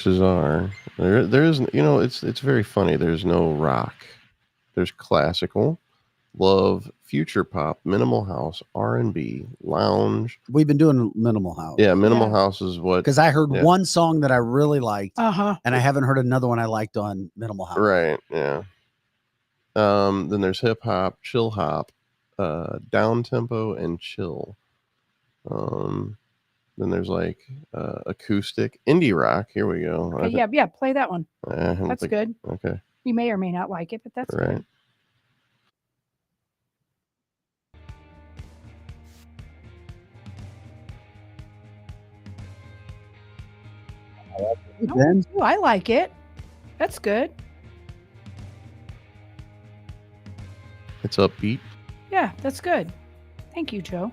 choices are there is it's very funny. There's no rock. There's classical, love, future pop, minimal house, R&B, lounge. We've been doing minimal house. Yeah, minimal house is what. Because I heard one song that I really liked, and I haven't heard another one I liked on minimal house. Right. Yeah. Then there's hip hop, chill hop, down tempo, and chill. Then there's like acoustic, indie rock. Here we go. Okay, play that one. That's good. Okay. You may or may not like it, but that's right. good. Ben? Oh, I like it. That's good. It's upbeat. Yeah, that's good. Thank you, Joe.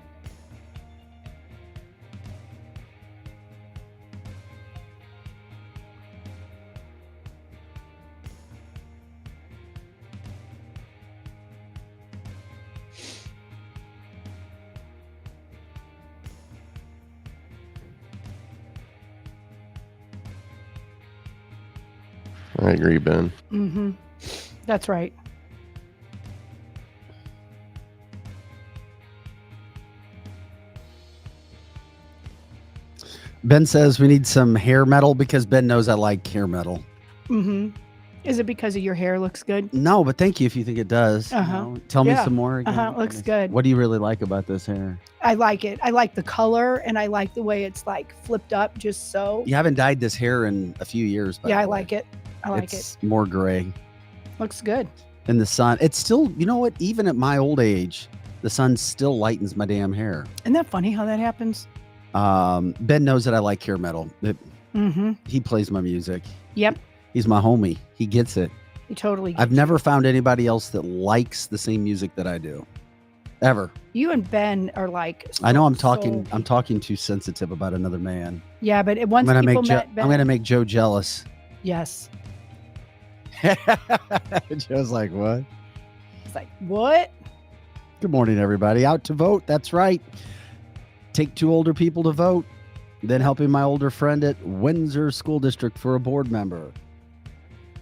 I agree, Ben. Mm-hmm. That's right. Ben says we need some hair metal because Ben knows I like hair metal. Mm-hmm. Is it because of your hair looks good? No, but thank you if you think it does. Tell me some more again. It looks good. What do you really like about this hair? I like it. I like the color, and I like the way it's like flipped up just so. You haven't dyed this hair in a few years. Yeah, I like it. I like it's more gray. Looks good. And the sun, it's still, you know what? Even at my old age, the sun still lightens my damn hair. Isn't that funny how that happens? Ben knows that I like hair metal. He plays my music. Yep. He's my homie. He gets it. He totally gets I've never found anybody else that likes the same music that I do. Ever. You and Ben are like. I know I'm talking too sensitive about another man. Yeah, but once people met Ben. I'm going to make Joe jealous. Yes. Joe's like, what? It's like, what? Good morning, everybody. Out to vote. That's right. Take 2 older people to vote. Then helping my older friend at Windsor School District for a board member.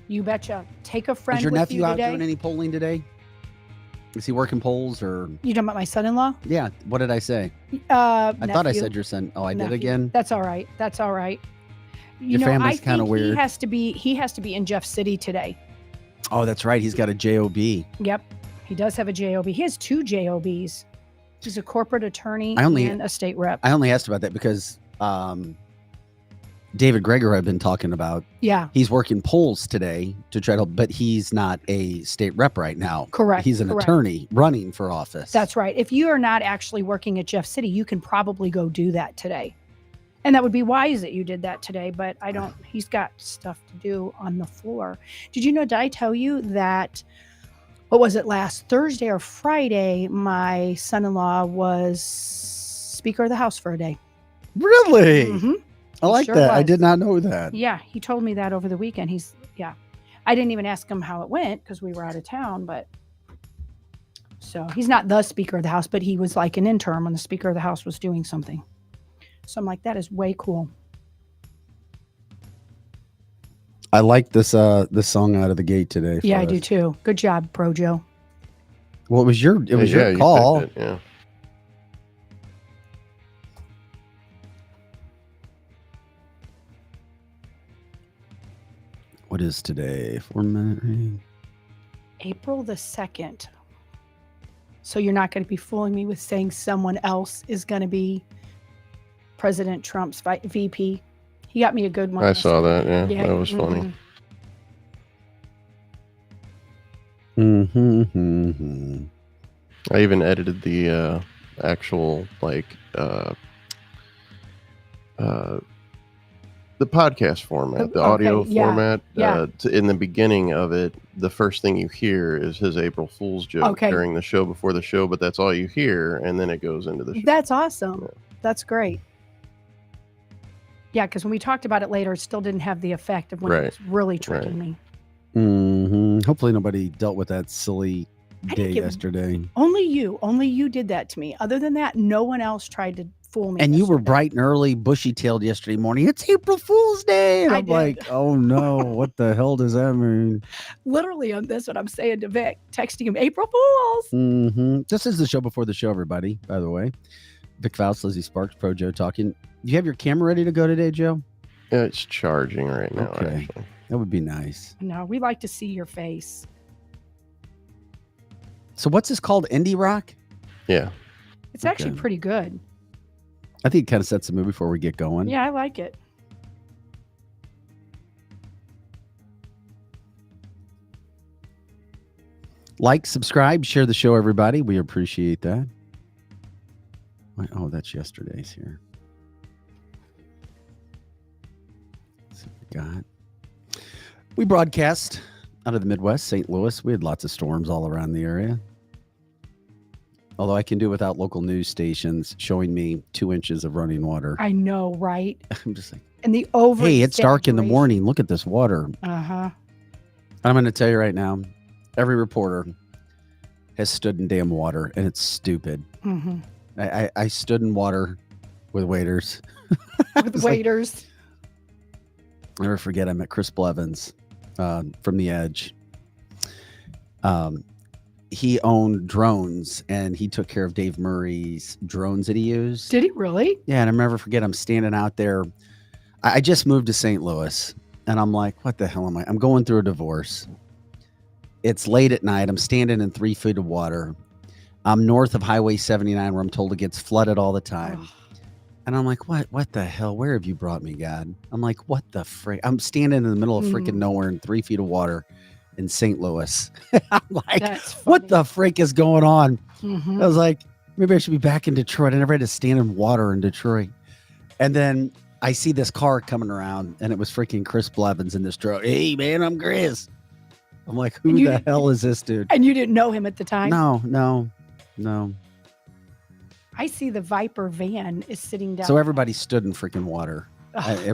You betcha. Take a friend. Is your with nephew you out today? doing any polling today? Is he working polls or? You talking about my son-in-law? Yeah. What did I say? I thought I said your son. Oh, I did again. That's all right. That's all right. Your family's kind of weird. He has to be in Jeff City today. Oh, that's right. He's got a JOB. Yep. He does have a JOB. He has 2 JOBs. He's a corporate attorney and a state rep. I only asked about that because David Greger I've been talking about. Yeah. He's working polls today to try to, but he's not a state rep right now. Correct. He's an attorney running for office. That's right. If you are not actually working at Jeff City, you can probably go do that today. And that would be wise that you did that today, but he's got stuff to do on the floor. Did I tell you that, what was it, last Thursday or Friday, my son-in-law was Speaker of the House for a day. Really? Mm-hmm. I like that. I did not know that. Yeah, he told me that over the weekend. I didn't even ask him how it went because we were out of town, but so he's not the Speaker of the House, but he was like an interim when the Speaker of the House was doing something. So I'm like, that is way cool. I like this song out of the gate today. Yeah, I do too. Good job, Pro Joe. Well, it was your call. You yeah. What is today? 4-minute reading. April the 2nd. So you're not going to be fooling me with saying someone else is going to be President Trump's VP. He got me a good one. I saw that. Yeah, that was funny. I even edited the actual the podcast format, the audio format. In the beginning of it, the first thing you hear is his April Fool's joke during the show before the show, but that's all you hear, and then it goes into the show. That's awesome. Yeah. That's great. Yeah, because when we talked about it later, it still didn't have the effect of when it was really tricking me. Hopefully nobody dealt with that silly day yesterday. Only you did that to me. Other than that, no one else tried to fool me. And you were bright and early, bushy-tailed yesterday morning. It's April Fool's Day. And I'm like, oh, no. What the hell does that mean? Literally on this, what I'm saying to Vic, texting him, April Fools. Mm-hmm. This is the show before the show, everybody, by the way. Vic Faust, Lizzie Sparks, Pro Joe talking. Do you have your camera ready to go today, Joe? Yeah, it's charging right now, okay. Actually. That would be nice. No, we like to see your face. So what's this called? Indie rock? Yeah. It's actually pretty good. I think it kind of sets the mood before we get going. Yeah, I like it. Like, subscribe, share the show, everybody. We appreciate that. Oh, that's yesterday's here. Let's see what we got. We broadcast out of the Midwest, St. Louis. We had lots of storms all around the area. Although I can do without local news stations showing me 2 inches of running water. I know, right? I'm just like, and the hey, it's dark in the morning. Look at this water. Uh-huh. I'm going to tell you right now, every reporter has stood in damn water, and it's stupid. Mm-hmm. I stood in water with waiters. With waiters. I'll never forget, I met Chris Blevins from The Edge. He owned drones, and he took care of Dave Murray's drones that he used. Did he really? Yeah, and I'll never forget, I'm standing out there. I just moved to St. Louis, and I'm like, what the hell am I? I'm going through a divorce. It's late at night. I'm standing in 3 feet of water. I'm north of Highway 79, where I'm told it gets flooded all the time. Oh. And I'm like, what the hell? Where have you brought me, God? I'm like, what the frick? I'm standing in the middle of freaking nowhere in 3 feet of water in St. Louis. I'm like, what the frick is going on? Mm-hmm. I was like, maybe I should be back in Detroit. I never had to stand in water in Detroit. And then I see this car coming around, and it was freaking Chris Blevins in this drone. Hey, man, I'm Chris. I'm like, who the hell is this dude? And you didn't know him at the time? No. I see the Viper van is sitting down. So everybody stood in freaking water,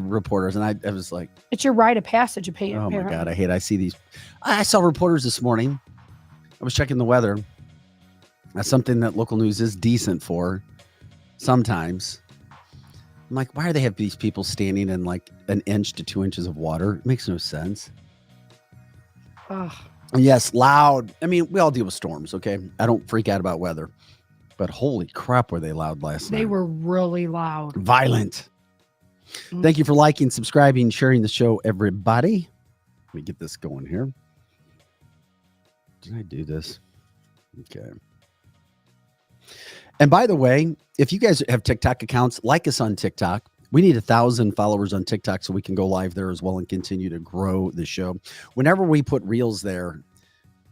reporters, and I was like, it's your rite of passage. Apparently. Oh my God, I see these. I saw reporters this morning. I was checking the weather. That's something that local news is decent for sometimes. I'm like, why do they have these people standing in like 1 inch to 2 inches of water? It makes no sense. And yes, loud. I mean, we all deal with storms, okay? I don't freak out about weather. But holy crap, were they loud last night. They were really loud. Violent. Mm-hmm. Thank you for liking, subscribing, sharing the show, everybody. Let me get this going here. Did I do this? Okay. And by the way, if you guys have TikTok accounts, like us on TikTok. We need 1,000 followers on TikTok so we can go live there as well and continue to grow the show. Whenever we put reels there,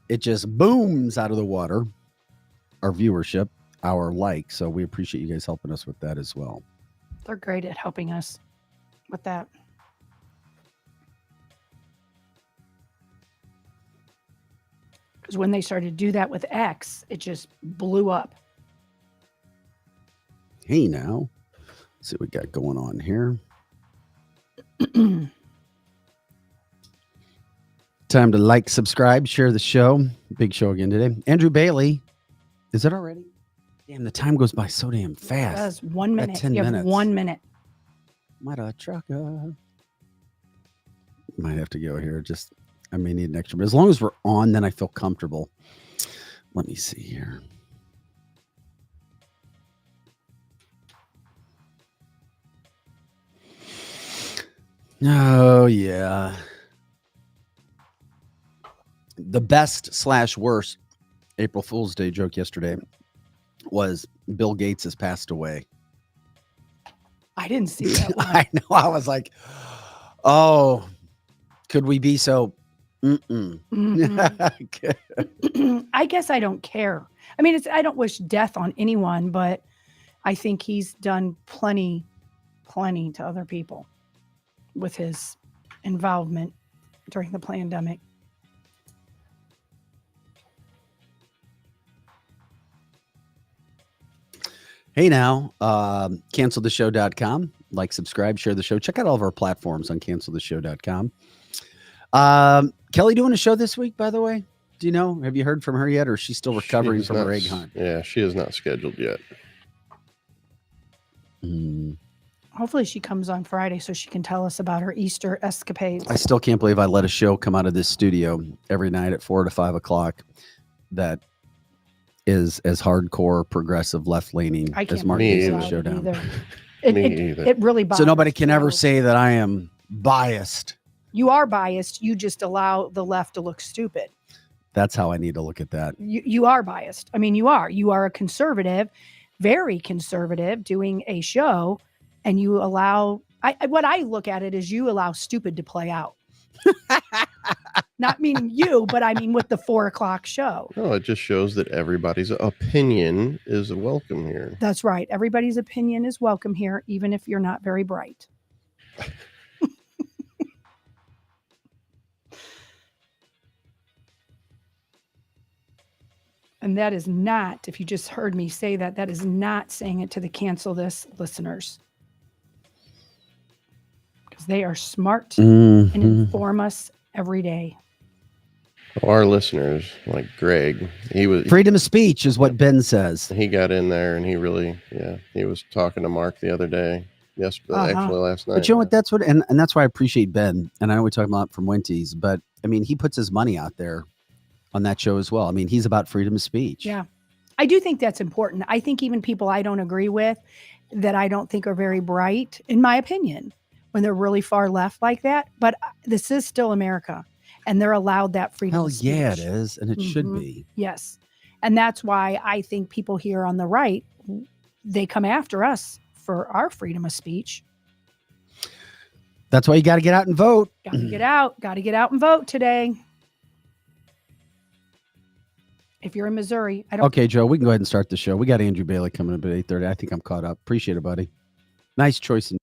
it just booms out of the water. Our viewership, our like. So we appreciate you guys helping us with that as well. They're great at helping us with that. Because when they started to do that with X, it just blew up. Hey, now. Let's see what we got going on here. Time to like, subscribe, share the show. Big show again today. Andrew Bailey. Is it already? Damn, the time goes by so damn fast. It does. 1 minute. 10 you minutes. have 1 minute. Mother trucker. Might have to go here. I may need an extra. But as long as we're on, then I feel comfortable. Let me see here. Oh, yeah. The best / worst April Fool's Day joke yesterday was Bill Gaetz has passed away. I didn't see that one. I know. I was like, oh, could we be so? Mm-hmm. I guess I don't care. I mean, I don't wish death on anyone, but I think he's done plenty to other people with his involvement during the pandemic. Hey now, canceltheshow.com. Like, subscribe, share the show. Check out all of our platforms on canceltheshow.com. Kelly doing a show this week, by the way? Do you know? Have you heard from her yet, or is she still recovering from her egg hunt? Yeah, she is not scheduled yet. Hopefully she comes on Friday so she can tell us about her Easter escapades. I still can't believe I let a show come out of this studio every night at 4 to 5 o'clock that is as hardcore, progressive, left-leaning as Mark Gaetz Showdown. It really bothers So nobody can me. ever say that I am biased. You are biased. You just allow the left to look stupid. That's how I need to look at that. You are biased. I mean, you are. You are a conservative, very conservative, doing a show, and you allow. What I look at it is you allow stupid to play out. Not meaning you, but I mean with the 4 o'clock show. No, it just shows that everybody's opinion is welcome here. That's right. Everybody's opinion is welcome here, even if you're not very bright. And that is not, if you just heard me say that, that is not saying it to the Cancel This listeners. Because they are smart and inform us every day. Our listeners, like Greg, he was freedom of speech is what Ben says. He got in there and he really, he was talking to Mark the other day. Yesterday, actually last night. But you know what? That's what, and that's why I appreciate Ben. And I know we talk about from Wenty's, but I mean, he puts his money out there on that show as well. I mean, he's about freedom of speech. Yeah. I do think that's important. I think even people I don't agree with, that I don't think are very bright, in my opinion, when they're really far left like that. But this is still America, and they're allowed that freedom of speech. Hell yeah, it is. And it should be. Yes. And that's why I think people here on the right, they come after us for our freedom of speech. That's why you got to get out and vote. Got to get out and vote today. If you're in Missouri, Okay, Joe, we can go ahead and start the show. We got Andrew Bailey coming up at 8:30. I think I'm caught up. Appreciate it, buddy. Nice choice.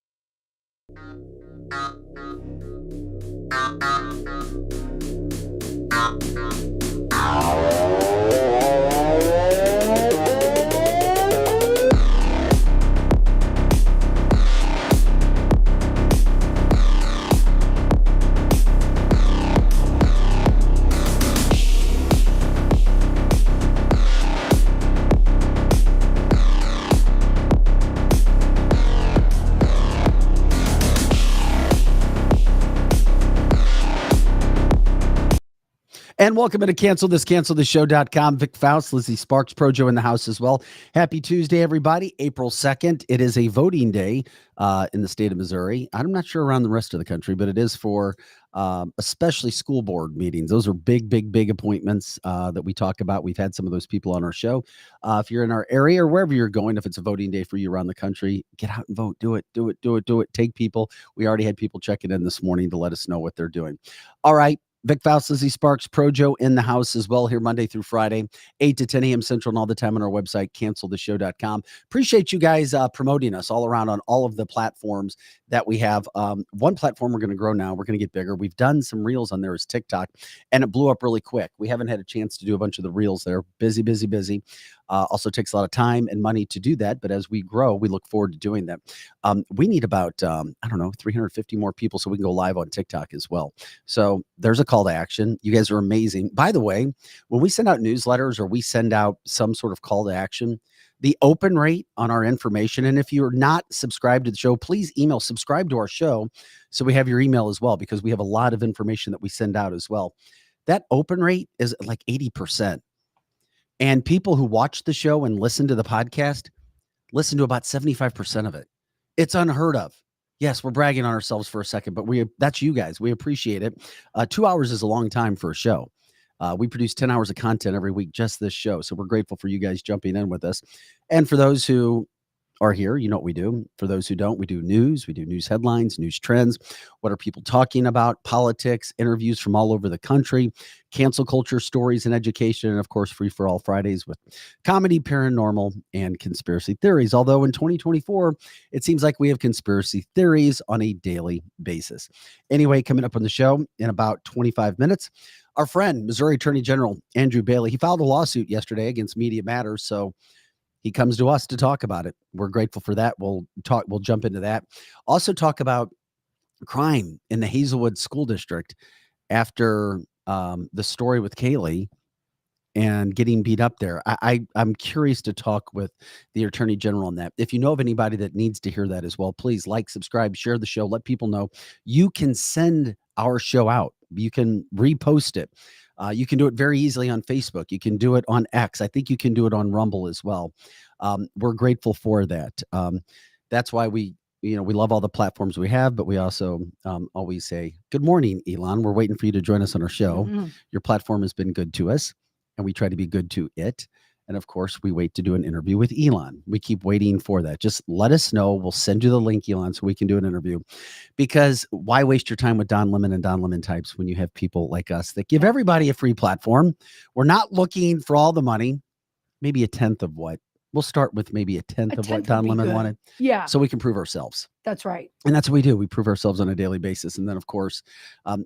And welcome to cancelthisshow.com. Vic Faust, Lizzie Sparks, Projo in the house as well. Happy Tuesday, everybody. April 2nd. It is a voting day in the state of Missouri. I'm not sure around the rest of the country, but it is for especially school board meetings. Those are big appointments that we talk about. We've had some of those people on our show. If you're in our area or wherever you're going, if it's a voting day for you around the country, get out and vote. Do it. Take people. We already had people checking in this morning to let us know what they're doing. All right. Vic Faust, Lizzie Sparks, Projo in the house as well here Monday through Friday, 8 to 10 a.m. Central and all the time on our website, canceltheshow.com. Appreciate you guys promoting us all around on all of the platforms that we have. One platform we're going to grow now. We're going to get bigger. We've done some reels on there as TikTok, and it blew up really quick. We haven't had a chance to do a bunch of the reels there. Busy. Also takes a lot of time and money to do that. But as we grow, we look forward to doing that. We need about, 350 more people so we can go live on TikTok as well. So there's a call to action. You guys are amazing. By the way, when we send out newsletters or we send out some sort of call to action, the open rate on our information, and if you're not subscribed to the show, please subscribe to our show so we have your email as well, because we have a lot of information that we send out as well. That open rate is like 80%. And people who watch the show and listen to the podcast listen to about 75% of it. It's unheard of. Yes, we're bragging on ourselves for a second, but that's you guys. We appreciate it. 2 hours is a long time for a show. We produce 10 hours of content every week, just this show. So we're grateful for you guys jumping in with us. And for those who are here, you know what we do. For those who don't, we do news. We do news headlines, news trends. What are people talking about? Politics, interviews from all over the country, cancel culture, stories, and education. And of course, Free for All Fridays with comedy, paranormal, and conspiracy theories. Although in 2024, it seems like we have conspiracy theories on a daily basis. Anyway, coming up on the show in about 25 minutes, our friend, Missouri Attorney General Andrew Bailey, he filed a lawsuit yesterday against Media Matters. So he comes to us to talk about it. We're grateful for that. We'll jump into that. Also talk about crime in the Hazelwood School District after the story with Kaylee. and getting beat up there. I'm curious to talk with the Attorney General on that. If you know of anybody that needs to hear that as well, please like, subscribe, share the show, let people know. You can send our show out. You can repost it. You can do it very easily on Facebook. You can do it on X. I think you can do it on Rumble as well. We're grateful for that. That's why we love all the platforms we have, but we also always say, good morning, Elon. We're waiting for you to join us on our show. Mm-hmm. Your platform has been good to us, and we try to be good to it. And of course, we wait to do an interview with Elon. We keep waiting for that. Just let us know. We'll send you the link, Elon, so we can do an interview. Because why waste your time with Don Lemon and Don Lemon types when you have people like us that give everybody a free platform? We're not looking for all the money, maybe a tenth of what. We'll start with maybe a tenth of what Don Lemon wanted. Yeah. So we can prove ourselves. That's right. And that's what we do. We prove ourselves on a daily basis. And then, of course,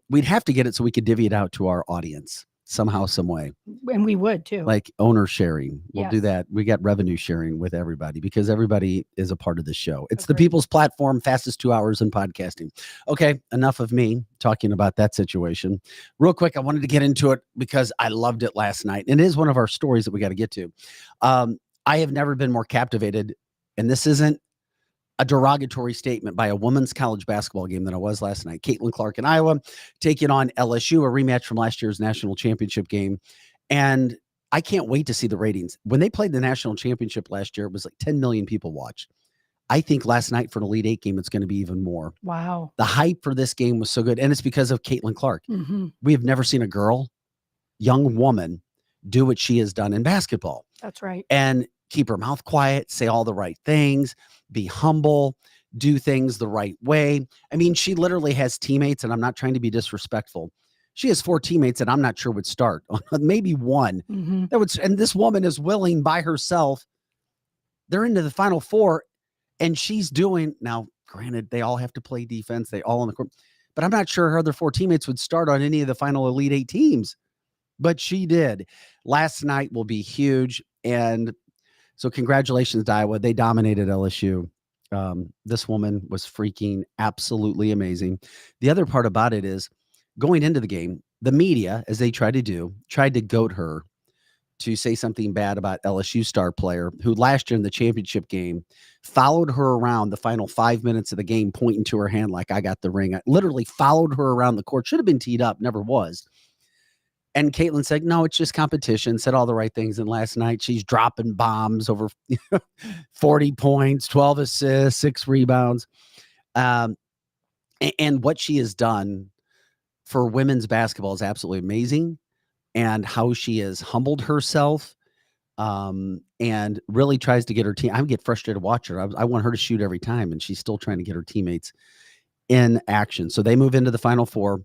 we'd have to get it so we could divvy it out to our audience somehow, some way. And we would too. Like owner sharing. We'll do that. We got revenue sharing with everybody because everybody is a part of the show. It's the people's platform, fastest 2 hours in podcasting. Okay, enough of me talking about that situation. Real quick, I wanted to get into it because I loved it last night. And it is one of our stories that we got to get to. I have never been more captivated, and this isn't a derogatory statement, by a women's college basketball game than I was last night. Caitlin Clark in Iowa taking on LSU, a rematch from last year's national championship game. And I can't wait to see the ratings. When they played the national championship last year, it was like 10 million people watched. I think last night for an Elite Eight game, it's going to be even more. Wow. The hype for this game was so good. And it's because of Caitlin Clark. Mm-hmm. We have never seen a young woman, do what she has done in basketball. That's right. And keep her mouth quiet, say all the right things, be humble, do things the right way. I mean, she literally has teammates, and I'm not trying to be disrespectful. She has 4 teammates that I'm not sure would start, maybe one. Mm-hmm. And this woman is willing by herself. They're into the Final Four, and she's doing, now, granted, they all have to play defense. They all on the court, but I'm not sure her other 4 teammates would start on any of the final Elite Eight teams, but she did. Last night will be huge, and so congratulations to Iowa. They dominated LSU. This woman was freaking absolutely amazing. The other part about it is going into the game, the media, as they tried to goad her to say something bad about LSU star player who last year in the championship game followed her around the final 5 minutes of the game, pointing to her hand like, I got the ring. I literally followed her around the court. Should have been teed up, never was. And Caitlin said, no, it's just competition, said all the right things. And last night she's dropping bombs over 40 points, 12 assists, 6 rebounds. And what she has done for women's basketball is absolutely amazing. And how she has humbled herself and really tries to get her team. I get frustrated to watch her. I want her to shoot every time, and she's still trying to get her teammates in action. So they move into the Final Four.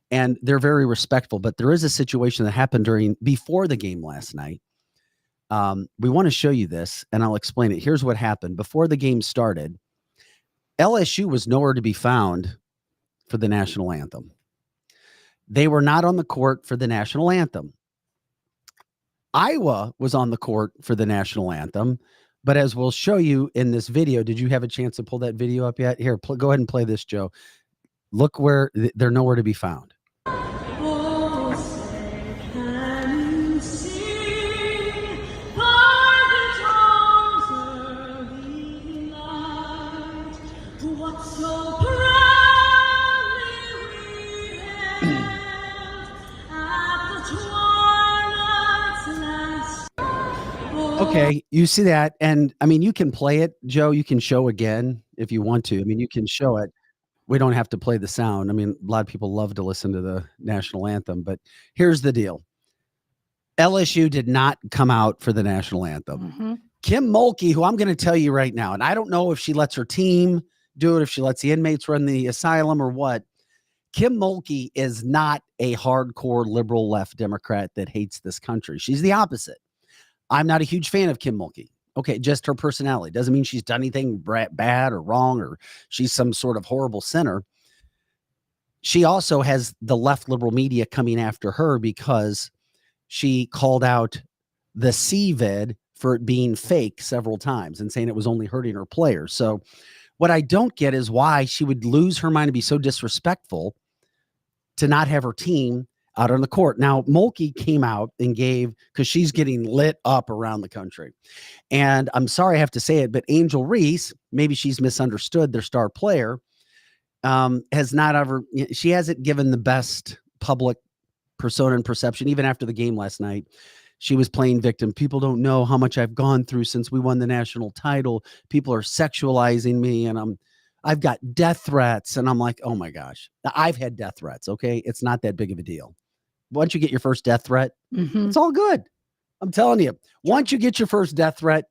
And they're very respectful, but there is a situation that happened before the game last night. We want to show you this, and I'll explain it. Here's what happened. Before the game started, LSU was nowhere to be found for the national anthem. They were not on the court for the national anthem. Iowa was on the court for the national anthem, but as we'll show you in this video, did you have a chance to pull that video up yet? Here, go ahead and play this, Joe. Look where they're nowhere to be found. Okay, you see that, and I mean, you can play it, Joe. You can show again if you want to. I mean, you can show it. We don't have to play the sound. I mean, a lot of people love to listen to the national anthem, but here's the deal. LSU did not come out for the national anthem. Mm-hmm. Kim Mulkey, who I'm going to tell you right now, and I don't know if she lets her team do it, if she lets the inmates run the asylum or what. Kim Mulkey is not a hardcore liberal left Democrat that hates this country. She's the opposite. I'm not a huge fan of Kim Mulkey. Okay, just her personality. Doesn't mean she's done anything bad or wrong or she's some sort of horrible sinner. She also has the left liberal media coming after her because she called out the CVID for it being fake several times and saying it was only hurting her players. So what I don't get is why she would lose her mind and be so disrespectful to not have her team out on the court. Now, Mulkey came out and gave, because she's getting lit up around the country. And I'm sorry I have to say it, but Angel Reese, maybe she's misunderstood, their star player, has not ever, she hasn't given the best public persona and perception. Even after the game last night, she was playing victim. People don't know how much I've gone through since we won the national title. People are sexualizing me, and I've got death threats. And I'm like, oh my gosh, I've had death threats. Okay. It's not that big of a deal. Once you get your first death threat, it's all good. I'm telling you, once you get your first death threat,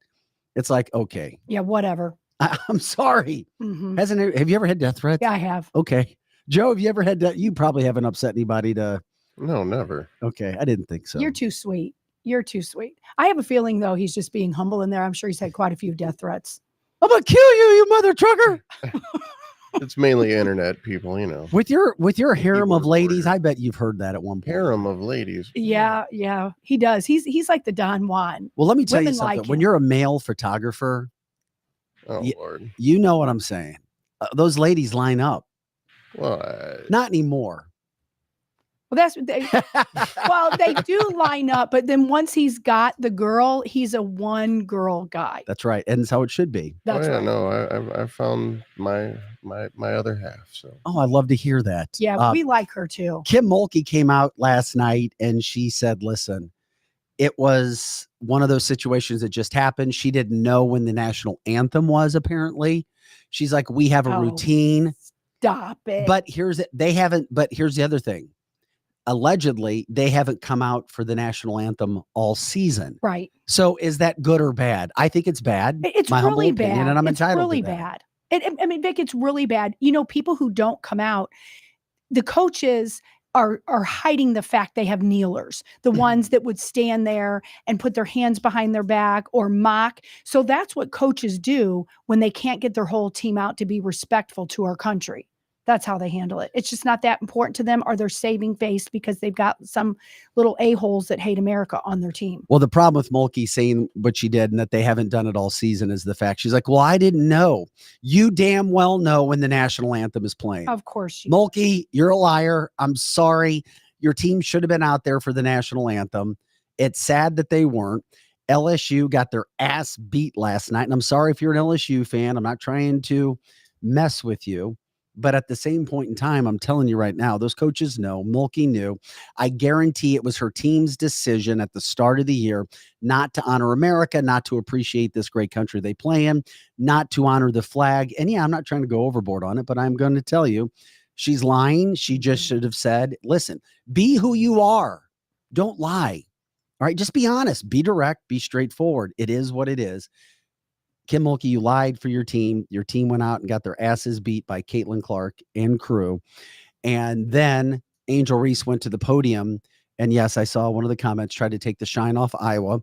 it's like, okay. Yeah, whatever. I'm sorry. Have you ever had death threats? Yeah, I have. Okay. Joe, have you ever had that? You probably haven't upset anybody to. No, never. Okay. I didn't think so. You're too sweet. You're too sweet. I have a feeling, though, he's just being humble in there. I'm sure he's had quite a few death threats. I'm going to kill you, you mother trucker. It's mainly internet people, you know. With your harem of ladies, I bet you've heard that at one point. Harem of ladies. Yeah, he does. He's like the Don Juan. Well, let me tell you Women something. like When him. you're a male photographer, Lord. you know what I'm saying. Those ladies line up. Well, not anymore. Well, that's what they. Well, they do line up, but then once he's got the girl, he's a one girl guy. That's right, and that's how it should be. That's right. No, I found my other half. So. Oh, I love to hear that. Yeah, we like her too. Kim Mulkey came out last night and she said, "Listen, it was one of those situations that just happened. She didn't know when the national anthem was. Apparently, she's like, we have a routine. Stop it. But here's it. They haven't. But here's the other thing. Allegedly, they haven't come out for the national anthem all season. Right. So is that good or bad? I think it's bad. It's really bad. Opinion, and I'm entitled really to that. bad. I mean, Vic, it's really bad. You know, people who don't come out, the coaches are hiding the fact they have kneelers, the ones that would stand there and put their hands behind their back or mock. So that's what coaches do when they can't get their whole team out to be respectful to our country. That's how they handle it. It's just not that important to them, or they're saving face because they've got some little a-holes that hate America on their team. Well, the problem with Mulkey saying what she did and that they haven't done it all season is the fact she's like, well, I didn't know. You damn well know when the national anthem is playing. Of course. Mulkey, you're a liar. I'm sorry. Your team should have been out there for the national anthem. It's sad that they weren't. LSU got their ass beat last night. And I'm sorry if you're an LSU fan. I'm not trying to mess with you. But at the same point in time, I'm telling you right now, those coaches know, Mulkey knew. I guarantee it was her team's decision at the start of the year not to honor America, not to appreciate this great country they play in, not to honor the flag. And yeah, I'm not trying to go overboard on it, but I'm going to tell you, she's lying. She just should have said, listen, be who you are. Don't lie. All right, just be honest, be direct, be straightforward. It is what it is. Kim Mulkey, you lied for your team. Your team went out and got their asses beat by Caitlin Clark and crew. And then Angel Reese went to the podium. And yes, I saw one of the comments tried to take the shine off Iowa.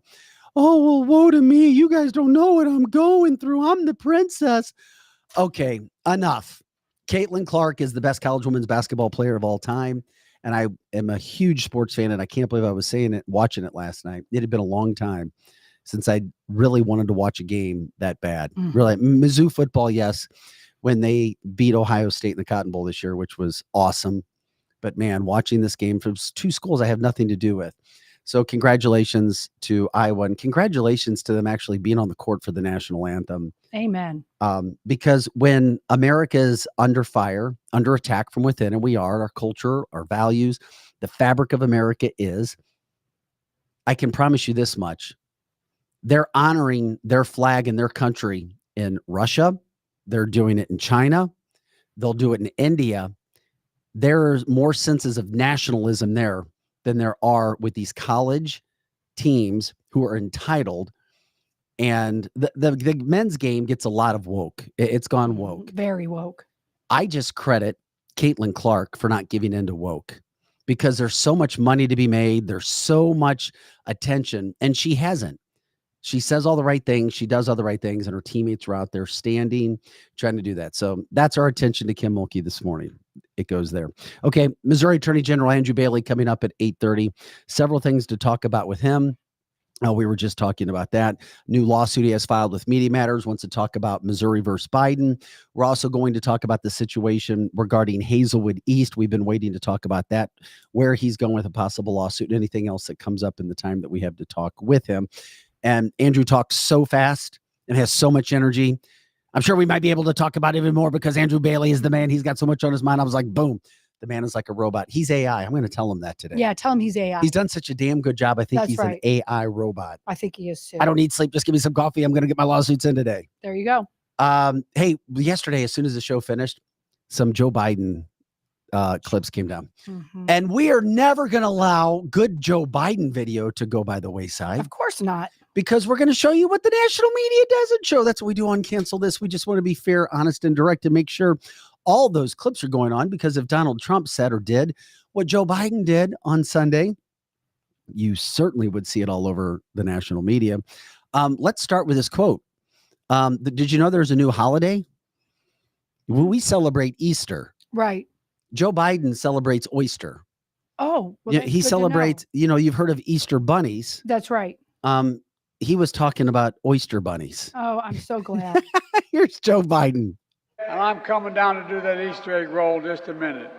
Oh, well, woe to me. You guys don't know what I'm going through. I'm the princess. Okay, enough. Caitlin Clark is the best college women's basketball player of all time. And I am a huge sports fan, and I can't believe I was watching it last night. It had been a long time since I really wanted to watch a game that bad. Really, Mizzou football, yes, when they beat Ohio State in the Cotton Bowl this year, which was awesome. But man, watching this game from two schools I have nothing to do with. So congratulations to Iowa, and congratulations to them actually being on the court for the national anthem. Amen. Because when America is under fire, under attack from within, and we are, our culture, our values, the fabric of America is, I can promise you this much. They're honoring their flag and their country in Russia. They're doing it in China. They'll do it in India. There's more senses of nationalism there than there are with these college teams who are entitled. And the men's game gets a lot of woke. It's gone woke. Very woke. I just credit Caitlin Clark for not giving into woke, because there's so much money to be made. There's so much attention, and she hasn't. She says all the right things. She does all the right things, and her teammates are out there standing, trying to do that. So that's our attention to Kim Mulkey this morning. It goes there. Okay, Missouri Attorney General Andrew Bailey coming up at 8:30. Several things to talk about with him. We were just talking about that. New lawsuit he has filed with Media Matters, wants to talk about Missouri versus Biden. We're also going to talk about the situation regarding Hazelwood East. We've been waiting to talk about that, where he's going with a possible lawsuit, and anything else that comes up in the time that we have to talk with him. And Andrew talks so fast and has so much energy. I'm sure we might be able to talk about it even more because Andrew Bailey is the man. He's got so much on his mind. I was like, boom. The man is like a robot. He's AI. I'm going to tell him that today. Yeah, tell him he's AI. He's done such a damn good job. I think he's right. an AI robot. I think he is too. I don't need sleep. Just give me some coffee. I'm going to get my lawsuits in today. There you go. Hey, yesterday, as soon as the show finished, some Joe Biden clips came down. Mm-hmm. And we are never going to allow good Joe Biden video to go by the wayside. Of course not. Because we're going to show you what the national media doesn't show. That's what we do on Cancel This. We just want to be fair, honest, and direct to make sure all those clips are going on, because if Donald Trump said or did what Joe Biden did on Sunday, you certainly would see it all over the national media. Let's start with this quote. Did you know there's a new holiday? We celebrate Easter. Right. Joe Biden celebrates oyster. Oh, well, yeah, he celebrates, you've heard of Easter bunnies. That's right. He was talking about oyster bunnies. Oh, I'm so glad. Here's Joe Biden. And I'm coming down to do that Easter egg roll in just a minute.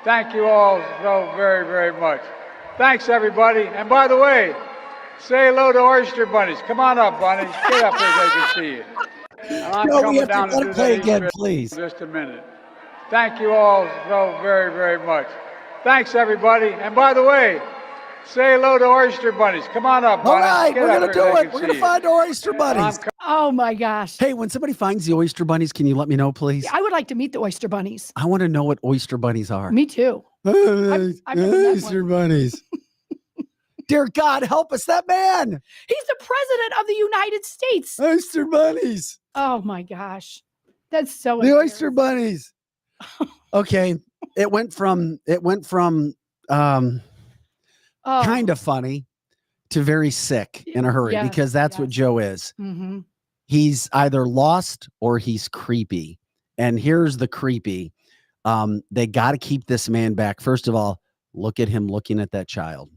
Thank you all so very, very much. Thanks, everybody. And by the way, say hello to oyster bunnies. Come on up, bunnies. Get up here so they can see you. And I'm coming down to do that Easter egg please. In just a minute. Thank you all so very, very much. Thanks, everybody. And by the way, say hello to oyster bunnies. Come on up, bunnies. All right, Get we're going to do it. We're going to find our oyster bunnies. Oh, my gosh. Hey, when somebody finds the oyster bunnies, can you let me know, please? I would like to meet the oyster bunnies. I want to know what oyster bunnies are. Me too. I've oyster bunnies. Dear God, help us, that man. He's the president of the United States. Oyster bunnies. Oh, my gosh. That's so the oyster bunnies. Okay. It went from kind of funny to very sick in a hurry, because that's what Joe is. Mm-hmm. He's either lost or he's creepy. And here's the creepy. They got to keep this man back. First of all, look at him looking at that child.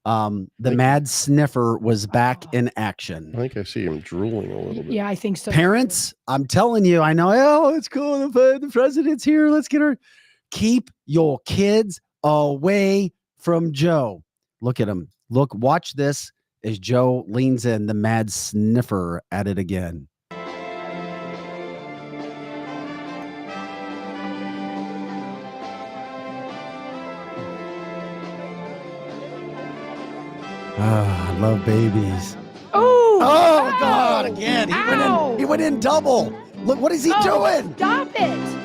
The mad sniffer was back in action. I think I see him drooling a little bit. Yeah, I think so. Parents, I'm telling you, I know, oh, it's cool. The president's here. Let's get her. Keep your kids away from Joe. Look at him. Look, watch this as Joe leans in, the mad sniffer at it again. I love babies. Oh God, again. He went in double. Look, what is he doing? Stop it.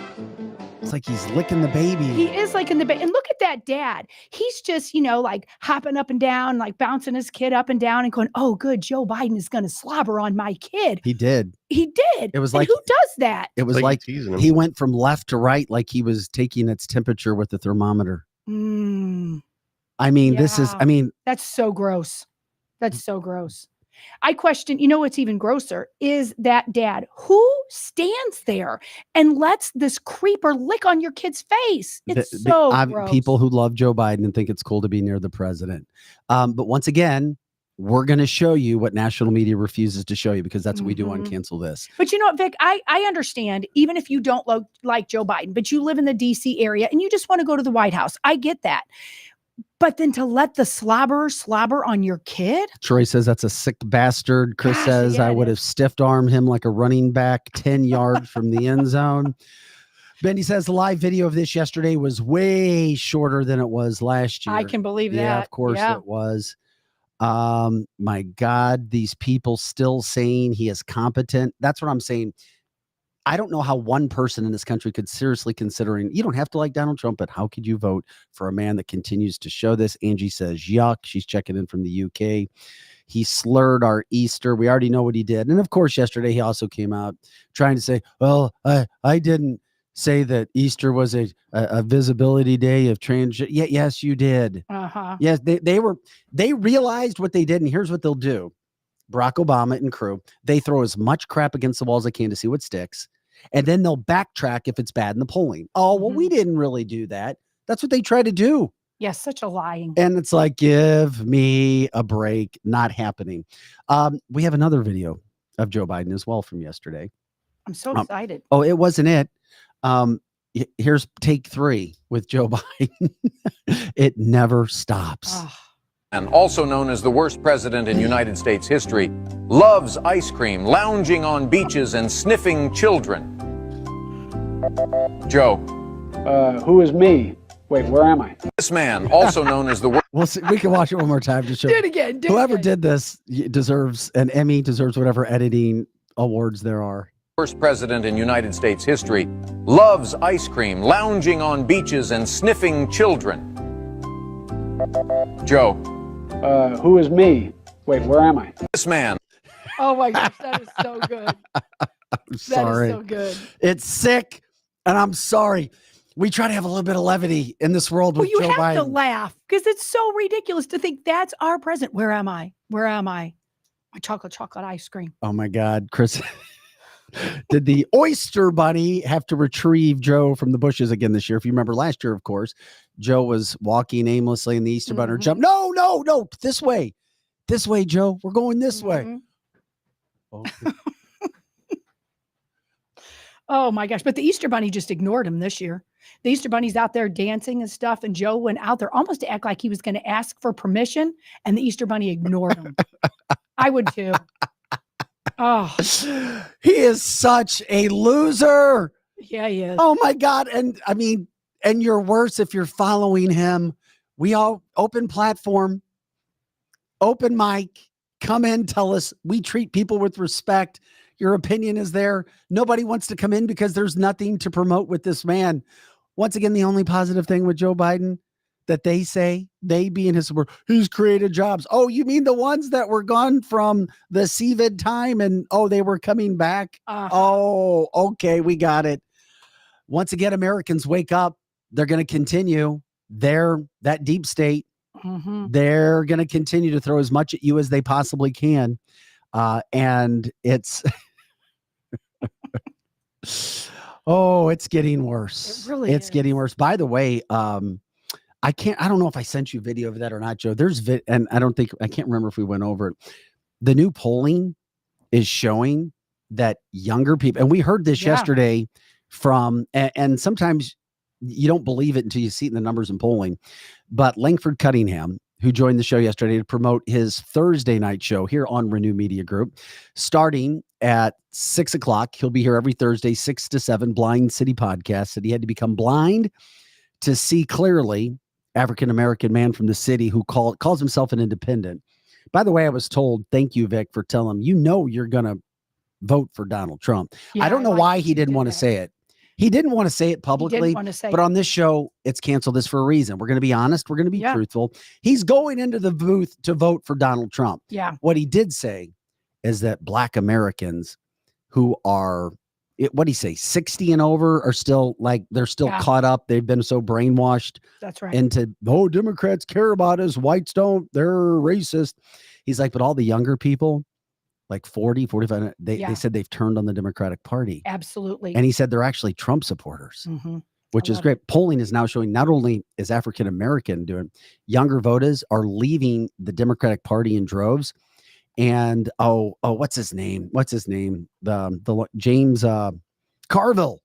It's like he's licking the baby. He is licking the baby. And look at that dad. He's just, like hopping up and down, like bouncing his kid up and down and going, oh, good. Joe Biden is going to slobber on my kid. He did. It was like, who does that? It was like he went from left to right, like he was taking its temperature with the thermometer. I mean, that's so gross. That's so gross. I question, what's even grosser is that dad who stands there and lets this creeper lick on your kid's face. It's gross. People who love Joe Biden and think it's cool to be near the president. But once again, we're going to show you what national media refuses to show you, because that's what we do on Cancel This. But you know what, Vic, I understand, even if you don't like Joe Biden, but you live in the DC area and you just want to go to the White House. I get that. But then to let the slobber on your kid? Troy says that's a sick bastard. Chris says I would have stiff armed him like a running back 10 yards from the end zone. Benny says the live video of this yesterday was way shorter than it was last year. I can believe that. Yeah, of course it was. My God, these people still saying he is competent. That's what I'm saying. I don't know how one person in this country could seriously considering, you don't have to like Donald Trump, but how could you vote for a man that continues to show this? Angie says, yuck. She's checking in from the UK. He slurred our Easter. We already know what he did. And of course, yesterday he also came out trying to say, well, I didn't say that Easter was a visibility day of trans. Yes, you did. Yes, they realized what they did. And here's what they'll do. Barack Obama and crew, they throw as much crap against the wall as they can to see what sticks. And then they'll backtrack if it's bad in the polling. Oh, well, we didn't really do that. That's what they try to do. Yes, such a lying. And it's like, give me a break. Not happening. We have another video of Joe Biden as well from yesterday. I'm so excited. Oh, it wasn't it. Here's take 3 with Joe Biden. It never stops. Oh. And also known as the worst president in United States history, loves ice cream, lounging on beaches, and sniffing children. Joe. Who is me? Wait, where am I? This man, also known as the worst. We'll see. We can watch it one more time to show. Do it again. Whoever did this deserves an Emmy, deserves whatever editing awards there are. Worst president in United States history, loves ice cream, lounging on beaches, and sniffing children. Joe. Who is me? Wait, where am I? This man. Oh my gosh, that is so good. I'm sorry. That is so good. It's sick, and I'm sorry. We try to have a little bit of levity in this world with Joe Biden. You have to laugh because it's so ridiculous to think that's our president. Where am I? Where am I? My chocolate ice cream. Oh my God, Chris. Did the Oyster Bunny have to retrieve Joe from the bushes again this year? If you remember last year, of course, Joe was walking aimlessly and the Easter Bunny jumped. No. This way, Joe. We're going this way. Okay. Oh my gosh. But the Easter Bunny just ignored him this year. The Easter Bunny's out there dancing and stuff. And Joe went out there almost to act like he was going to ask for permission. And the Easter Bunny ignored him. I would too. Oh, he is such a loser. Yeah, he is. Oh my God. And I mean, and you're worse if you're following him. We all open platform, open mic, come in, tell us we treat people with respect. Your opinion is there. Nobody wants to come in because there's nothing to promote with this man. Once again, the only positive thing with Joe Biden that they say, they being his support, he's created jobs. Oh, you mean the ones that were gone from the CVID time and, they were coming back? Oh, okay, we got it. Once again, Americans wake up. They're going to continue. That deep state. Mm-hmm. They're going to continue to throw as much at you as they possibly can. And it's, it's getting worse. It really is. It's getting worse. By the way, I don't know if I sent you video of that or not, Joe. And I can't remember if we went over it. The new polling is showing that younger people, and we heard this yesterday and sometimes you don't believe it until you see it in the numbers in polling, but Langford Cunningham, who joined the show yesterday to promote his Thursday night show here on Renew Media Group, starting at 6:00. He'll be here every Thursday, 6 to 7, Blind City Podcast. Said he had to become blind to see clearly. African-American man from the city who calls himself an independent. By the way, I was told, thank you, Vic, for telling him, you're going to vote for Donald Trump. Yeah, I don't know why he didn't want to say it. He didn't want to say it publicly, but on this show, it's canceled this for a reason. We're going to be honest. We're going to be truthful. He's going into the booth to vote for Donald Trump. Yeah. What he did say is that Black Americans who are, what do you say, 60 and over are still they're still caught up. They've been so brainwashed. That's right. Into, Democrats care about us. Whites don't. They're racist. He's like, but all the younger people, like 40, 45, they said they've turned on the Democratic Party. Absolutely. And he said they're actually Trump supporters, which is great. Polling is now showing not only is African-American doing, younger voters are leaving the Democratic Party in droves. And what's his name? The James Carville.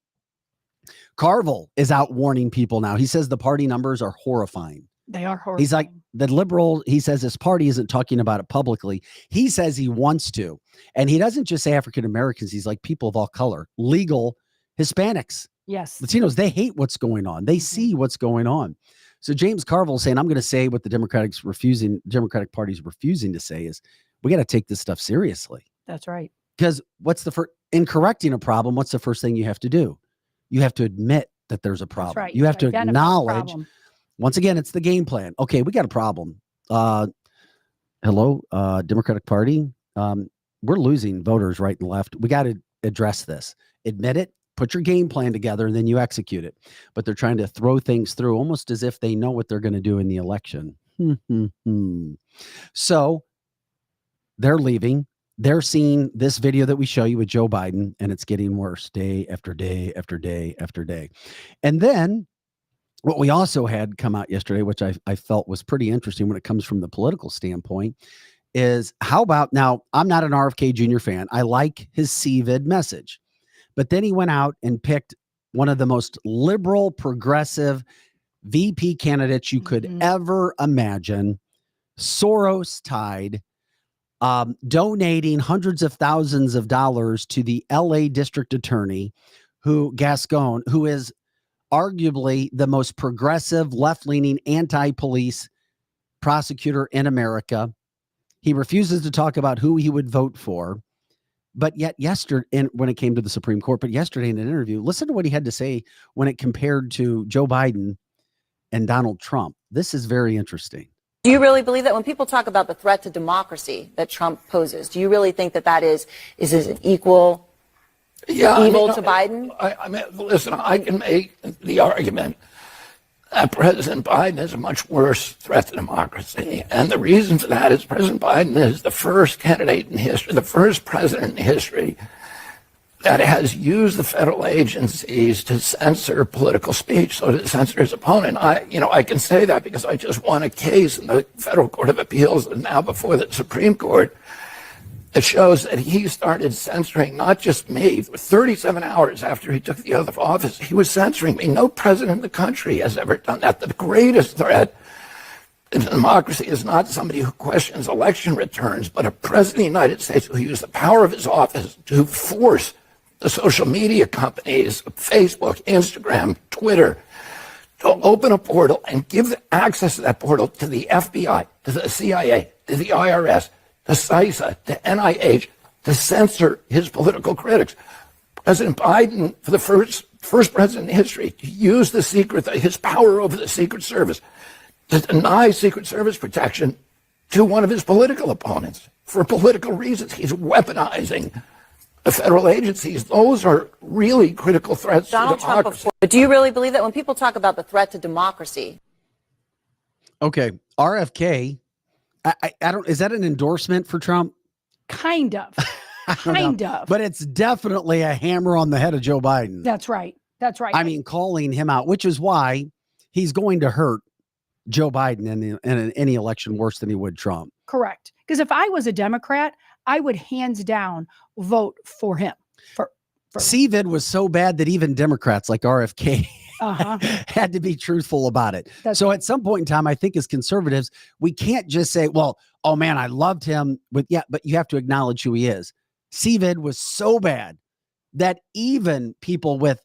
Carville is out warning people now. He says the party numbers are horrifying. They are horrifying. He's like, the liberal, he says his party isn't talking about it publicly. He says he wants to. And he doesn't just say African Americans. He's like people of all color, legal Hispanics. Yes. Latinos, they hate what's going on. They see what's going on. So James Carville saying, I'm going to say what the Democratic Party's refusing to say is, we got to take this stuff seriously. That's right. Because in correcting a problem, what's the first thing you have to do? You have to admit that there's a problem. That's right. You have to acknowledge. Once again, it's the game plan. Okay, we got a problem. Hello, Democratic Party. We're losing voters right and left. We got to address this. Admit it. Put your game plan together, and then you execute it. But they're trying to throw things through almost as if they know what they're going to do in the election. So they're leaving. They're seeing this video that we show you with Joe Biden, and it's getting worse day after day after day after day. And then What we also had come out yesterday, which I felt was pretty interesting when it comes from the political standpoint, is how about now? I'm not an RFK Jr. fan. I like his CVID message, but then he went out and picked one of the most liberal, progressive VP candidates you could ever imagine, Soros tied, donating hundreds of thousands of dollars to the LA district attorney, Gascon, who is arguably the most progressive, left-leaning, anti-police prosecutor in America. He refuses to talk about who he would vote for. But yet yesterday, when it came to the Supreme Court, but yesterday in an interview, listen to what he had to say when it compared to Joe Biden and Donald Trump. This is very interesting. Do you really believe that when people talk about the threat to democracy that Trump poses, do you really think that is an equal evil to Biden? I mean, listen, I can make the argument that President Biden is a much worse threat to democracy. And the reason for that is President Biden is the first candidate in history, the first president in history that has used the federal agencies to censor political speech, so to censor his opponent. I can say that because I just won a case in the Federal Court of Appeals and now before the Supreme Court. It shows that he started censoring not just me. 37 hours after he took the oath of office, he was censoring me. No president in the country has ever done that. The greatest threat to democracy is not somebody who questions election returns, but a president of the United States who used the power of his office to force the social media companies, Facebook, Instagram, Twitter, to open a portal and give access to that portal to the FBI, to the CIA, to the IRS, to CISA, to NIH, to censor his political critics. President Biden, for the first president in history, to use his power over the Secret Service to deny Secret Service protection to one of his political opponents for political reasons. He's weaponizing the federal agencies. Those are really critical threats to democracy. But do you really believe that when people talk about the threat to democracy? Okay, RFK. I don't. Is that an endorsement for Trump? Kind of. Kind of. But it's definitely a hammer on the head of Joe Biden. That's right. That's right. I mean, calling him out, which is why he's going to hurt Joe Biden in any election worse than he would Trump. Correct. Because if I was a Democrat, I would hands down vote for him. For CVID was so bad that even Democrats like RFK had to be truthful about it. At some point in time, I think as conservatives, we can't just say, well, oh man, I loved him. But you have to acknowledge who he is. CVID was so bad that even people with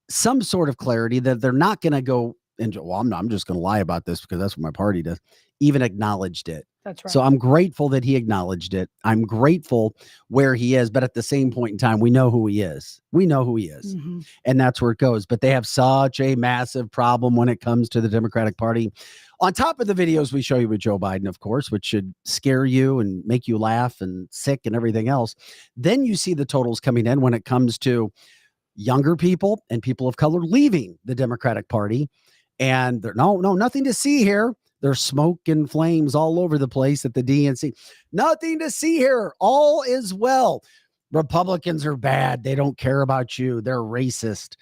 some sort of clarity that they're not going to go and, well, I'm just going to lie about this because that's what my party does, even acknowledged it. That's right. So I'm grateful that he acknowledged it. I'm grateful where he is, but at the same point in time, we know who he is. We know who he is. Mm-hmm. And that's where it goes. But they have such a massive problem when it comes to the Democratic Party. On top of the videos we show you with Joe Biden, of course, which should scare you and make you laugh and sick and everything else. Then you see the totals coming in when it comes to younger people and people of color leaving the Democratic Party. And nothing to see here. There's smoke and flames all over the place at the DNC. Nothing to see here. All is well. Republicans are bad. They don't care about you. They're racist.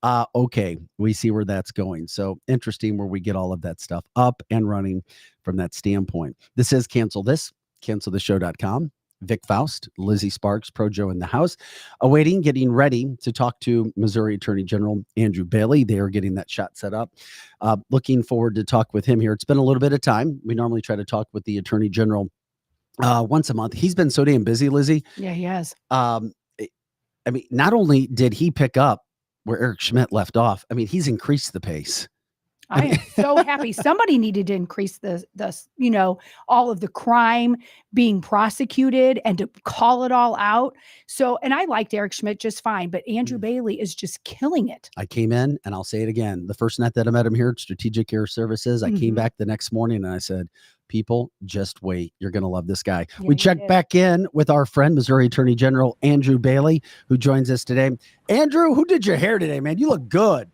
Okay, we see where that's going. So interesting where we get all of that stuff up and running from that standpoint. This is canceltheshow.com. Vic Faust, Lizzie Sparks, Pro Joe in the house, getting ready to talk to Missouri Attorney General Andrew Bailey. They are getting that shot set up. Looking forward to talk with him here. It's been a little bit of time. We normally try to talk with the Attorney General once a month. He's been so damn busy, Lizzie. Yeah, he has. I mean, not only did he pick up where Eric Schmidt left off, I mean, he's increased the pace. I am so happy. Somebody needed to increase the all of the crime being prosecuted and to call it all out. So, and I liked Eric Schmidt just fine, but Andrew Bailey is just killing it. I came in and I'll say it again. The first night that I met him here at Strategic Air Services, I came back the next morning and I said, people, just wait. You're going to love this guy. Yeah, we checked back in with our friend, Missouri Attorney General Andrew Bailey, who joins us today. Andrew, who did your hair today, man? You look good.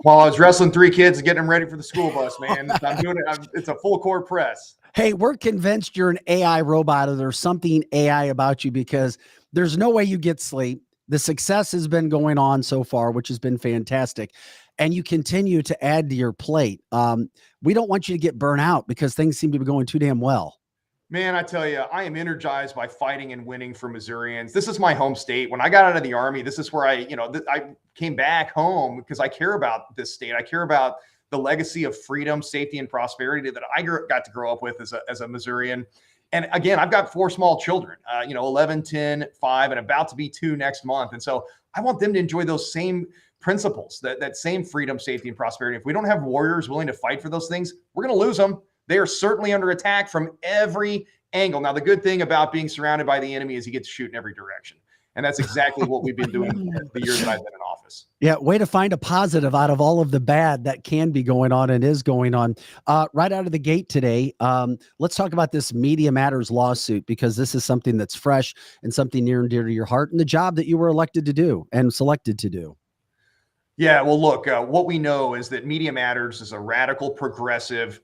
While I was wrestling 3 kids and getting them ready for the school bus, man. I'm doing it. It's a full court press. Hey, we're convinced you're an AI robot or there's something AI about you because there's no way you get sleep. The success has been going on so far, which has been fantastic. and you continue to add to your plate. We don't want you to get burnt out because things seem to be going too damn well. Man, I tell you, I am energized by fighting and winning for Missourians. This is my home state. When I got out of the Army, this is where I came back home because I care about this state. I care about the legacy of freedom, safety, and prosperity that I got to grow up with as a Missourian. And again, I've got 4 small children, 11, 10, 5, and about to be 2 next month. And so I want them to enjoy those same principles, that same freedom, safety, and prosperity. If we don't have warriors willing to fight for those things, we're going to lose them. They are certainly under attack from every angle. Now, the good thing about being surrounded by the enemy is you get to shoot in every direction. And that's exactly what we've been doing the years that I've been in office. Yeah, way to find a positive out of all of the bad that can be going on and is going on. Right out of the gate today, let's talk about this Media Matters lawsuit, because this is something that's fresh and something near and dear to your heart and the job that you were elected to do and selected to do. Yeah, well, look, what we know is that Media Matters is a radical, progressive,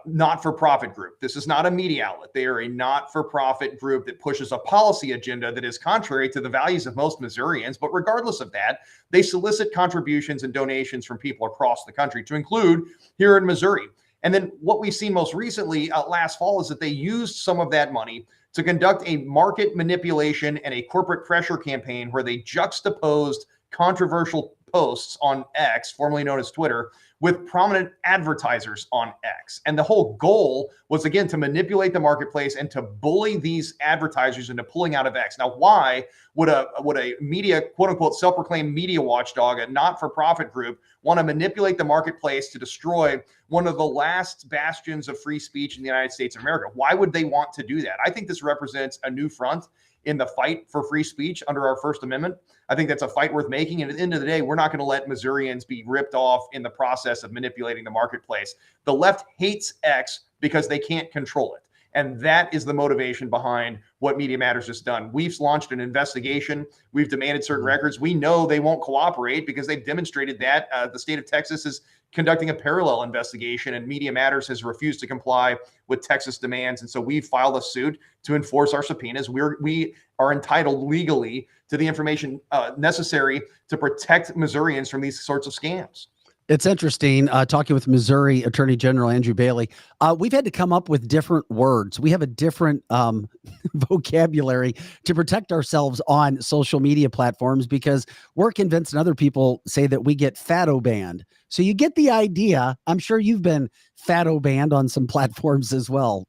not-for-profit group. This is not a media outlet. They are a not-for-profit group that pushes a policy agenda that is contrary to the values of most Missourians. But regardless of that, they solicit contributions and donations from people across the country, to include here in Missouri. And then what we've seen most recently last fall is that they used some of that money to conduct a market manipulation and a corporate pressure campaign where they juxtaposed controversial posts on X, formerly known as Twitter, with prominent advertisers on X. And the whole goal was, again, to manipulate the marketplace and to bully these advertisers into pulling out of X. Now, why would a media, quote unquote, self-proclaimed media watchdog, a not-for-profit group, want to manipulate the marketplace to destroy one of the last bastions of free speech in the United States of America? Why would they want to do that? I think this represents a new front in the fight for free speech under our First Amendment. I think that's a fight worth making. And at the end of the day, we're not going to let Missourians be ripped off in the process of manipulating the marketplace. The left hates X because they can't control it. And that is the motivation behind what Media Matters has done. We've launched an investigation. We've demanded certain records. We know they won't cooperate because they've demonstrated that. The state of Texas is conducting a parallel investigation, and Media Matters has refused to comply with Texas demands. And so we filed a suit to enforce our subpoenas. We are entitled legally to the information necessary to protect Missourians from these sorts of scams. It's interesting talking with Missouri Attorney General Andrew Bailey. We've had to come up with different words. We have a different vocabulary to protect ourselves on social media platforms because we're convinced, and other people say, that we get fatto banned. So you get the idea. I'm sure you've been fatto banned on some platforms as well,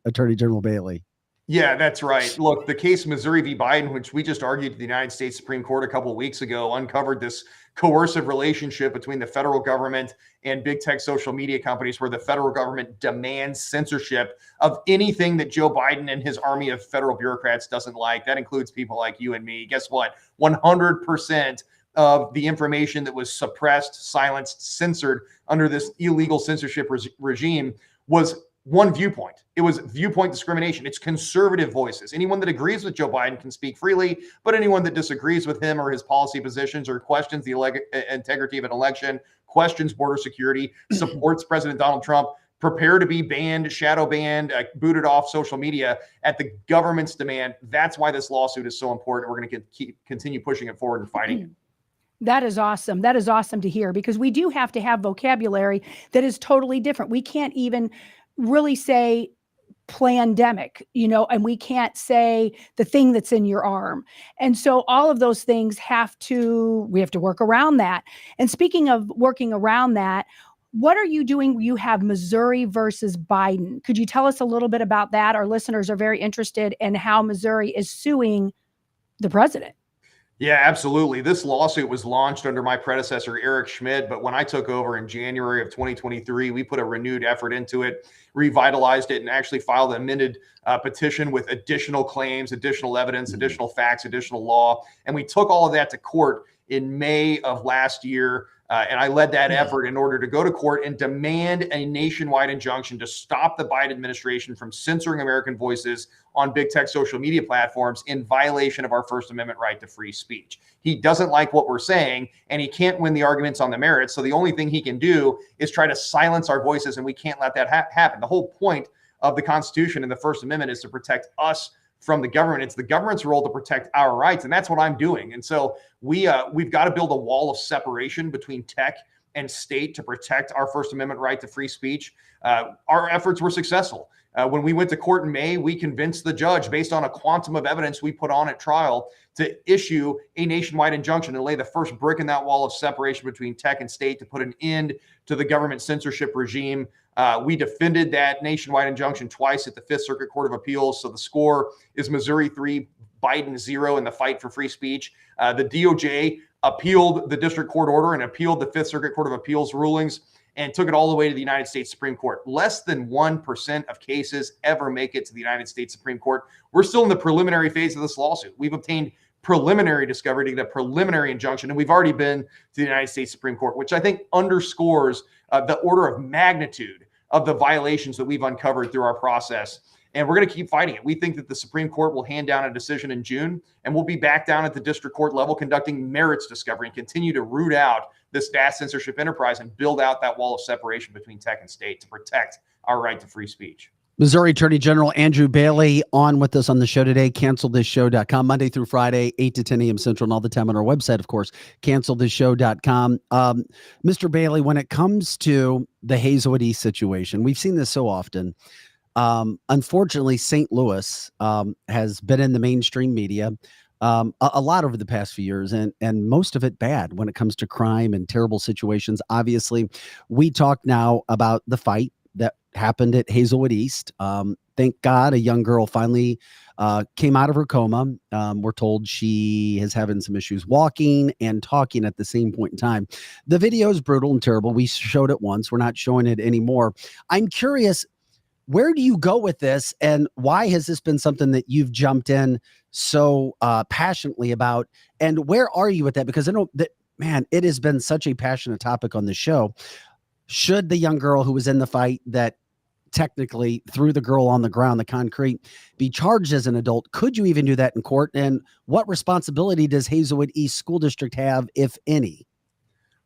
Attorney General Bailey. Yeah, that's right. Look, the case Missouri v. Biden, which we just argued to the United States Supreme Court a couple of weeks ago, uncovered this coercive relationship between the federal government and big tech social media companies, where the federal government demands censorship of anything that Joe Biden and his army of federal bureaucrats doesn't like. That includes people like you and me. Guess what? 100% of the information that was suppressed, silenced, censored under this illegal censorship regime was one viewpoint. It was viewpoint discrimination. It's conservative voices. Anyone that agrees with Joe Biden can speak freely, but anyone that disagrees with him or his policy positions, or questions the integrity of an election, questions border security, supports President Donald Trump, prepare to be banned, shadow banned, booted off social media at the government's demand. That's why this lawsuit is so important. We're going to continue pushing it forward and fighting it. That is awesome. That is awesome to hear, because we do have to have vocabulary that is totally different. We can't even really say plandemic, and we can't say the thing that's in your arm. And so all of those things we have to work around that. And speaking of working around that, what are you doing? You have Missouri versus Biden. Could you tell us a little bit about that? Our listeners are very interested in how Missouri is suing the president. Yeah, absolutely. This lawsuit was launched under my predecessor, Eric Schmidt. But when I took over in January of 2023, we put a renewed effort into it, revitalized it, and actually filed an amended petition with additional claims, additional evidence, additional facts, additional law. And we took all of that to court in May of last year. And I led that effort in order to go to court and demand a nationwide injunction to stop the Biden administration from censoring American voices on big tech social media platforms in violation of our First Amendment right to free speech. He doesn't like what we're saying, and he can't win the arguments on the merits. So the only thing he can do is try to silence our voices, and we can't let that happen. The whole point of the Constitution and the First Amendment is to protect us from the government. It's the government's role to protect our rights, and that's what I'm doing. And so we've got to build a wall of separation between tech and state to protect our First Amendment right to free speech, our efforts were successful. When we went to court in May, we convinced the judge, based on a quantum of evidence we put on at trial, to issue a nationwide injunction and lay the first brick in that wall of separation between tech and state to put an end to the government censorship regime. We defended that nationwide injunction twice at the Fifth Circuit Court of Appeals. So the score is Missouri 3, Biden 0 in the fight for free speech. The DOJ appealed the district court order and appealed the Fifth Circuit Court of Appeals rulings and took it all the way to the United States Supreme Court. Less than 1% of cases ever make it to the United States Supreme Court. We're still in the preliminary phase of this lawsuit. We've obtained preliminary discovery to get a preliminary injunction, and we've already been to the United States Supreme Court, which I think underscores the order of magnitude of the violations that we've uncovered through our process. And we're going to keep fighting it. We think that the Supreme Court will hand down a decision in June, and we'll be back down at the district court level conducting merits discovery and continue to root out this vast censorship enterprise and build out that wall of separation between tech and state to protect our right to free speech. Missouri Attorney General Andrew Bailey on with us on the show today. CancelThisShow.com, Monday through Friday, 8 to 10 a.m. Central, and all the time on our website, of course, CancelThisShow.com. Mr. Bailey, when it comes to the Hazelwood East situation, we've seen this so often. Unfortunately, St. Louis has been in the mainstream media a lot over the past few years, and most of it bad when it comes to crime and terrible situations. Obviously, we talk now about the fight that happened at Hazelwood East. Thank God a young girl finally came out of her coma. We're told she is having some issues walking and talking at the same point in time. The video is brutal and terrible. We showed it once. We're not showing it anymore. I'm curious, where do you go with this, and why has this been something that you've jumped in so passionately about? And where are you with that? Because I know that, man, it has been such a passionate topic on the show. Should the young girl who was in the fight that technically threw the girl on the ground, the concrete, be charged as an adult? Could you even do that in court? And what responsibility does Hazelwood East School District have, if any?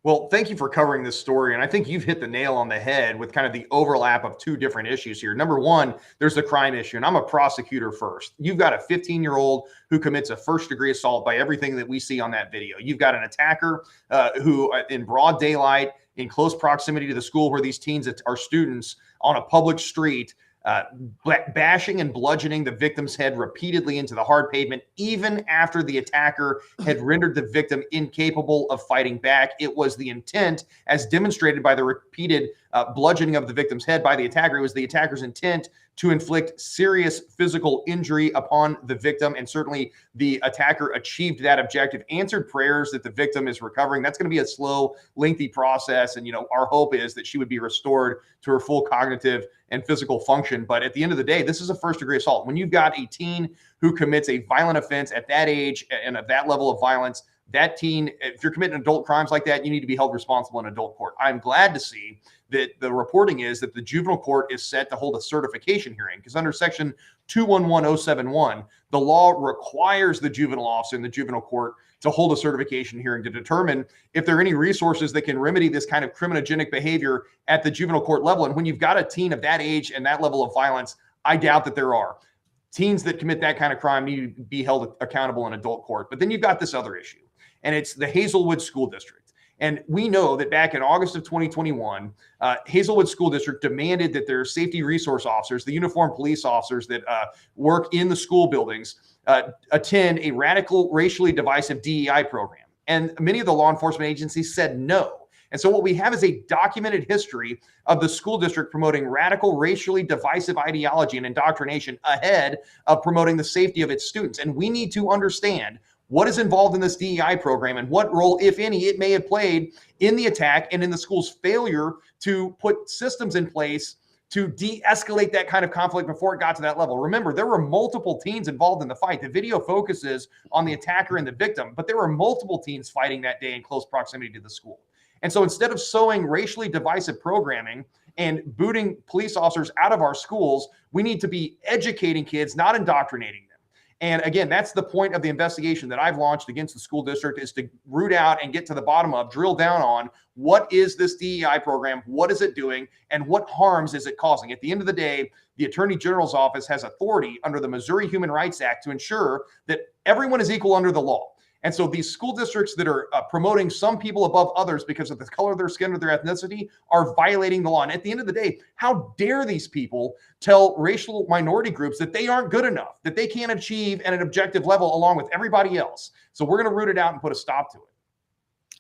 Well, thank you for covering this story. And I think you've hit the nail on the head with kind of the overlap of two different issues here. Number one, there's the crime issue, and I'm a prosecutor first. You've got a 15-year-old who commits a first-degree assault by everything that we see on that video. You've got an attacker who, in broad daylight, in close proximity to the school where these teens are students, on a public street, bashing and bludgeoning the victim's head repeatedly into the hard pavement, even after the attacker had rendered the victim incapable of fighting back. It was the intent, as demonstrated by the repeated bludgeoning of the victim's head by the attacker. It was the attacker's intent to inflict serious physical injury upon the victim. And certainly the attacker achieved that objective, answered prayers that the victim is recovering. That's going to be a slow, lengthy process. And, our hope is that she would be restored to her full cognitive and physical function. But at the end of the day, this is a first-degree assault. When you've got a teen who commits a violent offense at that age and at that level of violence, that teen, if you're committing adult crimes like that, you need to be held responsible in adult court. I'm glad to see that the reporting is that the juvenile court is set to hold a certification hearing, because under section 211071, the law requires the juvenile officer in the juvenile court to hold a certification hearing to determine if there are any resources that can remedy this kind of criminogenic behavior at the juvenile court level. And when you've got a teen of that age and that level of violence, I doubt that there are. Teens that commit that kind of crime need to be held accountable in adult court. But then you've got this other issue, and it's the Hazelwood School District. And we know that back in August of 2021, Hazelwood School District demanded that their safety resource officers, the uniformed police officers that work in the school buildings, attend a radical, racially divisive DEI program. And many of the law enforcement agencies said no. And so what we have is a documented history of the school district promoting radical, racially divisive ideology and indoctrination ahead of promoting the safety of its students. And we need to understand what is involved in this DEI program and what role, if any, it may have played in the attack and in the school's failure to put systems in place to de-escalate that kind of conflict before it got to that level. Remember, there were multiple teens involved in the fight. The video focuses on the attacker and the victim, but there were multiple teens fighting that day in close proximity to the school. And so instead of sowing racially divisive programming and booting police officers out of our schools, we need to be educating kids, not indoctrinating them. And again, that's the point of the investigation that I've launched against the school district, is to root out and get to the bottom of, drill down on, what is this DEI program? What is it doing? And what harms is it causing? At the end of the day, the Attorney General's office has authority under the Missouri Human Rights Act to ensure that everyone is equal under the law. And so these school districts that are promoting some people above others because of the color of their skin or their ethnicity are violating the law. And at the end of the day, how dare these people tell racial minority groups that they aren't good enough, that they can't achieve at an objective level along with everybody else. So we're going to root it out and put a stop to it.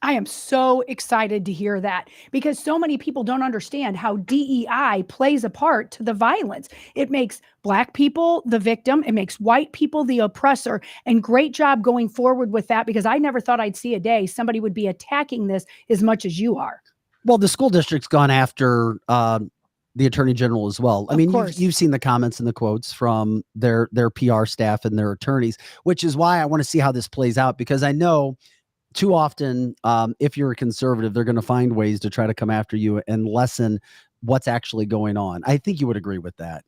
I am so excited to hear that, because so many people don't understand how DEI plays a part to the violence. It makes Black people the victim. It makes white people the oppressor. And great job going forward with that, because I never thought I'd see a day somebody would be attacking this as much as you are. Well, the school district's gone after the attorney general as well. I mean, you've seen the comments and the quotes from their PR staff and their attorneys, which is why I want to see how this plays out, because I know too often, if you're a conservative, they're going to find ways to try to come after you and lessen what's actually going on. I think you would agree with that.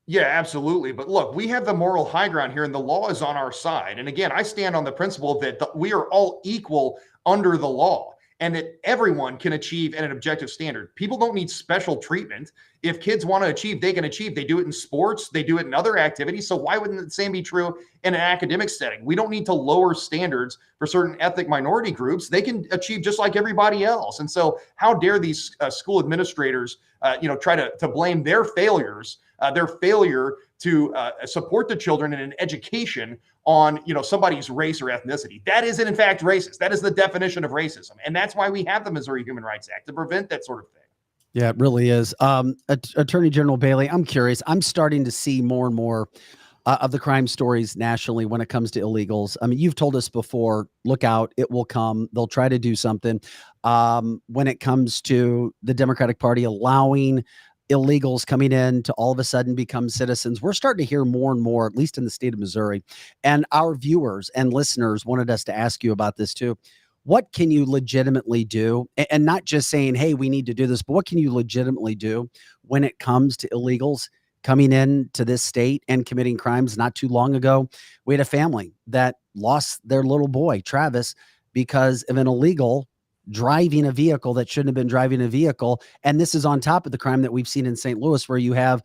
Yeah, absolutely. But look, we have the moral high ground here and the law is on our side. And again, I stand on the principle that we are all equal under the law and that everyone can achieve at an objective standard. People don't need special treatment. If kids want to achieve, they can achieve. They do it in sports. They do it in other activities. So why wouldn't the same be true in an academic setting? We don't need to lower standards for certain ethnic minority groups. They can achieve just like everybody else. And so how dare these school administrators, try to blame their failures, their failure to support the children in an education on, somebody's race or ethnicity. That is, in fact, racist. That is the definition of racism. And that's why we have the Missouri Human Rights Act, to prevent that sort of thing. Yeah, it really is. Attorney General Bailey, I'm curious. I'm starting to see more and more of the crime stories nationally when it comes to illegals. I mean, you've told us before, look out, it will come. They'll try to do something. When it comes to the Democratic Party allowing illegals coming in to all of a sudden become citizens, we're starting to hear more and more, at least in the state of Missouri. And our viewers and listeners wanted us to ask you about this too. What can you legitimately do? And not just saying, hey, we need to do this, but what can you legitimately do when it comes to illegals coming in to this state and committing crimes? Not too long ago, we had a family that lost their little boy, Travis, because of an illegal driving a vehicle that shouldn't have been driving a vehicle. And this is on top of the crime that we've seen in St. Louis, where you have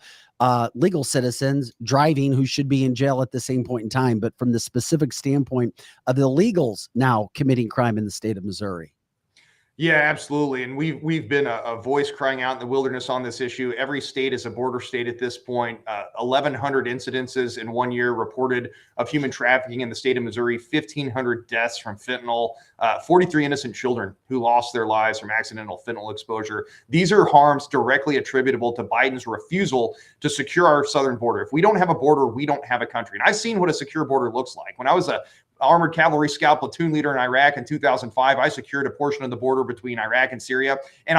legal citizens driving who should be in jail at the same point in time. But from the specific standpoint of illegals now committing crime in the state of Missouri. Yeah, absolutely. And we've been a voice crying out in the wilderness on this issue. Every state is a border state at this point. 1,100 incidences in 1 year reported of human trafficking in the state of Missouri, 1,500 deaths from fentanyl, 43 innocent children who lost their lives from accidental fentanyl exposure. These are harms directly attributable to Biden's refusal to secure our southern border. If we don't have a border, we don't have a country. And I've seen what a secure border looks like. When I was a armored cavalry scout platoon leader in Iraq in 2005, I secured a portion of the border between Iraq and Syria. And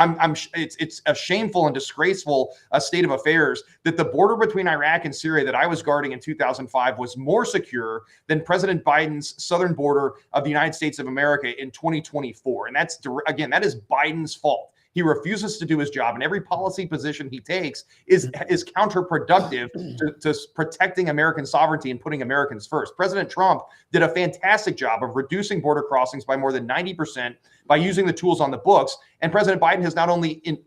it's a shameful and disgraceful state of affairs that the border between Iraq and Syria that I was guarding in 2005 was more secure than President Biden's southern border of the United States of America in 2024. And that's, again, that is Biden's fault. He refuses to do his job, and every policy position he takes is counterproductive to protecting American sovereignty and putting Americans first. President Trump did a fantastic job of reducing border crossings by more than 90% by using the tools on the books. And President Biden has not only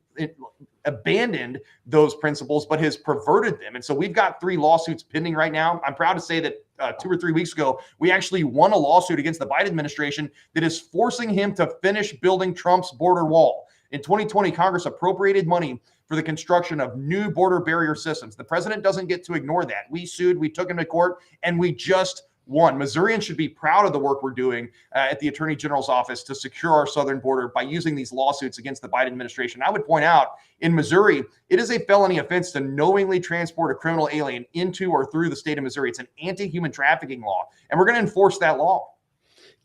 abandoned those principles, but has perverted them. And so we've got 3 lawsuits pending right now. I'm proud to say that 2 or 3 weeks ago, we actually won a lawsuit against the Biden administration that is forcing him to finish building Trump's border wall. In 2020, Congress appropriated money for the construction of new border barrier systems. The president doesn't get to ignore that. We sued, we took him to court, and we just won. Missourians should be proud of the work we're doing at the Attorney General's office to secure our southern border by using these lawsuits against the Biden administration. I would point out, in Missouri, it is a felony offense to knowingly transport a criminal alien into or through the state of Missouri. It's an anti-human trafficking law, and we're going to enforce that law.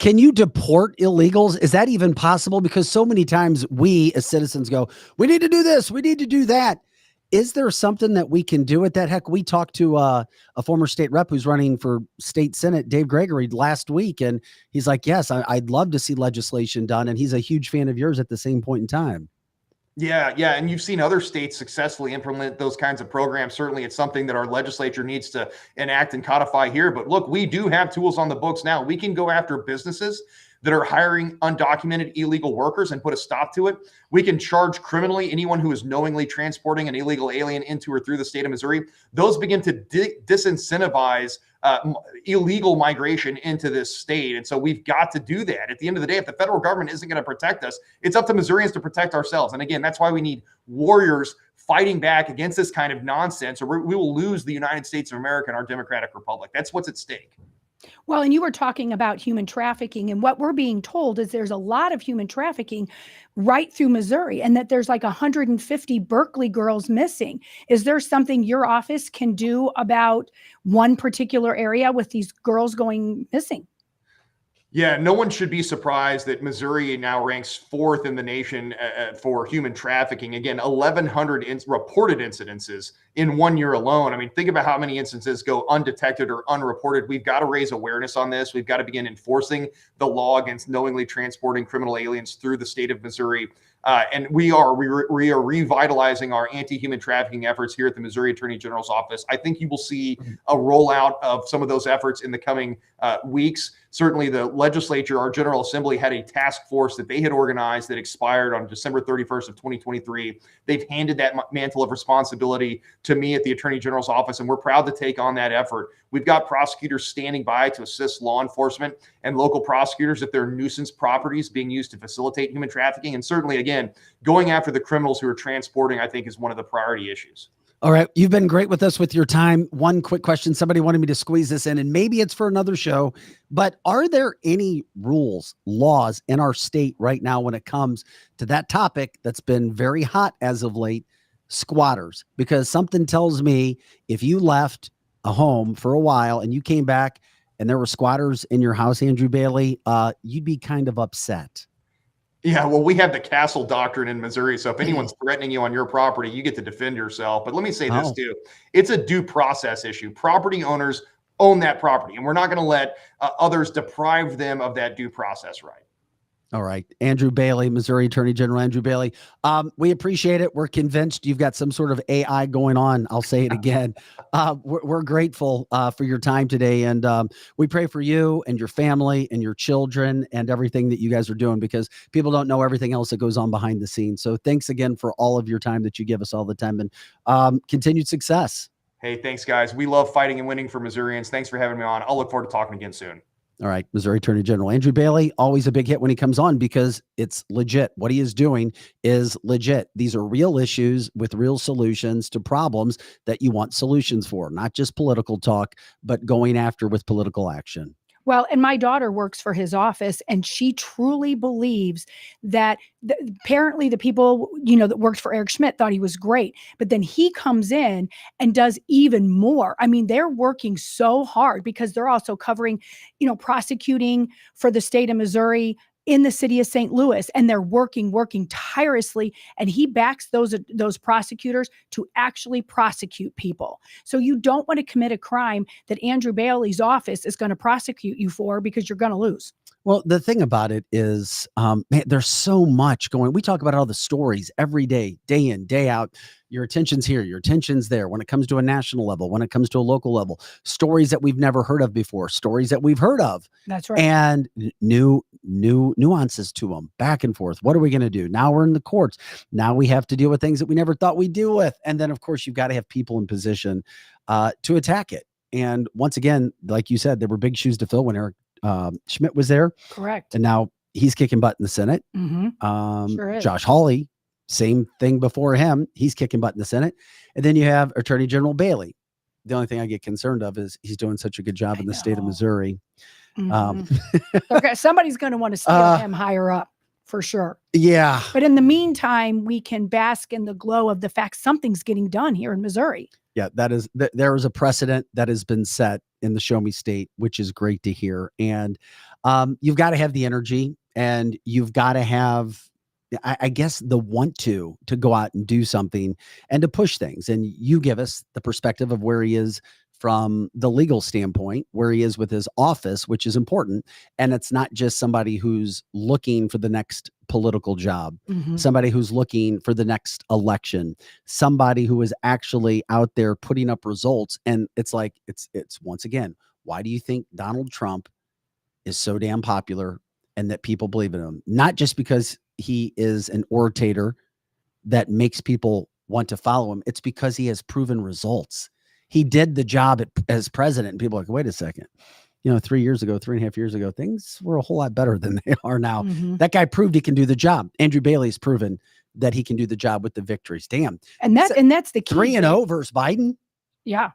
Can you deport illegals? Is that even possible? Because so many times we as citizens go, we need to do this, we need to do that. Is there something that we can do with that? Heck, we talked to a former state rep who's running for state senate, Dave Gregory, last week. And he's like, yes, I'd love to see legislation done. And he's a huge fan of yours at the same point in time. Yeah. And you've seen other states successfully implement those kinds of programs. Certainly, it's something that our legislature needs to enact and codify here. But look, we do have tools on the books now. We can go after businesses that are hiring undocumented illegal workers and put a stop to it. We can charge criminally anyone who is knowingly transporting an illegal alien into or through the state of Missouri. Those begin to disincentivize illegal migration into this state. And so we've got to do that. At the end of the day, if the federal government isn't going to protect us, it's up to Missourians to protect ourselves. And again, that's why we need warriors fighting back against this kind of nonsense, or we will lose the United States of America and our democratic republic. That's what's at stake. Well, and you were talking about human trafficking, and what we're being told is there's a lot of human trafficking right through Missouri, and that there's like 150 Berkeley girls missing. Is there something your office can do about one particular area with these girls going missing? Yeah, no one should be surprised that Missouri now ranks 4th in the nation for human trafficking. Again, 1,100 reported incidences in 1 year alone. I mean, think about how many instances go undetected or unreported. We've got to raise awareness on this. We've got to begin enforcing the law against knowingly transporting criminal aliens through the state of Missouri. And we are revitalizing our anti-human trafficking efforts here at the Missouri Attorney General's office. I think you will see a rollout of some of those efforts in the coming weeks. Certainly the legislature, our General Assembly, had a task force that they had organized that expired on December 31st of 2023. They've handed that mantle of responsibility to me at the Attorney General's office, and we're proud to take on that effort. We've got prosecutors standing by to assist law enforcement and local prosecutors if there are nuisance properties being used to facilitate human trafficking. And certainly, again, going after the criminals who are transporting, I think, is one of the priority issues. All right. You've been great with us with your time. One quick question. Somebody wanted me to squeeze this in, and maybe it's for another show, but are there any rules, laws in our state right now when it comes to that topic that's been very hot as of late, squatters? Because something tells me if you left a home for a while and you came back and there were squatters in your house, Andrew Bailey, you'd be kind of upset. Yeah, well, we have the castle doctrine in Missouri. So if anyone's threatening you on your property, you get to defend yourself. But let me say this too. It's a due process issue. Property owners own that property, and we're not going to let others deprive them of that due process right. All right. Andrew Bailey, Missouri Attorney General Andrew Bailey. We appreciate it. We're convinced you've got some sort of AI going on. I'll say it again. We're grateful for your time today. And we pray for you and your family and your children and everything that you guys are doing, because people don't know everything else that goes on behind the scenes. So thanks again for all of your time that you give us all the time, and continued success. Hey, thanks, guys. We love fighting and winning for Missourians. Thanks for having me on. I'll look forward to talking again soon. All right. Missouri Attorney General Andrew Bailey, always a big hit when he comes on because it's legit. What he is doing is legit. These are real issues with real solutions to problems that you want solutions for, not just political talk, but going after with political action. Well, and my daughter works for his office, and she truly believes that apparently the people, that worked for Eric Schmidt thought he was great, but then he comes in and does even more. I mean, they're working so hard because they're also covering, prosecuting for the state of Missouri in the city of St. Louis, and they're working tirelessly, and he backs those prosecutors to actually prosecute people. So you don't want to commit a crime that Andrew Bailey's office is going to prosecute you for, because you're going to lose. Well, the thing about it is, man, there's so much going. We talk about all the stories every day, day in, day out. Your attention's here, your attention's there. When it comes to a national level, when it comes to a local level, stories that we've never heard of before, stories that we've heard of. That's right. And new nuances to them, back and forth. What are we going to do? Now we're in the courts. Now we have to deal with things that we never thought we'd deal with. And then, of course, you've got to have people in position to attack it. And once again, like you said, there were big shoes to fill when Eric Schmidt was there. Correct. And now he's kicking butt in the Senate. Mm-hmm. Sure is. Josh Hawley, same thing before him. He's kicking butt in the Senate. And then you have Attorney General Bailey. The only thing I get concerned of is he's doing such a good job in the state of Missouri. Mm-hmm. Okay, somebody's going to want to steal him higher up for sure. Yeah. But in the meantime, we can bask in the glow of the fact something's getting done here in Missouri. Yeah, there is a precedent that has been set in the Show Me State, which is great to hear. And you've got to have the energy, and you've got to have, I guess, the want to go out and do something and to push things. And you give us the perspective of where he is from the legal standpoint, where he is with his office, which is important. And it's not just somebody who's looking for the next political job, somebody who's looking for the next election, somebody who is actually out there putting up results. And it's like, it's once again, why do you think Donald Trump is so damn popular and that people believe in him, not just because he is an orator that makes people want to follow him. It's because he has proven results. He did the job as president, and people are like, wait a second. 3.5 years ago, things were a whole lot better than they are now. Mm-hmm. That guy proved he can do the job. Andrew Bailey's proven that he can do the job with the victories. Damn. And that's the key. 3-0 versus Biden. Yeah.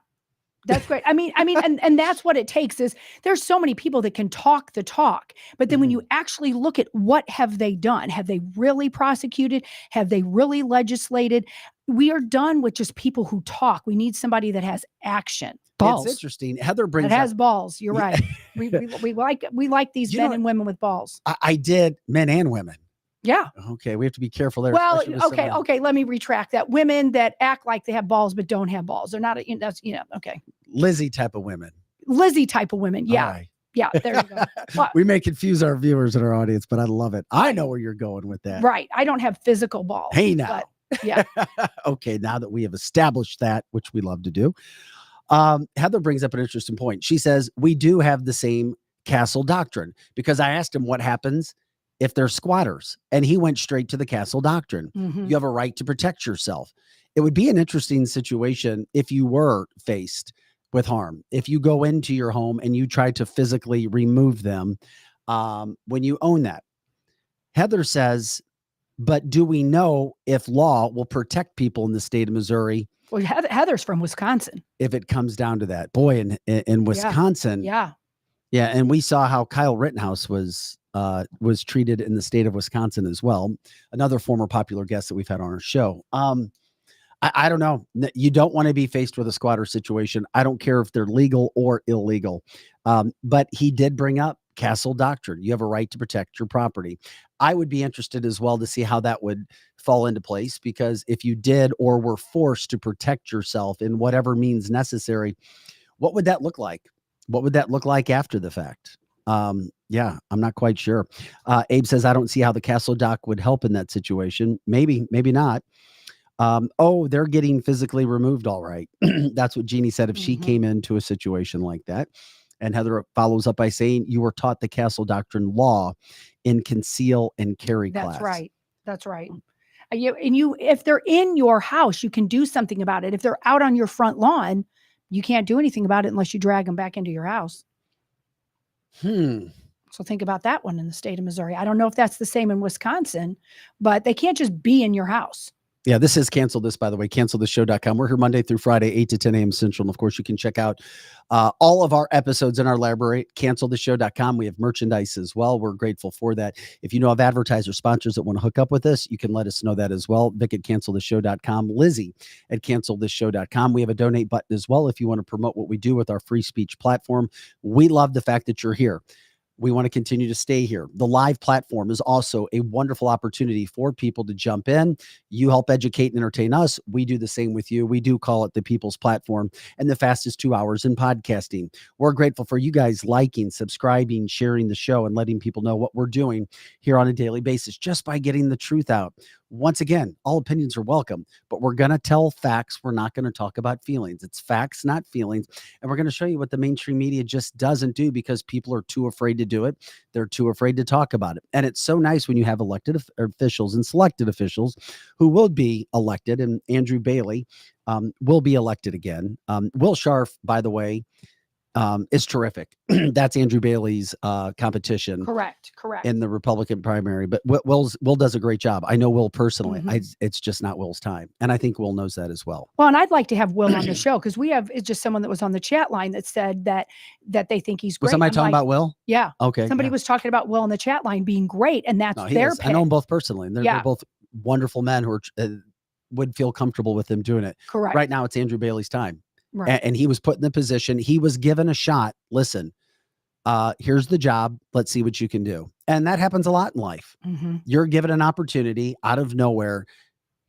That's great. I mean, and that's what it takes is there's so many people that can talk the talk, but then when you actually look at what have they done, have they really prosecuted? Have they really legislated? We are done with just people who talk. We need somebody that has action. Balls. It's interesting. Heather brings it has balls. You're right. We like these men and women with balls. I did, men and women. Yeah. Okay. We have to be careful there. Well, okay. Let me retract that. Women that act like they have balls but don't have balls. They're not. Okay. Lizzie type of women. Yeah. Right. Yeah. There you go. Well, we may confuse our viewers and our audience, but I love it. I know where you're going with that. Right. I don't have physical balls. Hey, now. But, yeah. Okay. Now that we have established that, which we love to do, Heather brings up an interesting point. She says we do have the same castle doctrine, because I asked him what happens if they're squatters, and he went straight to the castle doctrine. Mm-hmm. You have a right to protect yourself. It would be an interesting situation if you were faced with harm. If you go into your home and you try to physically remove them when you own that. Heather says, but do we know if law will protect people in the state of Missouri? Well, Heather's from Wisconsin. If it comes down to that. Boy, in Wisconsin. Yeah. Yeah, and we saw how Kyle Rittenhouse was treated in the state of Wisconsin as well. Another former popular guest that we've had on our show. I don't know. You don't want to be faced with a squatter situation. I don't care if they're legal or illegal. But he did bring up castle doctrine. You have a right to protect your property. I would be interested as well to see how that would fall into place, because if you did or were forced to protect yourself in whatever means necessary, what would that look like? What would that look like after the fact? Yeah, I'm not quite sure. Abe says, I don't see how the castle doc would help in that situation. Maybe not. They're getting physically removed. All right. That's what Jeannie said if she came into a situation like that. And Heather follows up by saying, you were taught the castle doctrine law in conceal and carry class. That's right. If they're in your house, you can do something about it. If they're out on your front lawn, you can't do anything about it unless you drag them back into your house. So think about that one in the state of Missouri. I don't know if that's the same in Wisconsin, but they can't just be in your house. Yeah, this is Cancel This, by the way, cancelthisshow.com. We're here Monday through Friday, 8 to 10 a.m. Central. And of course, you can check out all of our episodes in our library, cancelthisshow.com. We have merchandise as well. We're grateful for that. If you know of advertisers, sponsors that want to hook up with us, you can let us know that as well. Vic at cancelthisshow.com, Lizzie at cancelthisshow.com. We have a donate button as well if you want to promote what we do with our free speech platform. We love the fact that you're here. We want to continue to stay here. The live platform is also a wonderful opportunity for people to jump in. You help educate and entertain us. We do the same with you. We do call it the People's Platform and the fastest 2 hours in podcasting. We're grateful for you guys liking, subscribing, sharing the show, and letting people know what we're doing here on a daily basis just by getting the truth out. Once again, all opinions are welcome, but we're going to tell facts. We're not going to talk about feelings. It's facts, not feelings. And we're going to show you what the mainstream media just doesn't do because people are too afraid to do it. They're too afraid to talk about it. And it's so nice when you have elected officials and selected officials who will be elected. And Andrew Bailey will be elected again. Will Scharf, by the way, is terrific. That's Andrew Bailey's competition. Correct. In the Republican primary. But Will does a great job. I know Will personally. It's just not Will's time. And I think Will knows that as well. Well, and I'd like to have Will on the show because it's just someone that was on the chat line that said that they think he's great. Was somebody talking about Will? Yeah. Okay. Somebody was talking about Will on the chat line being great, and that's their pick. I know them both personally. They're both wonderful men who would feel comfortable with him doing it. Correct. Right now, it's Andrew Bailey's time. Right. And he was put in the position. He was given a shot. Listen, here's the job. Let's see what you can do. And that happens a lot in life. You're given an opportunity out of nowhere.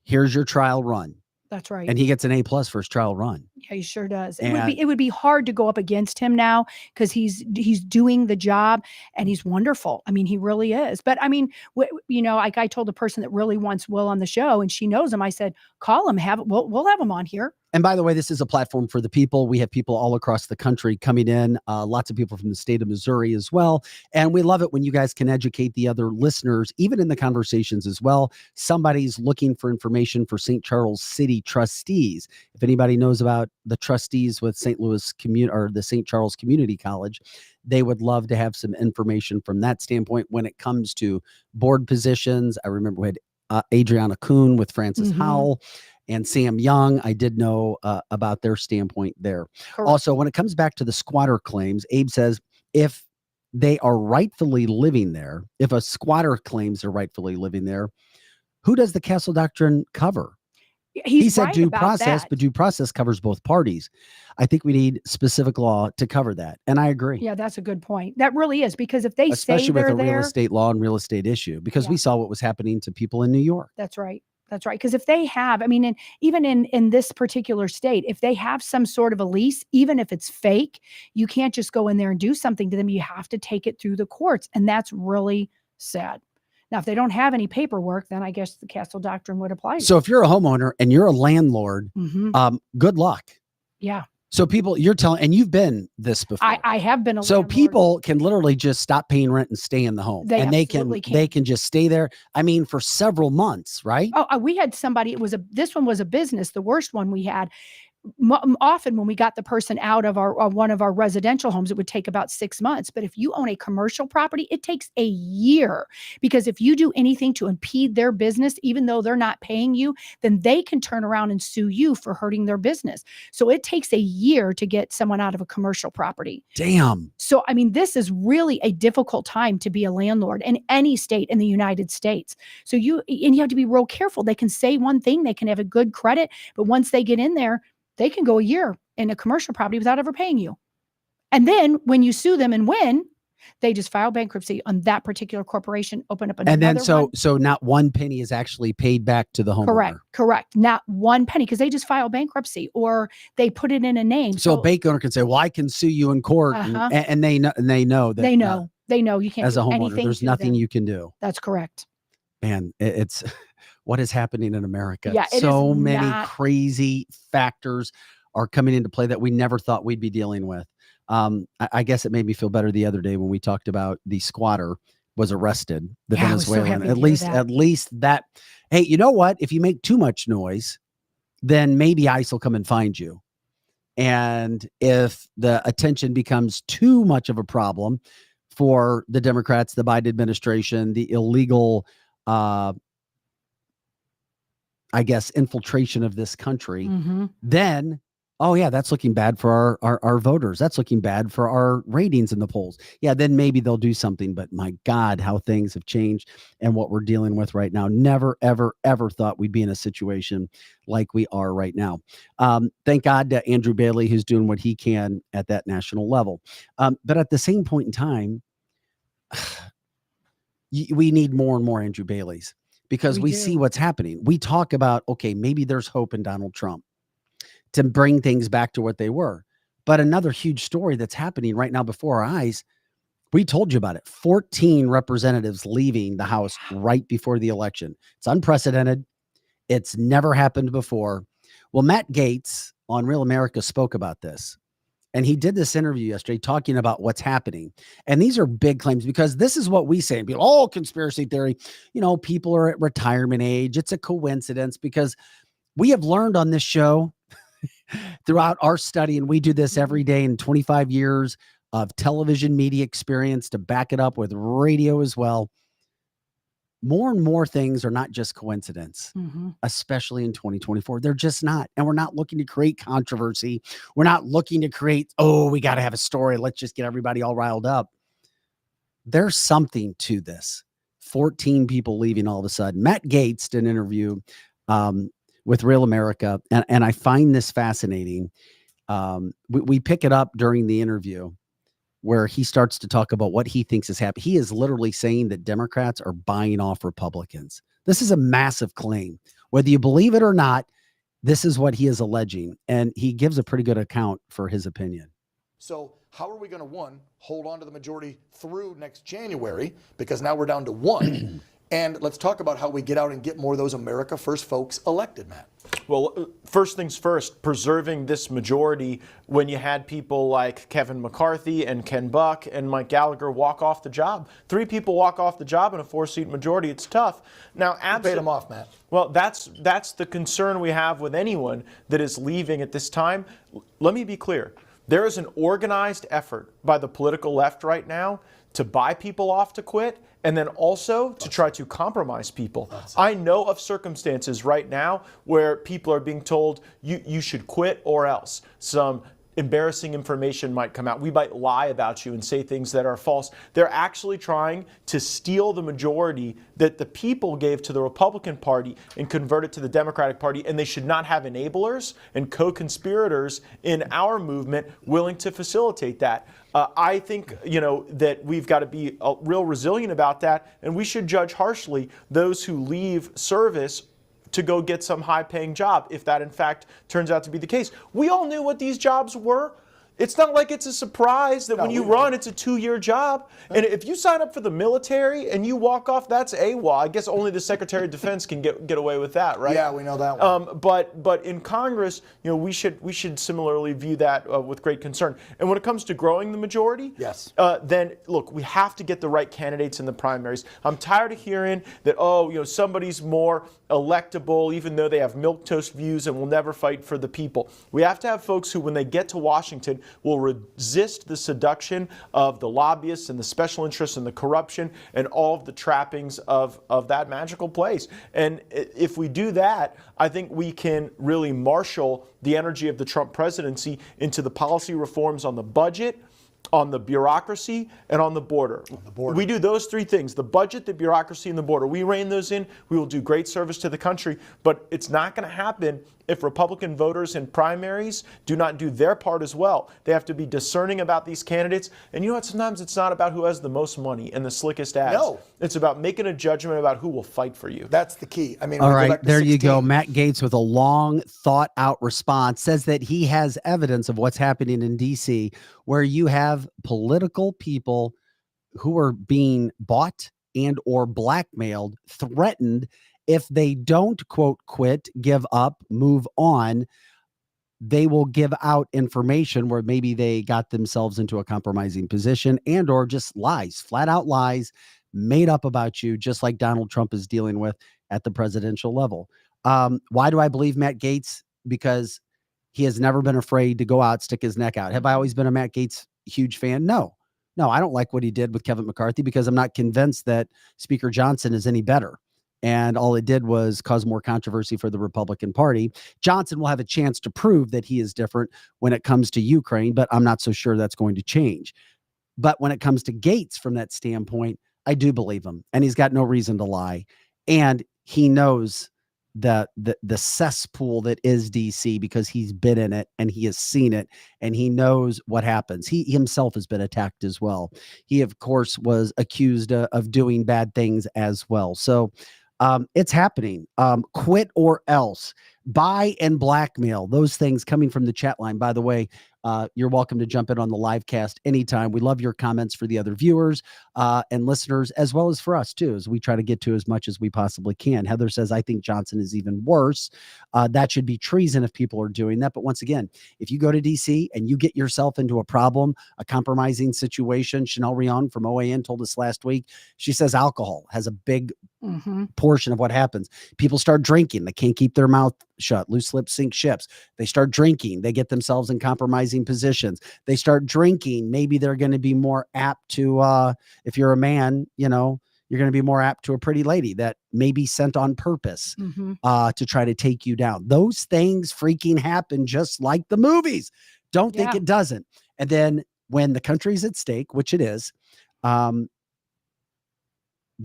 Here's your trial run. That's right. And he gets an A+ for his trial run. Yeah, he sure does. And it would be hard to go up against him now because he's doing the job and he's wonderful. I mean, he really is. But I mean, like I told the person that really wants Will on the show, and she knows him. I said, call him. We'll have him on here. And by the way, this is a platform for the people. We have people all across the country coming in, lots of people from the state of Missouri as well. And we love it when you guys can educate the other listeners, even in the conversations as well. Somebody's looking for information for St. Charles City trustees. If anybody knows about the trustees with St. Louis or the St. Charles Community College, they would love to have some information from that standpoint when it comes to board positions. I remember we had Adriana Kuhn with Francis Howell and Sam Young. I did know about their standpoint there. Correct. Also, when it comes back to the squatter claims, Abe says if they are rightfully living there, if a squatter claims they're rightfully living there, who does the Castle Doctrine cover? He said due process, but due process covers both parties. I think we need specific law to cover that. And I agree. Yeah, that's a good point. That really is, because if they especially say with they're a real estate law and real estate issue, because we saw what was happening to people in New York. That's right. That's right. Because if they have, I mean, even in this particular state, if they have some sort of a lease, even if it's fake, you can't just go in there and do something to them. You have to take it through the courts. And that's really sad. Now, if they don't have any paperwork, then I guess the Castle Doctrine would apply. So if you're a homeowner and you're a landlord, good luck. Yeah. So people, you're telling, and you've been this before. I have been a so landlord. People can literally just stop paying rent and stay in the home. They can just stay there. I mean, for several months, right? Oh, we had somebody, this one was a business. The worst one we had. Often when we got the person out of one of our residential homes, it would take about 6 months. But if you own a commercial property, it takes a year, because if you do anything to impede their business, even though they're not paying you, then they can turn around and sue you for hurting their business. So it takes a year to get someone out of a commercial property. Damn. So, I mean, this is really a difficult time to be a landlord in any state in the United States. So you have to be real careful. They can say one thing, they can have a good credit, but once they get in there, they can go a year in a commercial property without ever paying you. And then when you sue them and win, they just file bankruptcy on that particular corporation, open up another one. And then so one. Not one penny is actually paid back to the homeowner. Correct. Not one penny, because they just file bankruptcy or they put it in a name. So a bank owner can say, well, I can sue you in court. And they know that they know you can't as a do homeowner, anything. There's nothing you can do. That's correct. Man, it's what is happening in America. Yeah, so many crazy factors are coming into play that we never thought we'd be dealing with. I guess it made me feel better the other day when we talked about the squatter was arrested, the Venezuelan. At least that. Hey, you know what? If you make too much noise, then maybe ICE will come and find you. And if the attention becomes too much of a problem for the Democrats, the Biden administration, the illegal I guess, infiltration of this country, then, oh yeah, that's looking bad for our voters. That's looking bad for our ratings in the polls. Yeah, then maybe they'll do something. But my God, how things have changed and what we're dealing with right now. Never, ever, ever thought we'd be in a situation like we are right now. Thank God to Andrew Bailey, who's doing what he can at that national level. But at the same point in time, we need more and more Andrew Baileys. Because we see what's happening. We talk about, okay, maybe there's hope in Donald Trump to bring things back to what they were. But another huge story that's happening right now before our eyes, we told you about it. 14 representatives leaving the House right before the election. It's unprecedented. It's never happened before. Well, Matt Gaetz on Real America spoke about this. And he did this interview yesterday talking about what's happening. And these are big claims, because this is what we say. People, oh, conspiracy theory. You know, people are at retirement age. It's a coincidence, because we have learned on this show throughout our study, and we do this every day in 25 years of television media experience to back it up with radio as well. More and more things are not just coincidence, especially in 2024. They're just not. And we're not looking to create controversy. We're not looking to create, oh, we got to have a story. Let's just get everybody all riled up. There's something to this. 14 people leaving all of a sudden. Matt Gaetz did an interview with Real America. And I find this fascinating. We pick it up during the interview, where he starts to talk about what he thinks is happening. He is literally saying that Democrats are buying off Republicans. This is a massive claim. Whether you believe it or not, This is what he is alleging, and he gives a pretty good account for his opinion. So how are we going to, one, hold on to the majority through next January, because now we're down to one, and let's talk about how we get out and get more of those America First folks elected, Matt. Well, first things first, preserving this majority when you had people like Kevin McCarthy and Ken Buck and Mike Gallagher walk off the job. 3 people walk off the job in a 4-seat majority. It's tough. Now, paid them off, Matt. Well, that's the concern we have with anyone that is leaving at this time. Let me be clear. There is an organized effort by the political left right now to buy people off to quit, and then also to try to compromise people. I know of circumstances right now where people are being told you should quit or else. Some embarrassing information might come out. We might lie about you and say things that are false. They're actually trying to steal the majority that the people gave to the Republican Party and convert it to the Democratic Party, and they should not have enablers and co-conspirators in our movement willing to facilitate that. I think, that we've got to be real resilient about that, and we should judge harshly those who leave service to go get some high-paying job, if that in fact turns out to be the case. We all knew what these jobs were. It's not like it's a surprise that when you run, it's a 2-year job. And if you sign up for the military and you walk off, that's AWOL. I guess only the Secretary of Defense can get away with that, right? Yeah, we know that one. But in Congress, we should similarly view that with great concern. And when it comes to growing the majority, yes, then look, we have to get the right candidates in the primaries. I'm tired of hearing that somebody's more electable, even though they have milquetoast views and will never fight for the people. We have to have folks who, when they get to Washington, will resist the seduction of the lobbyists and the special interests and the corruption and all of the trappings of that magical place. And if we do that, I think we can really marshal the energy of the Trump presidency into the policy reforms on the budget, on the bureaucracy, and on the border. We do those 3 things, the budget, the bureaucracy, and the border. We rein those in, we will do great service to the country, but it's not going to happen if Republican voters in primaries do not do their part as well. They have to be discerning about these candidates. And you know what? Sometimes it's not about who has the most money and the slickest ads. No. It's about making a judgment about who will fight for you. That's the key. I mean, all right, there you go. Matt Gaetz with a long thought out response says that he has evidence of what's happening in DC, where you have political people who are being bought and or blackmailed, threatened. If they don't, quote, quit, give up, move on, they will give out information where maybe they got themselves into a compromising position and or just lies, flat out lies made up about you, just like Donald Trump is dealing with at the presidential level. Why do I believe Matt Gaetz? Because he has never been afraid to go out, stick his neck out. Have I always been a Matt Gaetz huge fan? No, I don't like what he did with Kevin McCarthy because I'm not convinced that Speaker Johnson is any better. And all it did was cause more controversy for the Republican Party. Johnson will have a chance to prove that he is different when it comes to Ukraine, but I'm not so sure that's going to change. But when it comes to Gaetz from that standpoint, I do believe him, and he's got no reason to lie. And he knows the cesspool that is DC because he's been in it and he has seen it and he knows what happens. He himself has been attacked as well. He, of course, was accused of doing bad things as well. So it's happening. Quit or else. Buy and blackmail. Those things coming from the chat line. By the way, you're welcome to jump in on the live cast anytime. We love your comments for the other viewers and listeners, as well as for us too, as we try to get to as much as we possibly can. Heather says, I think Johnson is even worse. That should be treason if people are doing that. But once again, if you go to DC and you get yourself into a problem, a compromising situation, Chanel Rion from OAN told us last week, she says alcohol has a big portion of what happens. People start drinking. They can't keep their mouth shut. Loose lips sink ships. They start drinking. They get themselves in compromising positions. They start drinking. Maybe they're going to be more apt to, if you're a man, you're going to be more apt to a pretty lady that may be sent on purpose to try to take you down. Those things freaking happen just like the movies. Don't think it doesn't. And then when the country's at stake, which it is, the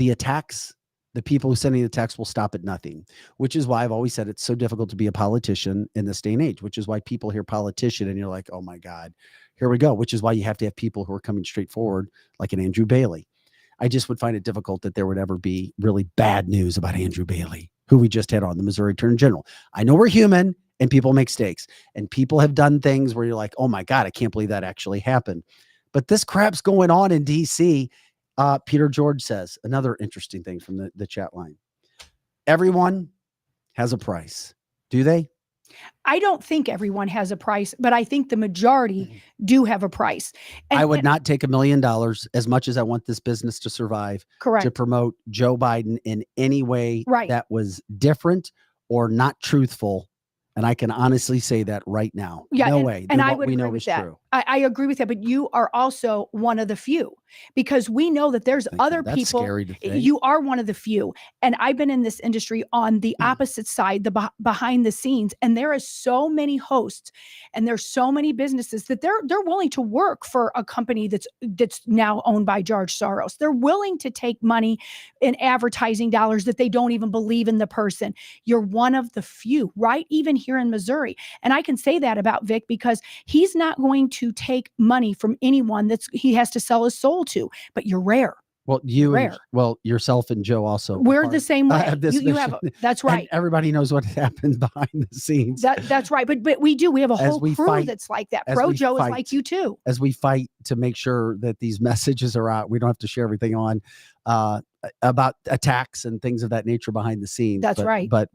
attacks, the people who sending the text will stop at nothing, which is why I've always said it's so difficult to be a politician in this day and age, which is why people hear politician and you're like, oh my God, here we go. Which is why you have to have people who are coming straight forward, like an Andrew Bailey. I just would find it difficult that there would ever be really bad news about Andrew Bailey, who we just had on, the Missouri Attorney General. I know we're human and people make mistakes, and people have done things where you're like, oh my God, I can't believe that actually happened. But this crap's going on in DC. Peter George says another interesting thing from the chat line. Everyone has a price. Do they? I don't think everyone has a price, but I think the majority do have a price. And, I would not take $1 million, as much as I want this business to survive, correct, to promote Joe Biden in any way that was different or not truthful. And I can honestly say that right now. Yeah, no way. And I would agree with that. I agree with that. But you are also one of the few, because we know that there's other people. Scary to think. You are one of the few. And I've been in this industry on the opposite side, the behind the scenes. And there is so many hosts and there's so many businesses that they're willing to work for a company that's now owned by George Soros. They're willing to take money in advertising dollars that they don't even believe in the person. You're one of the few, right? Even here in Missouri. And I can say that about Vic because he's not going to take money from anyone he has to sell his soul to, but you're rare. Well, yourself and Joe also. We're the same way. That's right. And everybody knows what happens behind the scenes. That's right. But we have a whole crew that's like that. Pro Joe is like you too. As we fight to make sure that these messages are out, we don't have to share everything on about attacks and things of that nature behind the scenes. That's right. But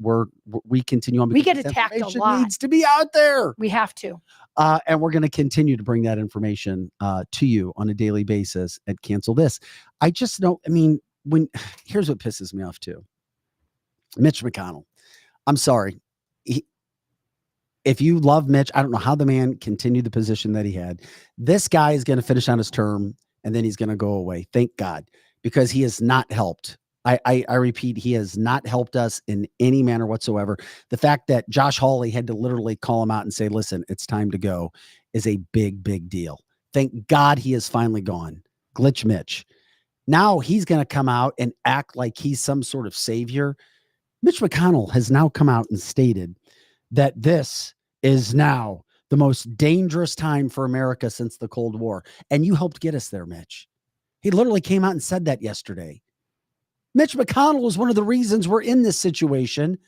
we continue on. We get attacked a lot. Needs to be out there. We have to. And we're going to continue to bring that information to you on a daily basis at Cancel This. I just know, here's what pisses me off too. Mitch McConnell. I'm sorry. If you love Mitch, I don't know how the man continued the position that he had. This guy is going to finish on his term and then he's going to go away. Thank God, because he has not helped. I repeat, he has not helped us in any manner whatsoever. The fact that Josh Hawley had to literally call him out and say, listen, it's time to go, is a big, big deal. Thank God he is finally gone. Glitch Mitch. Now he's going to come out and act like he's some sort of savior. Mitch McConnell has now come out and stated that this is now the most dangerous time for America since the Cold War. And you helped get us there, Mitch. He literally came out and said that yesterday. Mitch McConnell is one of the reasons we're in this situation,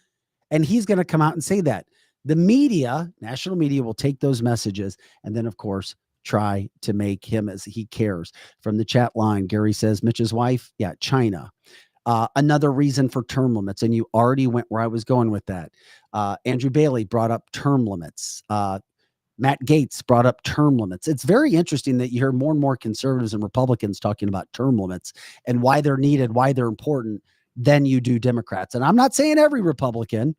and he's going to come out and say that. The media, national media, will take those messages and then, of course, try to make him as he cares. From the chat line, Gary says, Mitch's wife, China. Another reason for term limits, and you already went where I was going with that. Andrew Bailey brought up term limits. Matt Gaetz brought up term limits. It's very interesting that you hear more and more conservatives and Republicans talking about term limits and why they're needed, why they're important, than you do Democrats. And I'm not saying every Republican,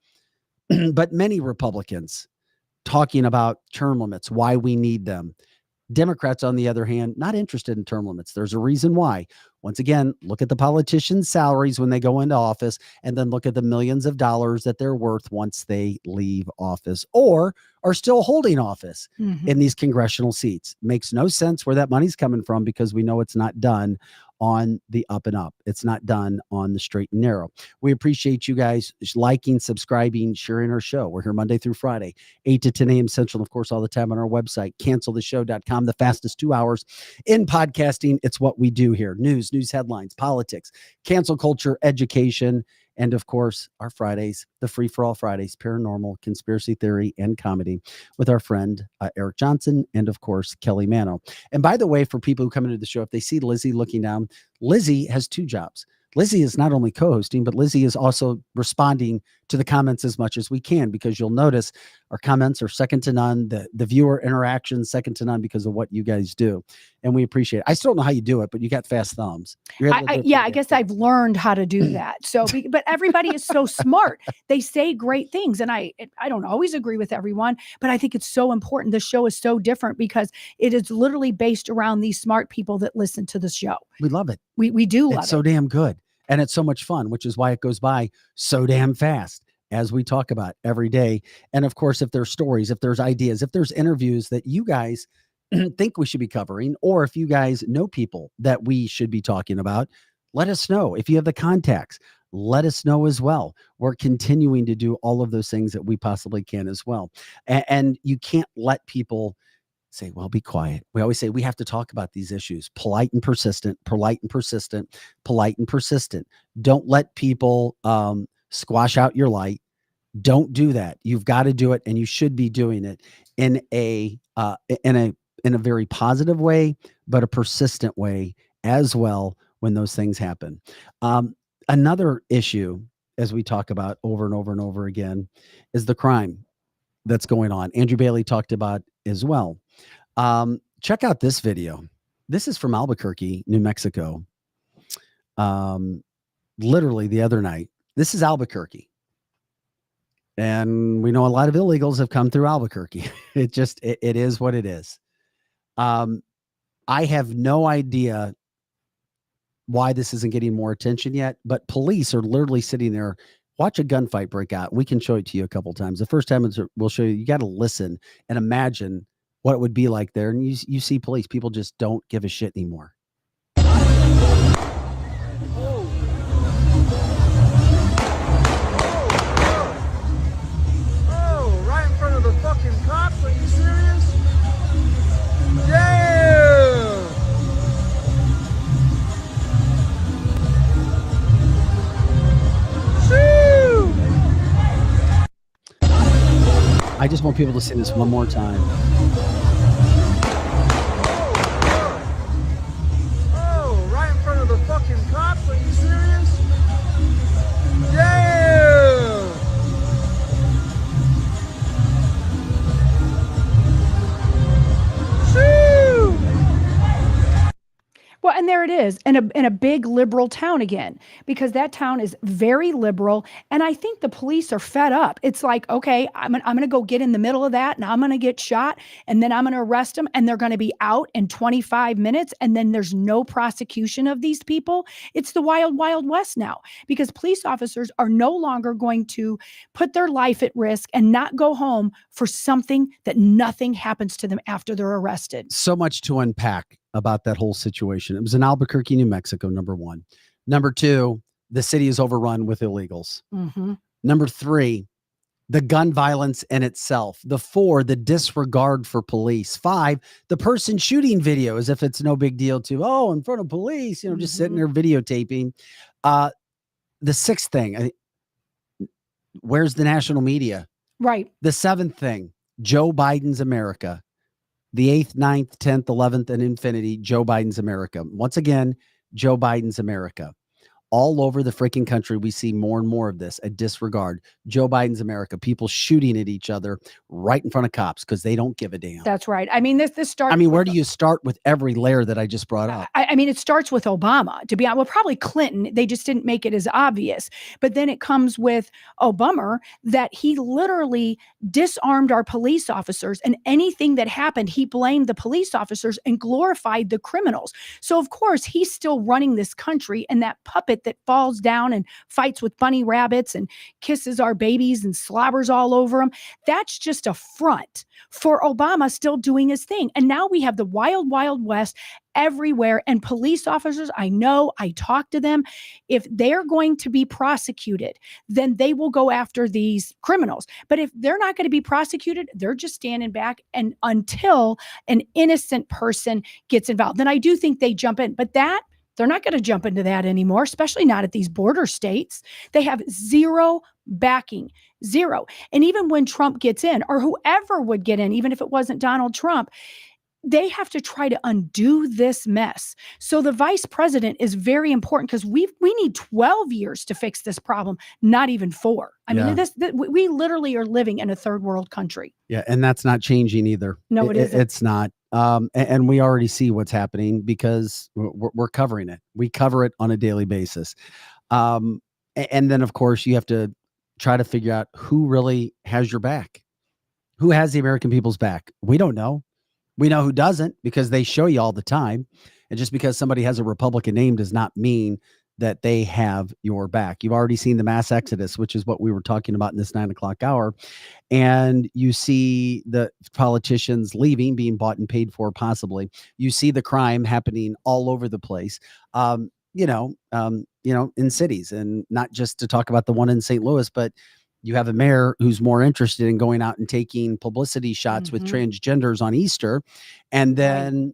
but many Republicans talking about term limits, why we need them. Democrats, on the other hand, not interested in term limits. There's a reason why. Once again, look at the politicians' salaries when they go into office, and then look at the millions of dollars that they're worth once they leave office or are still holding office in these congressional seats. Makes no sense where that money's coming from, because we know it's not done on the up and up. It's not done on the straight and narrow. We appreciate you guys liking, subscribing, sharing our show. We're here Monday through Friday, 8 to 10 a.m. Central, of course, all the time on our website, canceltheshow.com, the fastest 2 hours in podcasting. It's what we do here. News headlines, politics, cancel culture, education, and of course, our Fridays, the Free for All Fridays, paranormal, conspiracy theory, and comedy with our friend Eric Johnson and, of course, Kelly Mano. And by the way, for people who come into the show, if they see Lizzie looking down, Lizzie has two jobs. Lizzie is not only co-hosting, but Lizzie is also responding to the comments as much as we can, because you'll notice our comments are second to none. The viewer interaction second to none because of what you guys do. And we appreciate it. I still don't know how you do it, but you got fast thumbs. I guess I've learned how to do that. So, but everybody is so smart. They say great things. And I don't always agree with everyone, but I think it's so important. The show is so different because it is literally based around these smart people that listen to the show. We love it. We do love it. It's so damn good. And it's so much fun, which is why it goes by so damn fast, as we talk about every day. And of course, if there's stories, if there's ideas, if there's interviews that you guys think we should be covering, or if you guys know people that we should be talking about, let us know. If you have the contacts, let us know as well. We're continuing to do all of those things that we possibly can as well. And you can't let people say, well, be quiet. We always say we have to talk about these issues. Polite and persistent, polite and persistent, polite and persistent. Don't let people squash out your light. Don't do that. You've got to do it, and you should be doing it in a very positive way, but a persistent way as well when those things happen. Another issue, as we talk about over and over and over again, is the crime that's going on. Andrew Bailey talked about as well. Check out this video. This is from Albuquerque, New Mexico. Literally the other night. This is Albuquerque. And we know a lot of illegals have come through Albuquerque. It is what it is. I have no idea why this isn't getting more attention yet, but police are literally sitting there. Watch a gunfight break out. We can show it to you a couple times. The first time we'll show you, you got to listen and imagine what it would be like there. And you see police, people just don't give a shit anymore. Oh, right in front of the fucking cops? Are you serious? Damn! I just want people to see this one more time. Oh, right in front of the fucking cops? Are you serious? Damn! Well, and there it is, in a big liberal town again, because that town is very liberal, and I think the police are fed up. It's like, okay, I'm gonna go get in the middle of that, and I'm gonna get shot, and then I'm gonna arrest them, and they're gonna be out in 25 minutes, and then there's no prosecution of these people. It's the wild, wild west now, because police officers are no longer going to put their life at risk and not go home for something that nothing happens to them after they're arrested. So much to unpack about that whole situation. It was in Albuquerque, New Mexico, number one. Number two, the city is overrun with illegals. Mm-hmm. Number three, the gun violence in itself. The four, the disregard for police. Five, the person shooting video as if it's no big deal to, in front of police, just sitting there videotaping. The sixth thing, where's the national media? Right. The seventh thing, Joe Biden's America. The 8th, 9th, 10th, 11th, and infinity, Joe Biden's America. Once again, Joe Biden's America. All over the freaking country, we see more and more of this, a disregard. Joe Biden's America, people shooting at each other right in front of cops because they don't give a damn. That's right. I mean, this starts. I mean, where do you start with every layer that I just brought up? I mean, it starts with Obama, to be honest. Well, probably Clinton. They just didn't make it as obvious. But then it comes with Obama, that he literally disarmed our police officers, and anything that happened, he blamed the police officers and glorified the criminals. So, of course, he's still running this country, and that puppet that falls down and fights with bunny rabbits and kisses our babies and slobbers all over them. That's just a front for Obama still doing his thing. And now we have the wild, wild west everywhere. And police officers, I talk to them. If they're going to be prosecuted, then they will go after these criminals. But if they're not going to be prosecuted, they're just standing back and until an innocent person gets involved. Then I do think they jump in. But they're not going to jump into that anymore, especially not at these border states. They have zero backing, zero. And even when Trump gets in, or whoever would get in, even if it wasn't Donald Trump, they have to try to undo this mess. So the vice president is very important, because we need 12 years to fix this problem, not even 4. I mean, we literally are living in a third world country. Yeah, and that's not changing either. No, it isn't. It's not. And we already see what's happening because we're covering it. We cover it on a daily basis. And then, of course, you have to try to figure out who really has your back. Who has the American people's back? We don't know. We know who doesn't, because they show you all the time. And just because somebody has a Republican name does not mean that they have your back. You've already seen the mass exodus, which is what we were talking about in this 9 o'clock hour. And you see the politicians leaving, being bought and paid for, possibly. You see the crime happening all over the place, in cities, and not just to talk about the one in St. Louis, but you have a mayor who's more interested in going out and taking publicity shots with transgenders on Easter. And then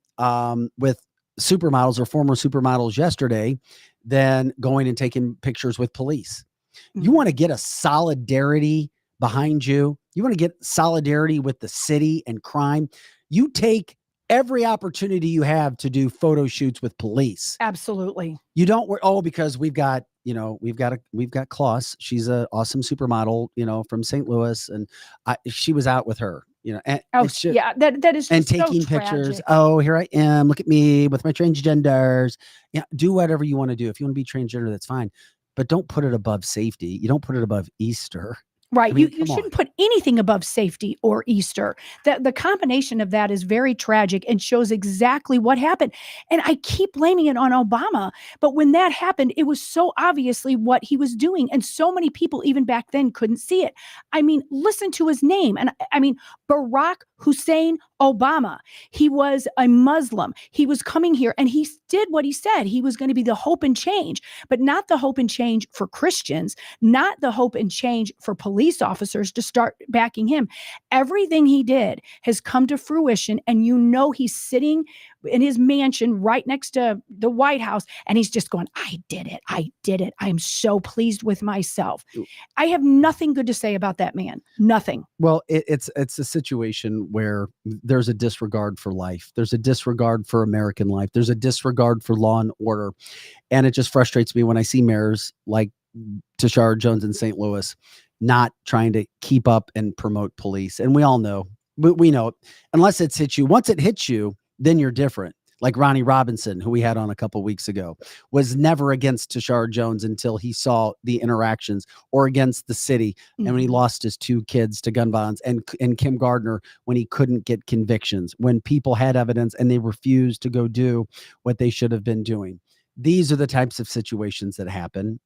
with supermodels or former supermodels yesterday, then going and taking pictures with police. You want to get a solidarity behind you. You want to get solidarity with the city and crime. You take every opportunity you have to do photo shoots with police. Absolutely. You don't because we've got Klaus. She's an awesome supermodel, from St. Louis, and she was out with her, and that is just and taking so pictures. tragic. Oh, here I am. Look at me with my transgenders. Yeah, do whatever you want to do. If you want to be transgender, that's fine, but don't put it above safety. You don't put it above Easter. Right. I mean, you shouldn't put anything above safety or Easter. The combination of that is very tragic and shows exactly what happened. And I keep blaming it on Obama. But when that happened, it was so obviously what he was doing. And so many people, even back then, couldn't see it. I mean, listen to his name. And I mean, Barack Hussein Obama. He was a Muslim. He was coming here and he did what he said. He was going to be the hope and change, but not the hope and change for Christians, not the hope and change for police officers to start backing him. Everything he did has come to fruition. And he's sitting in his mansion right next to the White House. And he's just going, I did it. I did it. I'm so pleased with myself. I have nothing good to say about that man. Nothing. Well, it's a situation where there's a disregard for life. There's a disregard for American life. There's a disregard for law and order. And it just frustrates me when I see mayors like Tashara Jones in St. Louis not trying to keep up and promote police. And we all know, we know, unless it's hit you. Once it hits you, then you're different. Like Ronnie Robinson, who we had on a couple weeks ago, was never against Tashara Jones until he saw the interactions, or against the city. Mm-hmm. And when he lost his 2 kids to gun violence, and Kim Gardner, when he couldn't get convictions, when people had evidence and they refused to go do what they should have been doing. These are the types of situations that happen.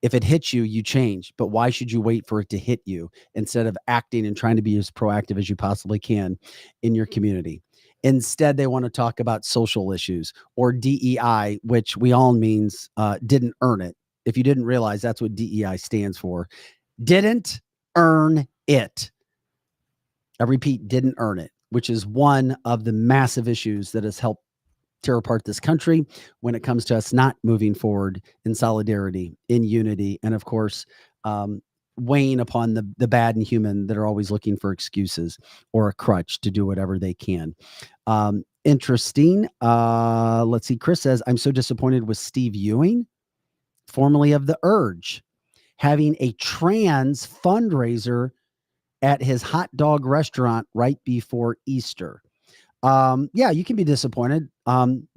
If it hits you, you change. But why should you wait for it to hit you instead of acting and trying to be as proactive as you possibly can in your community? Instead, they want to talk about social issues or DEI, which we all means didn't earn it. If you didn't realize, that's what DEI stands for. Didn't earn it. I repeat, didn't earn it, which is one of the massive issues that has helped tear apart this country when it comes to us not moving forward in solidarity, in unity, and of course, weighing upon the bad and human that are always looking for excuses or a crutch to do whatever they can. Interesting. Let's see. Chris says, I'm so disappointed with Steve Ewing, formerly of the Urge, having a trans fundraiser at his hot dog restaurant right before Easter. Yeah, you can be disappointed.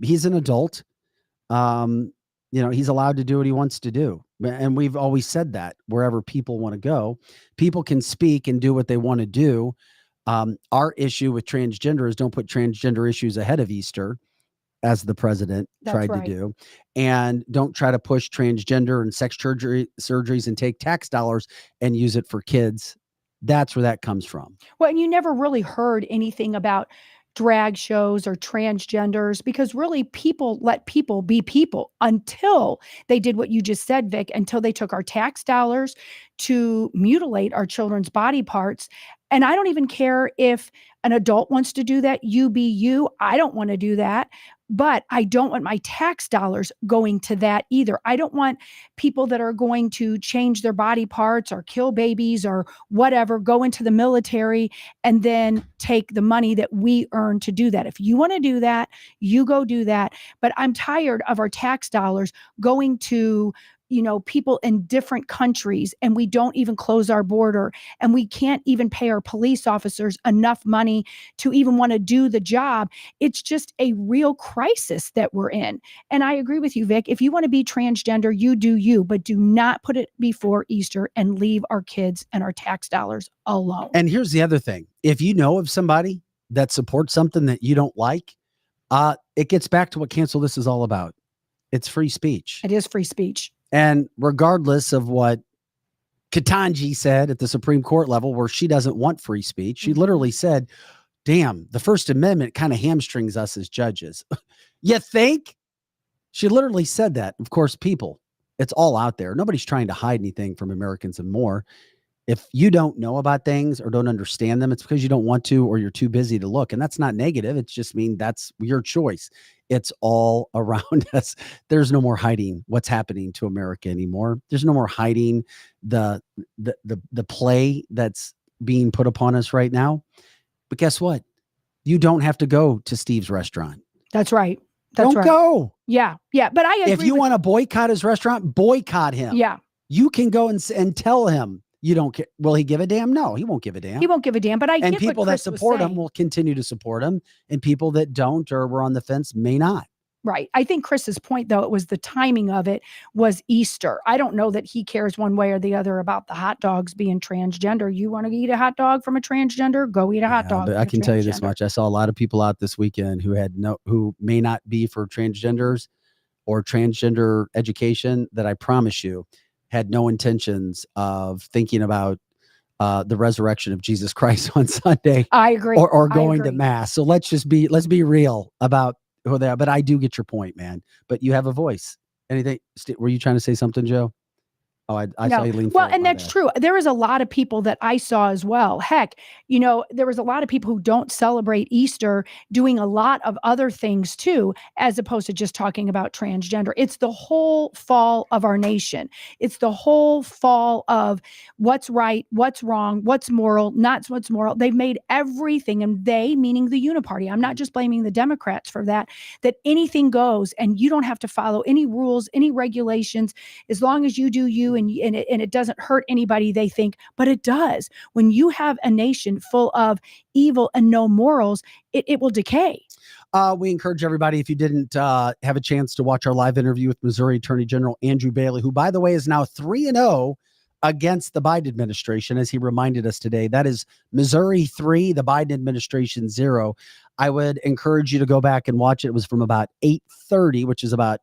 He's an adult. He's allowed to do what he wants to do. And we've always said that wherever people want to go, people can speak and do what they want to do. Our issue with transgender is don't put transgender issues ahead of Easter, as the president tried to do. And don't try to push transgender and sex surgeries and take tax dollars and use it for kids. That's where that comes from. Well, and you never really heard anything about drag shows or transgenders, because really people let people be people until they did what you just said, Vic, until they took our tax dollars to mutilate our children's body parts. And I don't even care if an adult wants to do that. You be you. I don't want to do that. But I don't want my tax dollars going to that either. I don't want people that are going to change their body parts or kill babies or whatever, go into the military and then take the money that we earn to do that. If you want to do that, you go do that. But I'm tired of our tax dollars going to people in different countries, and we don't even close our border, and we can't even pay our police officers enough money to even want to do the job. It's just a real crisis that we're in. And I agree with you, Vic. If you want to be transgender, you do you, but do not put it before Easter and leave our kids and our tax dollars alone. And here's the other thing. If you know of somebody that supports something that you don't like, it gets back to what Cancel This is all about. It's free speech. It is free speech. And regardless of what Ketanji said at the Supreme Court level, where she doesn't want free speech, she literally said, damn, the First Amendment kind of hamstrings us as judges. You think? She literally said that. Of course, people, it's all out there. Nobody's trying to hide anything from Americans and more. If you don't know about things or don't understand them, it's because you don't want to, or you're too busy to look. And that's not negative. It's just mean that's your choice. It's all around us. There's no more hiding what's happening to America anymore. There's no more hiding the play that's being put upon us right now. But guess what? You don't have to go to Steve's restaurant. That's right. Don't go. Yeah. Yeah. But I agree. If you want to boycott his restaurant, boycott him. Yeah. You can go and tell him you don't care. Will he give a damn? No, he won't give a damn. He won't give a damn. But and people that support him will continue to support him, and people that don't or were on the fence may not. Right. I think Chris's point, though, it was the timing of it was Easter. I don't know that he cares one way or the other about the hot dogs being transgender. You want to eat a hot dog from a transgender? Go eat a hot dog. But I can tell you this much. I saw a lot of people out this weekend who may not be for transgenders or transgender education that I promise you had no intentions of thinking about the resurrection of Jesus Christ on Sunday. I agree. Or going to mass. So let's be real about who they are. But I do get your point, man. But you have a voice. Anything? Were you trying to say something, Joe? Oh, I saw you lean forward. Well, and that's true. There is a lot of people that I saw as well. Heck, there was a lot of people who don't celebrate Easter doing a lot of other things too, as opposed to just talking about transgender. It's the whole fall of our nation. It's the whole fall of what's right, what's wrong, what's moral, not what's moral. They've made everything, and they, meaning the Uniparty, I'm not just blaming the Democrats for that anything goes, and you don't have to follow any rules, any regulations, as long as you do you, and it doesn't hurt anybody, they think, but it does. When you have a nation full of evil and no morals, it will decay. We encourage everybody, if you didn't have a chance to watch our live interview with Missouri Attorney General Andrew Bailey, who, by the way, is now 3-0 against the Biden administration, as he reminded us today. That is Missouri 3, the Biden administration 0. I would encourage you to go back and watch it. It was from about 8:30, which is about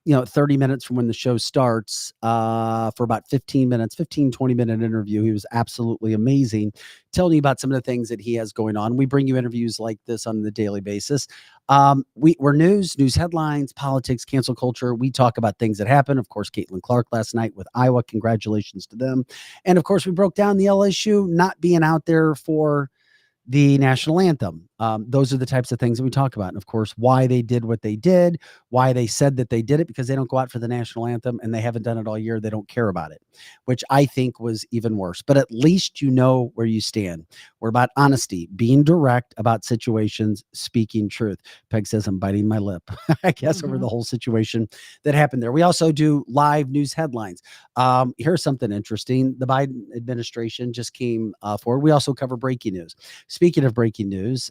30 minutes from when the show starts, for about 15 minutes, 20-minute interview. He was absolutely amazing, telling you about some of the things that he has going on. We bring you interviews like this on the daily basis. We're news headlines, politics, cancel culture. We talk about things that happen. Of course, Caitlin Clark last night with Iowa. Congratulations to them. And of course, we broke down the LSU not being out there for the national anthem. Those are the types of things that we talk about. And of course, why they did what they did, why they said that they did it, because they don't go out for the national anthem and they haven't done it all year. They don't care about it, which I think was even worse. But at least you know where you stand. We're about honesty, being direct about situations, speaking truth. Peg says I'm biting my lip, I guess, over the whole situation that happened there. We also do live news headlines. Here's something interesting. The Biden administration just came forward. We also cover breaking news. Speaking of breaking news,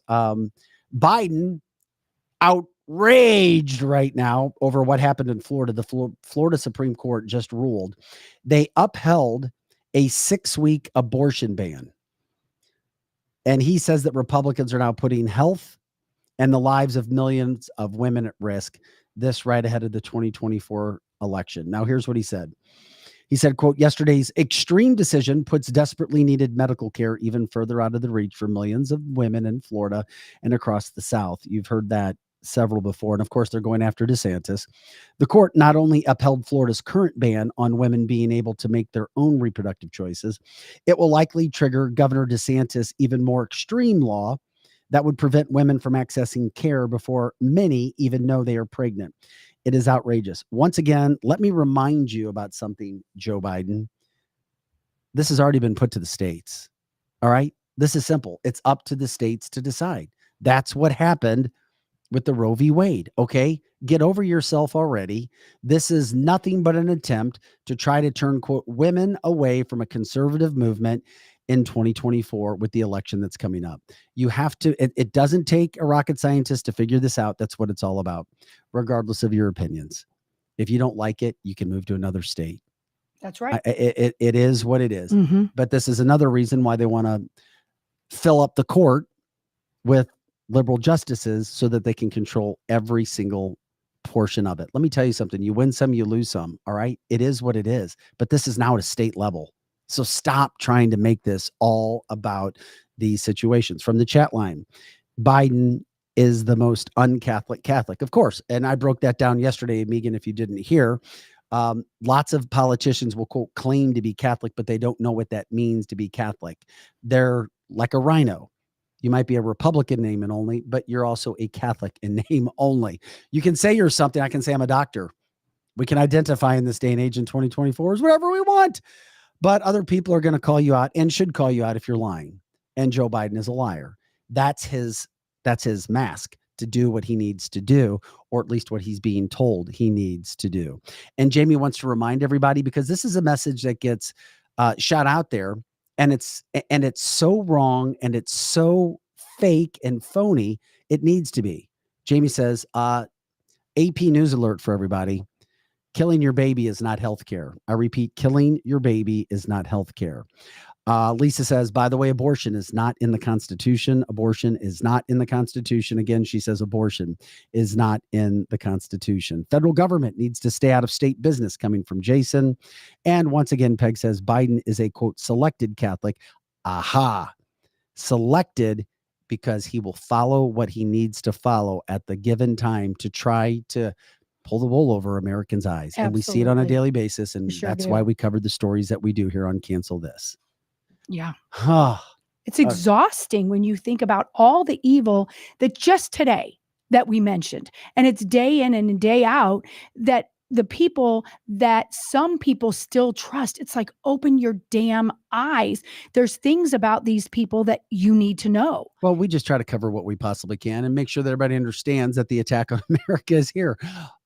Biden outraged right now over what happened in Florida. The Florida Supreme Court just ruled they upheld a 6-week abortion ban. And he says that Republicans are now putting health and the lives of millions of women at risk, this right ahead of the 2024 election. Now, here's what he said. He said, quote, yesterday's extreme decision puts desperately needed medical care even further out of the reach for millions of women in Florida and across the South. You've heard that several before. And of course, they're going after DeSantis. The court not only upheld Florida's current ban on women being able to make their own reproductive choices, it will likely trigger Governor DeSantis' even more extreme law that would prevent women from accessing care before many even know they are pregnant. It is outrageous. Once again, let me remind you about something, Joe Biden. This has already been put to the states. All right. This is simple. It's up to the states to decide. That's what happened with the Roe v. Wade. Okay. Get over yourself already. This is nothing but an attempt to try to turn, quote, women away from a conservative movement in 2024 with the election that's coming up. You have to, it doesn't take a rocket scientist to figure this out. That's what it's all about, regardless of your opinions. If you don't like it, you can move to another state. That's right. It is what it is. But this is another reason why they want to fill up the court with liberal justices so that they can control every single portion of it. Let me tell you something. You win some, you lose some. All right. It is what it is. But this is now at a state level. So stop trying to make this all about these situations. From the chat line, Biden is the most un-Catholic Catholic, of course. And I broke that down yesterday, Megan, if you didn't hear. Lots of politicians will, quote, claim to be Catholic, but they don't know what that means to be Catholic. They're like a rhino. You might be a Republican name and only, but you're also a Catholic in name only. You can say you're something. I can say I'm a doctor. We can identify in this day and age in 2024 as whatever we want. But other people are going to call you out and should call you out if you're lying. And Joe Biden is a liar. That's his mask to do what he needs to do, or at least what he's being told he needs to do. And Jamie wants to remind everybody, because this is a message that gets shot out there, and it's so wrong and it's so fake and phony. It needs to be. Jamie says, AP news alert for everybody. Killing your baby is not healthcare. I repeat, killing your baby is not healthcare. Lisa says, by the way, abortion is not in the Constitution. Abortion is not in the Constitution. Again, she says abortion is not in the Constitution. Federal government needs to stay out of state business, coming from Jason. And once again, Peg says Biden is a, quote, selected Catholic. Aha. Selected because he will follow what he needs to follow at the given time to try to pull the wool over Americans' eyes. Absolutely. And we see it on a daily basis. And that's why we covered the stories that we do here on Cancel This. Yeah. It's exhausting when you think about all the evil that just today that we mentioned. And it's day in and day out that the people that some people still trust, it's like, open your damn eyes. There's things about these people that you need to know. Well, we just try to cover what we possibly can and make sure that everybody understands that the attack on America is here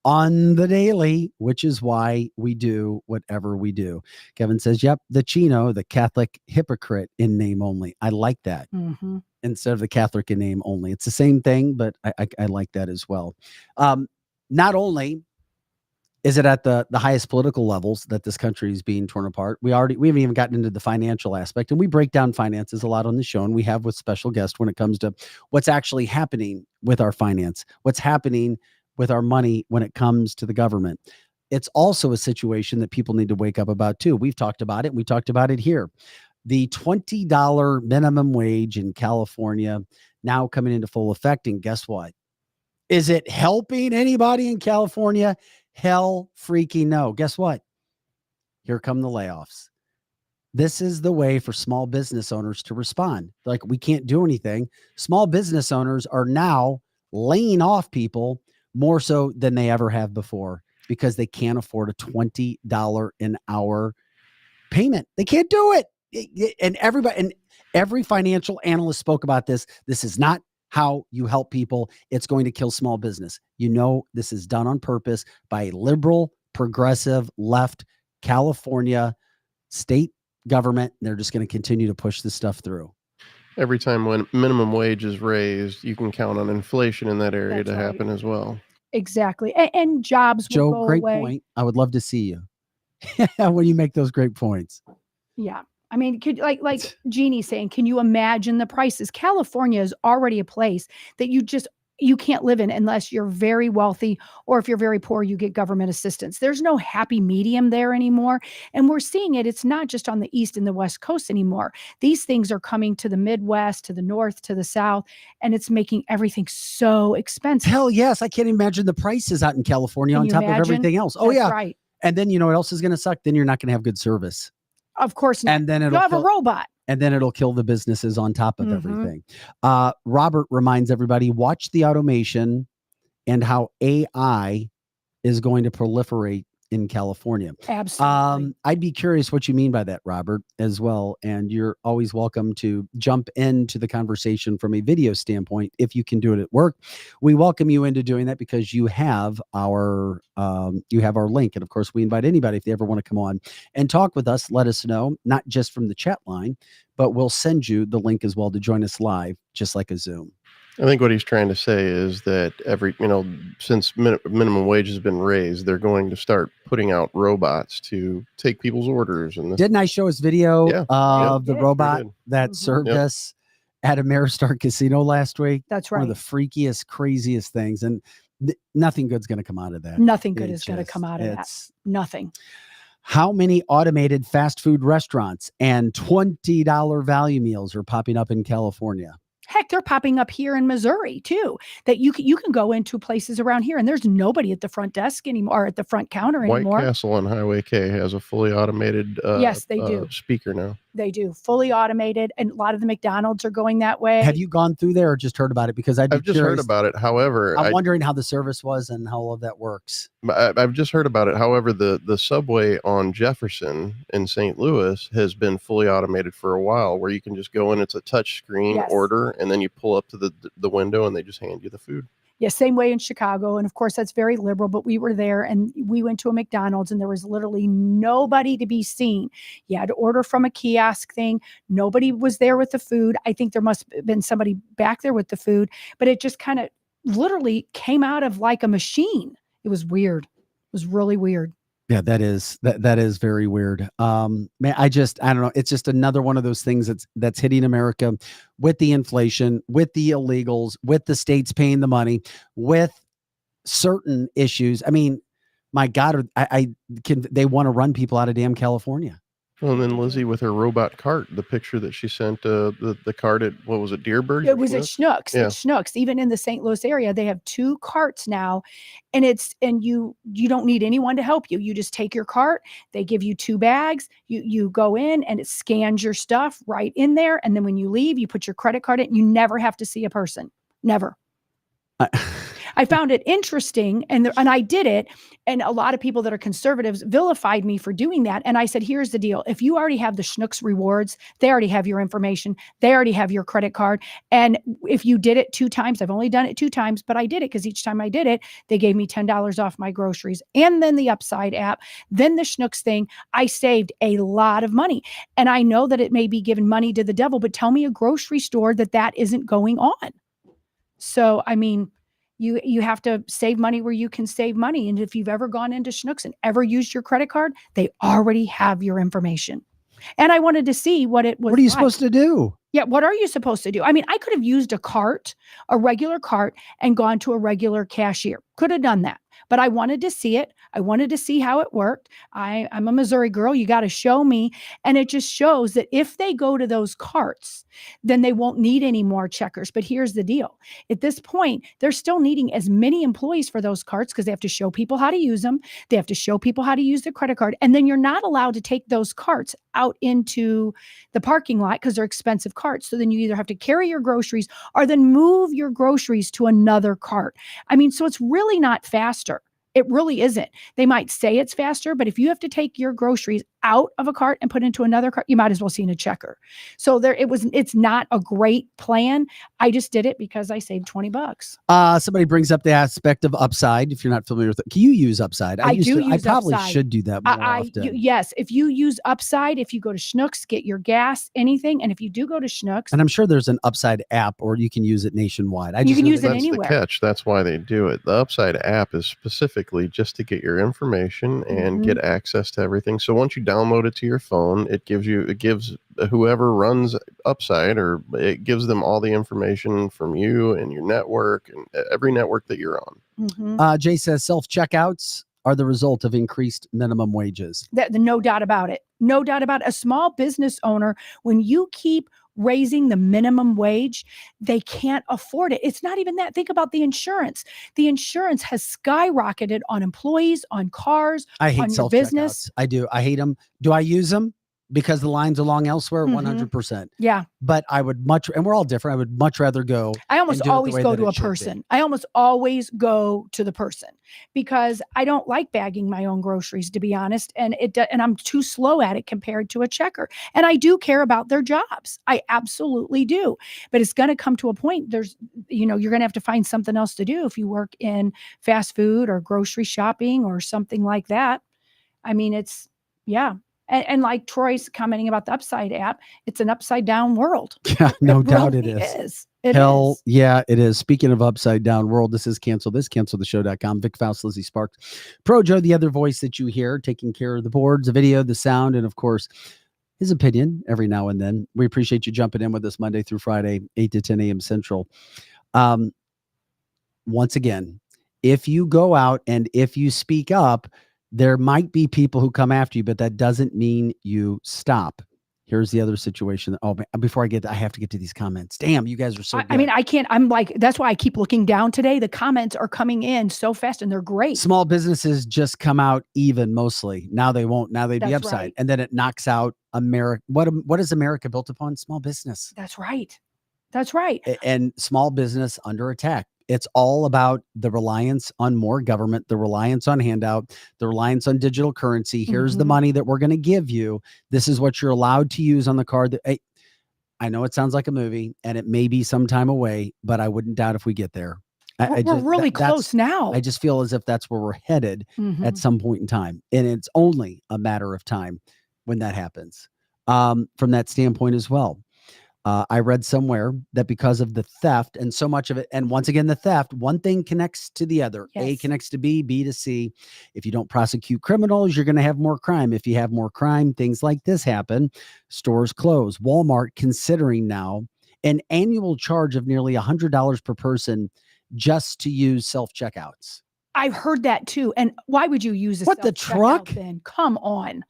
on the daily, which is why we do whatever we do. Kevin says, yep, the Chino, the Catholic hypocrite in name only. I like that. Mm-hmm. Instead of the Catholic in name only. It's the same thing, but I like that as well. Not only is it at the highest political levels that this country is being torn apart, we haven't even gotten into the financial aspect, and we break down finances a lot on the show, and we have with special guests when it comes to what's actually happening with our finance, what's happening with our money when it comes to the government. It's also a situation that people need to wake up about too. We've talked about it. We talked about it here. The $20 minimum wage in California now coming into full effect. And guess what? Is it helping anybody in California? Hell freaking no. Guess what? Here come the layoffs. This is the way for small business owners to respond. Like, we can't do anything. Small business owners are now laying off people more so than they ever have before because they can't afford a $20 an hour payment. They can't do it. And every financial analyst spoke about this. This is not how you help people. It's going to kill small business. You know, this is done on purpose by a liberal, progressive, left California state government. They're just going to continue to push this stuff through. Every time when minimum wage is raised, you can count on inflation in that area to happen as well. Exactly. And jobs will go great away. Point. I would love to see you when you make those great points. Yeah. I mean, like Jeannie's saying, can you imagine the prices? California is already a place that you can't live in unless you're very wealthy, or if you're very poor, you get government assistance. There's no happy medium there anymore. And we're seeing it. It's not just on the East and the West Coast anymore. These things are coming to the Midwest, to the North, to the South, and it's making everything so expensive. Hell yes. I can't imagine the prices out in California on top of everything else. Oh, yeah. Right. And then you know what else is going to suck? Then you're not going to have good service. Of course not. And then you'll have a robot. And then it'll kill the businesses on top of everything. Robert reminds everybody, watch the automation and how AI is going to proliferate in California. Absolutely. I'd be curious what you mean by that, Robert, as well. And you're always welcome to jump into the conversation from a video standpoint if you can do it at work. We welcome you into doing that because you have our link. And of course, we invite anybody if they ever want to come on and talk with us, let us know, not just from the chat line, but we'll send you the link as well to join us live, just like a Zoom. I think what he's trying to say is that since minimum wage has been raised, they're going to start putting out robots to take people's orders. And didn't I show his video of the robot that served us at Ameristar Casino last week? That's right. One of the freakiest, craziest things. And nothing good's going to come out of that. Nothing good is going to come out of that. Nothing. How many automated fast food restaurants and $20 value meals are popping up in California? Heck, they're popping up here in Missouri too, that you can go into places around here and there's nobody at the front desk anymore, or at the front counter anymore. White Castle on Highway K has a fully automated yes, they do. Speaker now. They do, fully automated, and a lot of the McDonald's are going that way. Have you gone through there or just heard about it? Because I've just heard about it. However, I'm wondering how the service was and how all of that works. I've just heard about it. However, the subway on Jefferson in St. Louis has been fully automated for a while, where you can just go in, it's a touch screen order, and then you pull up to the window and they just hand you the food. Yeah, same way in Chicago. And of course, that's very liberal, but we were there and we went to a McDonald's and there was literally nobody to be seen. You had to order from a kiosk thing. Nobody was there with the food. I think there must have been somebody back there with the food, but it just kind of literally came out of like a machine. It was weird. It was really weird. Yeah, that is very weird. Man, I don't know. It's just another one of those things that's hitting America with the inflation, with the illegals, with the states paying the money, with certain issues. I mean, my God, they want to run people out of damn California. Well, and then Lizzie with her robot cart, the picture that she sent, the cart at, what was it, Deerberg? It was at Schnucks. Yeah. At Schnucks. Even in the St. Louis area, they have 2 carts now, and you don't need anyone to help you. You just take your cart. They give you 2 bags. You go in, and it scans your stuff right in there. And then when you leave, you put your credit card in. You never have to see a person. Never. I found it interesting, and I did it, and a lot of people that are conservatives vilified me for doing that. And I said, here's the deal. If you already have the Schnucks rewards, they already have your information. They already have your credit card. And if you did it 2 times, I've only done it 2 times, but I did it because each time I did it, they gave me $10 off my groceries. And then the Upside app, then the Schnucks thing, I saved a lot of money. And I know that it may be giving money to the devil, but tell me a grocery store that isn't going on. So, I mean, you have to save money where you can save money. And if you've ever gone into Schnucks and ever used your credit card, they already have your information. And I wanted to see what it was. What are you supposed to do? Yeah, what are you supposed to do? I mean, I could have used a regular cart, and gone to a regular cashier. Could have done that. But I wanted to see it. I wanted to see how it worked. I'm a Missouri girl. You got to show me. And it just shows that if they go to those carts, then they won't need any more checkers. But here's the deal. At this point, they're still needing as many employees for those carts because they have to show people how to use them. They have to show people how to use their credit card. And then you're not allowed to take those carts out into the parking lot because they're expensive carts. So then you either have to carry your groceries or then move your groceries to another cart. I mean, so it's really not faster. It really isn't. They might say it's faster, but if you have to take your groceries out of a cart and put into another cart, you might as well see in a checker. So it's not a great plan. I just did it because I saved $20. Somebody brings up the aspect of Upside. If you're not familiar with it, can you use Upside? I probably should do that more often. Yes. If you use Upside, if you go to Schnucks, get your gas, anything. And if you do go to Schnucks. And I'm sure there's an Upside app, or you can use it nationwide. You can use it anywhere. That's the catch. That's why they do it. The Upside app is specifically just to get your information and get access to everything. So once you download it to your phone, it gives whoever runs Upside, or it gives them all the information from you and your network and every network that you're on. Jay says self-checkouts are the result of increased minimum wages. No doubt about it. No doubt about it. A small business owner, when you keep raising the minimum wage, they can't afford it. It's not even that. Think about the insurance. The insurance has skyrocketed on employees, on cars, I hate on your business. I do. I hate them. Do I use them? Because the lines are long elsewhere, 100%. Yeah. But I would and we're all different. I would much rather go. I almost always go to a person. I almost always go to the person because I don't like bagging my own groceries, to be honest. And I'm too slow at it compared to a checker. And I do care about their jobs. I absolutely do. But it's going to come to a point. You're going to have to find something else to do if you work in fast food or grocery shopping or something like that. I mean, yeah. And like Troy's commenting about the Upside app, it's an upside down world. Yeah, no doubt really it is. Hell, yeah, it is. Speaking of upside down world, this is canceltheshow.com. Vic Faust, Lizzie Sparks, Pro Joe, the other voice that you hear, taking care of the boards, the video, the sound, and of course, his opinion every now and then. We appreciate you jumping in with us Monday through Friday, 8 to 10 a.m. Central. Once again, if you go out and if you speak up, there might be people who come after you, but that doesn't mean you stop. Here's the other situation. Oh, before I have to get to these comments. Damn, you guys are so good. I mean, I can't. I'm like, that's why I keep looking down today. The comments are coming in so fast and they're great. Small businesses just come out even mostly. Now they won't. Now they'd be That's upside. right. And then it knocks out America. What is America built upon? Small business. That's right. That's right. And small business under attack. It's all about the reliance on more government, the reliance on handout, the reliance on digital currency. Here's the money that we're going to give you. This is what you're allowed to use on the card. I know it sounds like a movie and it may be some time away, but I wouldn't doubt if we get there. We're really close now. I just feel as if that's where we're headed at some point in time. And it's only a matter of time when that happens. From that standpoint as well. I read somewhere that because of the theft and so much of it, and once again, the theft, one thing connects to the other. Yes. A connects to B, B to C. If you don't prosecute criminals, you're going to have more crime. If you have more crime, things like this happen. Stores close. Walmart considering now an annual charge of nearly $100 per person just to use self-checkouts. I've heard that too. And why would you use the truck? Then come on.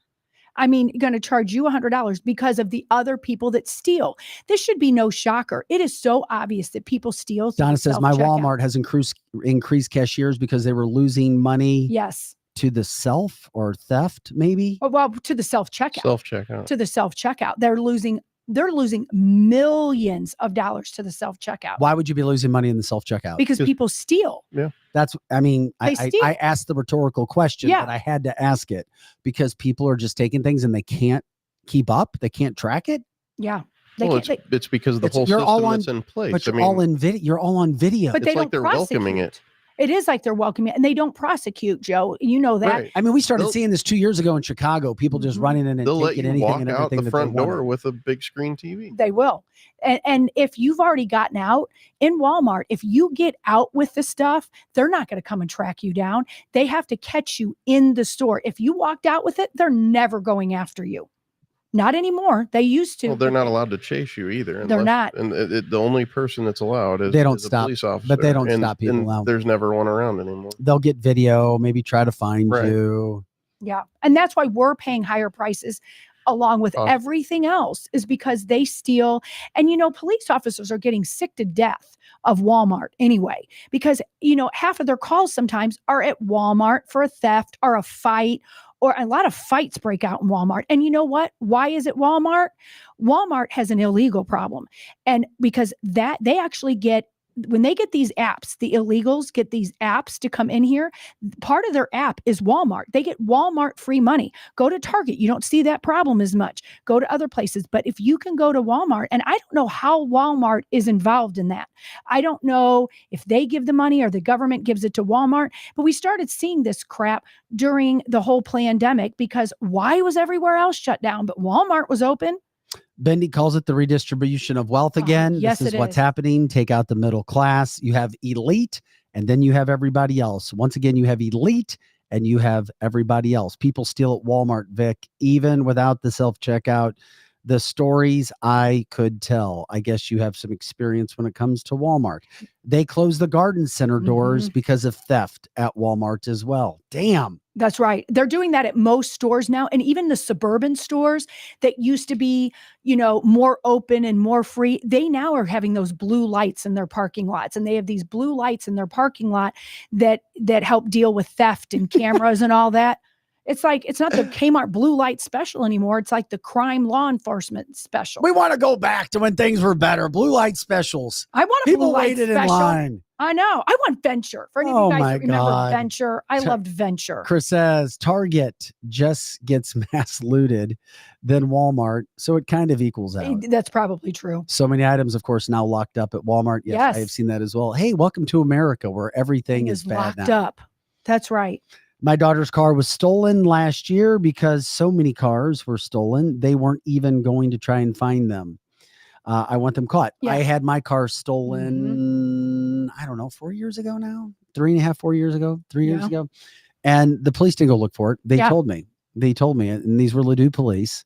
I mean, going to charge you $100 because of the other people that steal. This should be no shocker. It is so obvious that people steal. Donna says my Walmart has increased cashiers because they were losing money. Yes. To the self or theft, maybe. Well, to the self-checkout. Self-checkout. To the self-checkout. They're losing millions of dollars to the self-checkout. Why would you be losing money in the self-checkout? Because people steal. Yeah. I asked the rhetorical question, but I had to ask it because people are just taking things and they can't keep up. They can't track it. Yeah. It's because of the whole system that's in place. But you're all on video. You're all on video. But it's like they're welcoming it. It is like they're welcoming it, and they don't prosecute, Joe. You know that. Right. I mean, we started seeing this 2 years ago in Chicago. People just running in and they'll let taking you anything walk and out everything the that front they door wanted. with a big screen TV. They will. And if you've already gotten out in Walmart, if you get out with the stuff, they're not going to come and track you down. They have to catch you in the store. If you walked out with it, they're never going after you. Not anymore. They used to. Well, they're not allowed to chase you either. They're not. And the only person that's allowed is, They don't is a stop, police officer. but they don't and, stop people and out. There's never one around anymore. They'll get video, maybe try to find Right. you. Yeah. And that's why we're paying higher prices along with everything else, is because they steal. And, police officers are getting sick to death of Walmart anyway, because, half of their calls sometimes are at Walmart for a theft or a fight, or a lot of fights break out in Walmart. And you know what? Why is it Walmart? Walmart has an illegal problem. And because that they actually get, when they get these apps, the illegals get these apps to come in here. Part of their app is Walmart. They get Walmart free money. Go to Target. You don't see that problem as much. Go to other places. But if you can go to Walmart, and I don't know how Walmart is involved in that. I don't know if they give the money or the government gives it to Walmart. But we started seeing this crap during the whole pandemic because why was everywhere else shut down? But Walmart was open. Bendy calls it the redistribution of wealth again. Yes, this is it what's is. happening. Take out the middle class. You have elite, and then you have everybody else. Once again, you have elite, and you have everybody else. People steal at Walmart, Vic, even without the self-checkout. The stories I could tell. I guess you have some experience when it comes to Walmart. They close the garden center doors because of theft at Walmart as well. Damn. That's right. They're doing that at most stores now. And even the suburban stores that used to be, more open and more free, they now are having those blue lights in their parking lots. And they have these blue lights in their parking lot that help deal with theft and cameras and all that. It's like, it's not the Kmart blue light special anymore. It's like the crime law enforcement special. We want to go back to when things were better. Blue light specials. I want a People blue light waited in special. line. I know. I want Venture. For any of Oh you guys my that remember God. Venture, I loved Venture. Chris says Target just gets mass looted than Walmart. So it kind of equals out. That's probably true. So many items, of course, now locked up at Walmart. Yes, I have seen that as well. Hey, welcome to America where everything is bad locked now. up. That's right. My daughter's car was stolen last year because so many cars were stolen. They weren't even going to try and find them. I want them caught. Yeah. I had my car stolen, I don't know, 4 years ago now, 3.5, 4 years ago, 3 years ago. And the police didn't go look for it. They told me, and these were Ladue police.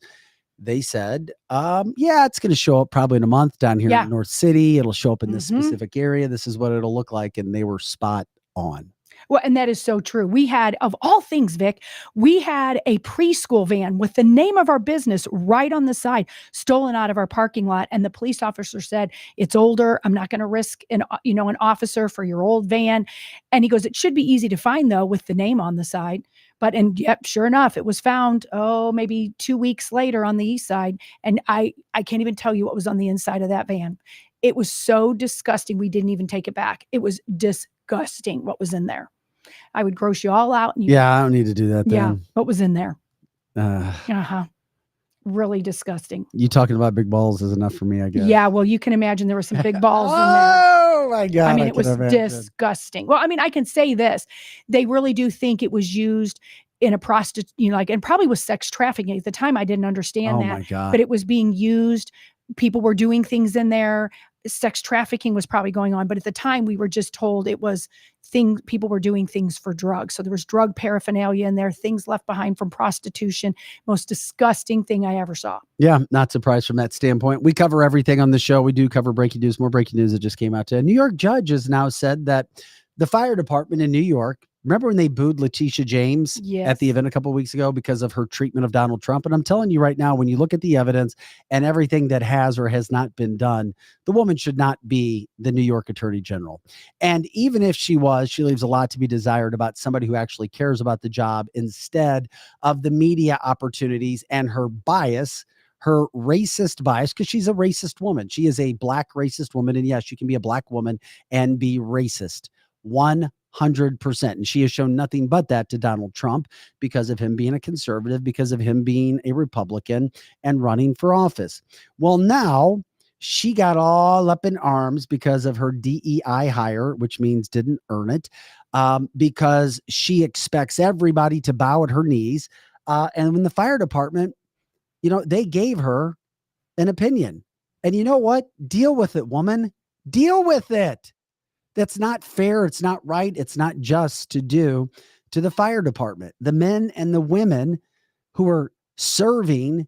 They said, it's going to show up probably in a month down here in North City. It'll show up in this specific area. This is what it'll look like. And they were spot on. Well, and that is so true. We had, of all things, Vic, we had a preschool van with the name of our business right on the side stolen out of our parking lot. And the police officer said, it's older. I'm not going to risk an officer for your old van. And he goes, it should be easy to find though, with the name on the side. And yep, sure enough, it was found, maybe 2 weeks later on the east side. And I can't even tell you what was on the inside of that van. It was so disgusting. We didn't even take it back. It was disgusting what was in there. I would gross you all out. And I don't need to do that then. Yeah, what was in there? Really disgusting. You talking about big balls is enough for me, I guess. Yeah, well, you can imagine there were some big balls in there. Oh my God. I mean, it was disgusting. Well, I mean, I can say this. They really do think it was used in a and probably was sex trafficking. At the time, I didn't understand that. My God. But it was being used. People were doing things in there. Sex trafficking was probably going on. But at the time, we were just told it was people were doing things for drugs. So there was drug paraphernalia in there, things left behind from prostitution. Most disgusting thing I ever saw. Yeah, not surprised from that standpoint. We cover everything on the show. We do cover breaking news, more breaking news that just came out today. A New York judge has now said that the fire department in New York, remember when they booed Letitia James at the event a couple of weeks ago because of her treatment of Donald Trump? And I'm telling you right now, when you look at the evidence and everything that has or has not been done, the woman should not be the New York Attorney General. And even if she was, she leaves a lot to be desired about somebody who actually cares about the job instead of the media opportunities and her bias, her racist bias, because she's a racist woman. She is a black racist woman. And yes, you can be a black woman and be racist. 100%. And she has shown nothing but that to Donald Trump because of him being a conservative, because of him being a Republican and running for office. Well, now she got all up in arms because of her DEI hire, which means didn't earn it, because she expects everybody to bow at her knees. And when the fire department, they gave her an opinion. And you know what? Deal with it, woman. Deal with it. That's not fair. It's not right. It's not just to do to the fire department. The men and the women who are serving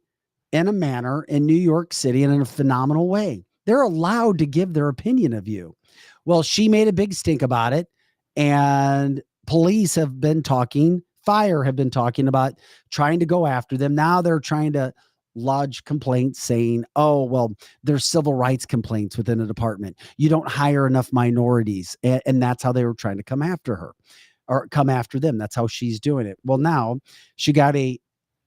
in a manner in New York City and in a phenomenal way. They're allowed to give their opinion of you. Well, she made a big stink about it. And police have been talking, fire have been talking about trying to go after them. Now they're trying to lodge complaints saying, oh, well, there's civil rights complaints within the department. You don't hire enough minorities. And that's how they were trying to come after her or come after them. That's how she's doing it. Well, now she got a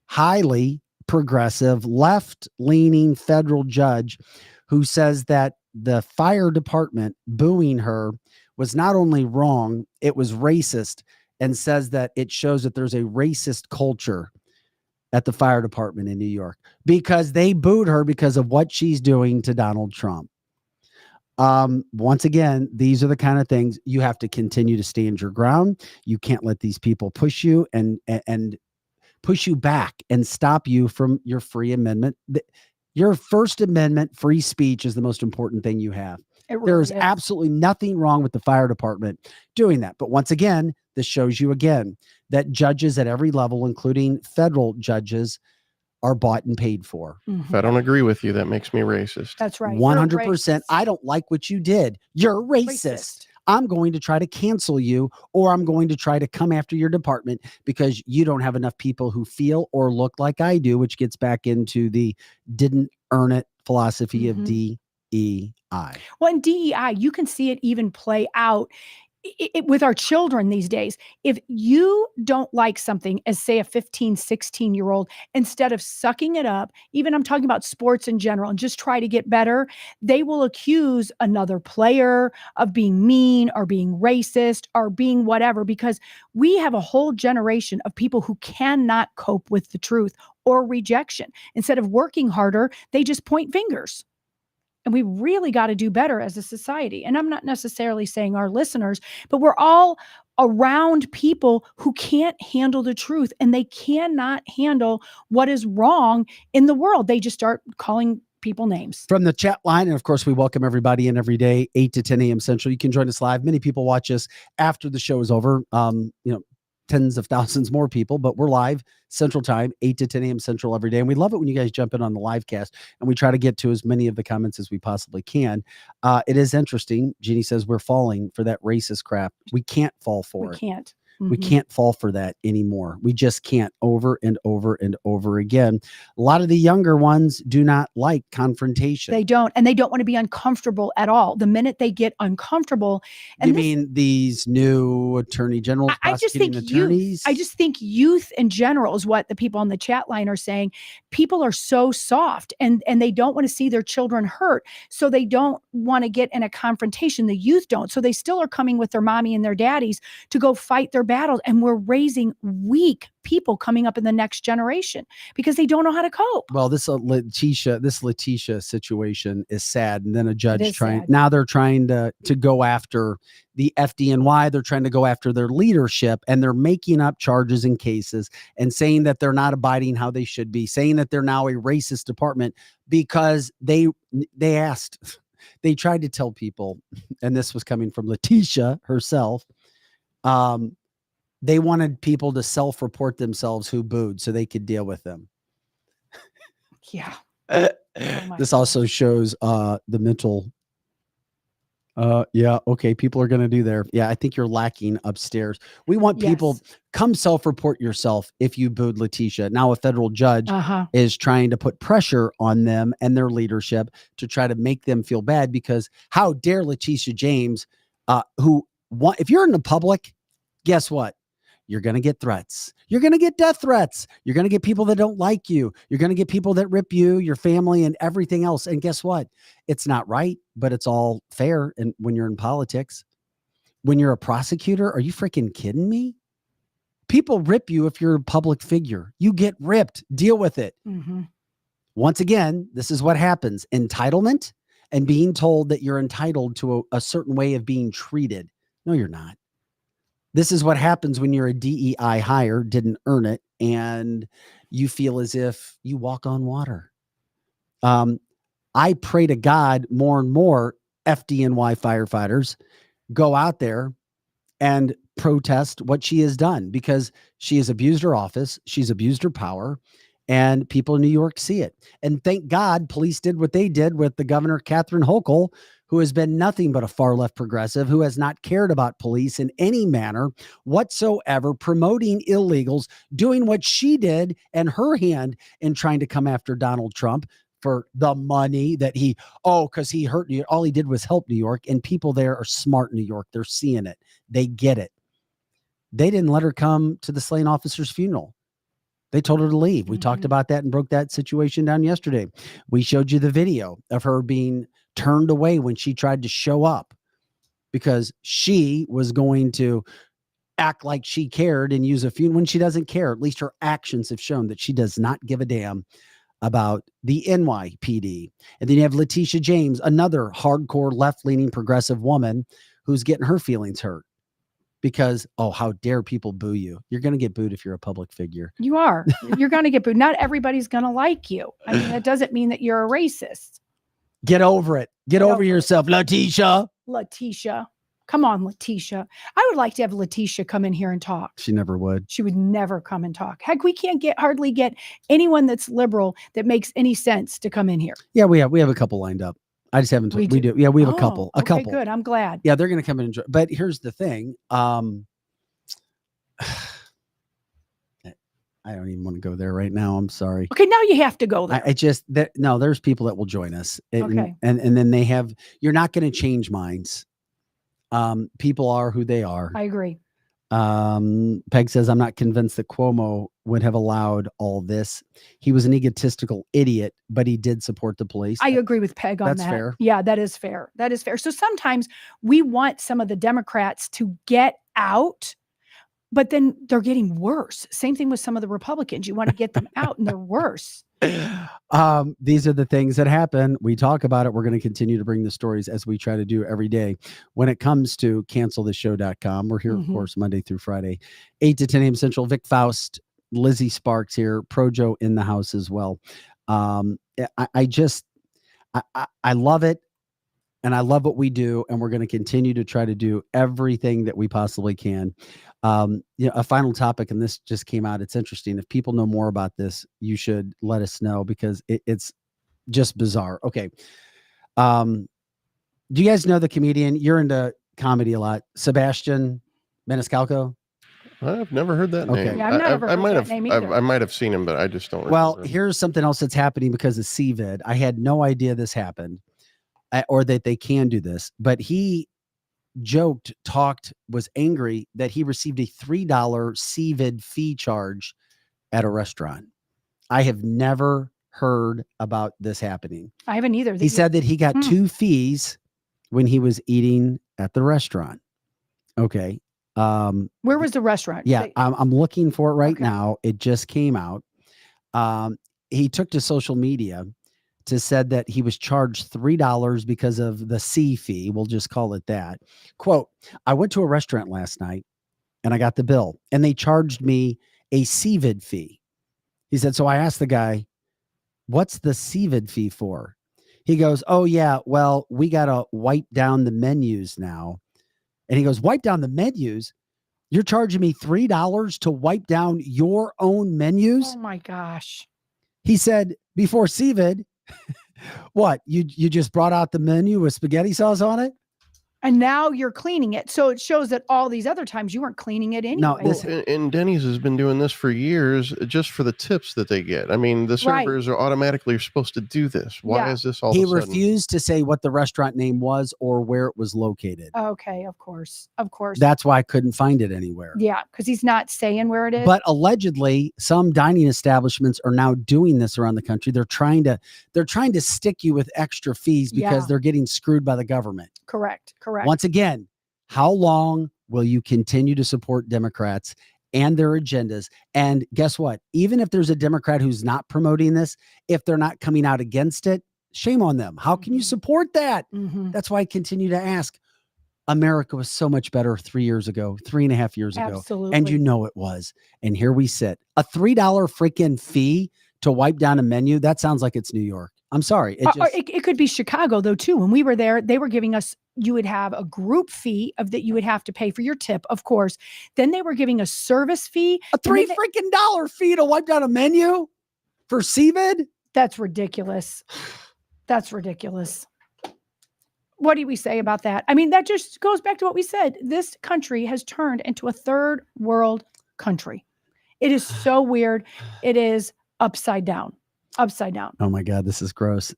highly progressive, left-leaning federal judge who says that the fire department booing her was not only wrong, it was racist, and says that it shows that there's a racist culture at the fire department in New York because they booed her because of what she's doing to Donald Trump. Once again, these are the kind of things you have to continue to stand your ground. You can't let these people push you and push you back and stop you from your free amendment. Your First Amendment free speech is the most important thing you have. Really there is absolutely nothing wrong with the fire department doing that. But once again, this shows you again that judges at every level, including federal judges, are bought and paid for. If I don't agree with you, that makes me racist. That's right. 100%. I don't like what you did. You're racist. I'm going to try to cancel you, or I'm going to try to come after your department because you don't have enough people who feel or look like I do, which gets back into the didn't earn it philosophy of DEI. Well, in DEI, you can see it even play out with our children these days. If you don't like something as, say, a 15, 16-year-old, instead of sucking it up, even I'm talking about sports in general, and just try to get better, they will accuse another player of being mean or being racist or being whatever, because we have a whole generation of people who cannot cope with the truth or rejection. Instead of working harder, they just point fingers. And we really got to do better as a society. And I'm not necessarily saying our listeners, but we're all around people who can't handle the truth, and they cannot handle what is wrong in the world. They just start calling people names. From the chat line, and of course, we welcome everybody in every day, 8 to 10 a.m. Central. You can join us live. Many people watch us after the show is over. tens of thousands more people, but we're live Central Time, 8 to 10 a.m. Central every day. And we love it when you guys jump in on the live cast, and we try to get to as many of the comments as we possibly can. It is interesting. Jeannie says we're falling for that racist crap. We can't fall for it. We can't. We can't fall for that anymore. We just can't, over and over and over again. A lot of the younger ones do not like confrontation. They don't, and they don't want to be uncomfortable at all. The minute they get uncomfortable, and you mean these new attorney generals, prosecuting attorneys? I just think youth in general is what the people on the chat line are saying. People are so soft, and they don't want to see their children hurt, so they don't want to get in a confrontation. The youth don't, so they still are coming with their mommy and their daddies to go fight their battles, and we're raising weak people coming up in the next generation because they don't know how to cope. Well, this Letitia situation is sad. And then a judge sad. Now they're trying to go after the FDNY. They're trying to go after their leadership, and they're making up charges and cases and saying that they're not abiding how they should be, saying that they're now a racist department because they tried to tell people, and this was coming from Letitia herself, they wanted people to self-report themselves who booed so they could deal with them. Yeah. This also shows the mental. Yeah. Okay. People are going to do there. Yeah. I think you're lacking upstairs. We want people, come self-report yourself if you booed Letitia. Now a federal judge is trying to put pressure on them and their leadership to try to make them feel bad, because how dare Letitia James, if you're in the public, guess what? You're going to get threats. You're going to get death threats. You're going to get people that don't like you. You're going to get people that rip you, your family, and everything else. And guess what? It's not right, but it's all fair. And when you're in politics, when you're a prosecutor, are you freaking kidding me? People rip you if you're a public figure. You get ripped. Deal with it. Once again, this is what happens. Entitlement and being told that you're entitled to a certain way of being treated. No, you're not. This is what happens when you're a DEI hire, didn't earn it, and you feel as if you walk on water. I pray to God more and more FDNY firefighters go out there and protest what she has done, because she has abused her office, she's abused her power, and people in New York see it. And thank God police did what they did with the governor, Catherine Hochul, who has been nothing but a far left progressive, who has not cared about police in any manner whatsoever, promoting illegals, doing what she did and her hand in trying to come after Donald Trump for the money that because he hurt New York. All he did was help New York, and people there are smart in New York. They're seeing it. They get it. They didn't let her come to the slain officer's funeral. They told her to leave. We talked about that and broke that situation down yesterday. We showed you the video of her being turned away when she tried to show up because she was going to act like she cared and use a funeral when she doesn't care. At least her actions have shown that she does not give a damn about the NYPD. And then you have Letitia James, another hardcore left-leaning progressive woman who's getting her feelings hurt because, how dare people boo you? You're going to get booed if you're a public figure. You are. You're going to get booed. Not everybody's going to like you. I mean, that doesn't mean that you're a racist. Get over it. Get over yourself, Letitia. Letitia. Come on, Letitia. I would like to have Letitia come in here and talk. She never would. She would never come and talk. Heck, we can't hardly get anyone that's liberal that makes any sense to come in here. Yeah, we have a couple lined up. I just haven't. We do. Yeah, we have a couple. Okay, good. I'm glad. Yeah, they're going to come in and enjoy. But here's the thing. I don't even want to go there right now. I'm sorry. Okay, now you have to go there. There's people that will join us. Okay. And then you're not going to change minds. People are who they are. I agree. Peg says, I'm not convinced that Cuomo would have allowed all this. He was an egotistical idiot, but he did support the police. I agree with Peg on that. That's fair. Yeah, that is fair. That is fair. So sometimes we want some of the Democrats to get out, but then they're getting worse. Same thing with some of the Republicans. You want to get them out and they're worse. These are the things that happen. We talk about it. We're going to continue to bring the stories as we try to do every day. When it comes to canceltheshow.com, we're here, of course, Monday through Friday, 8 to 10 a.m. Central. Vic Faust, Lizzie Sparks here, Projo in the house as well. I love it. and I love what we do, and we're going to continue to try to do everything that we possibly can. A final topic, and this just came out. It's interesting. If people know more about this, you should let us know, because it's just bizarre. Okay. Do you guys know the comedian? You're into comedy a lot. Sebastian Maniscalco? I've never heard that name. Yeah, I've never heard that name either. I might have seen him, but I just don't Well, remember. here's something else that's happening because of CVID. I had no idea this happened, or that they can do this, but he was angry that he received a $3 CVID fee charge at a restaurant. I have never heard about this happening. I haven't either. He said that he got 2 fees when he was eating at the restaurant. Okay. Where was the restaurant? Yeah, I'm looking for it right now. It just came out. He took to social media to said that he was charged $3 because of the C fee. We'll just call it that. Quote, I went to a restaurant last night and I got the bill and they charged me a CVID fee. He said, so I asked the guy, what's the CVID fee for? He goes, oh yeah, well, we got to wipe down the menus now. And he goes, wipe down the menus? You're charging me $3 to wipe down your own menus? Oh my gosh. He said, before CVID, what? You just brought out the menu with spaghetti sauce on it? And now you're cleaning it. So it shows that all these other times you weren't cleaning it anyway. No, and Denny's has been doing this for years just for the tips that they get. I mean, the servers are automatically supposed to do this. Why is this all of a sudden? He refused to say what the restaurant name was or where it was located. Okay, of course. Of course. That's why I couldn't find it anywhere. Yeah, because he's not saying where it is. But allegedly, some dining establishments are now doing this around the country. They're trying to stick you with extra fees because they're getting screwed by the government. Correct. Once again, how long will you continue to support Democrats and their agendas? And guess what? Even if there's a Democrat who's not promoting this, if they're not coming out against it, shame on them. How can you support that? That's why I continue to ask. America was so much better 3 years ago, 3.5 years ago. Absolutely. And you know it was. And here we sit. A $3 freaking fee to wipe down a menu. That sounds like it's New York. I'm sorry. It could be Chicago though, too. When we were there, they were giving us, you would have a group fee that you would have to pay for your tip, of course. Then they were giving a service fee. A $3 fee to wipe down a menu for CVID? That's ridiculous. That's ridiculous. What do we say about that? I mean, that just goes back to what we said. This country has turned into a third world country. It is so weird. It is upside down. Upside down. Oh my God, this is gross.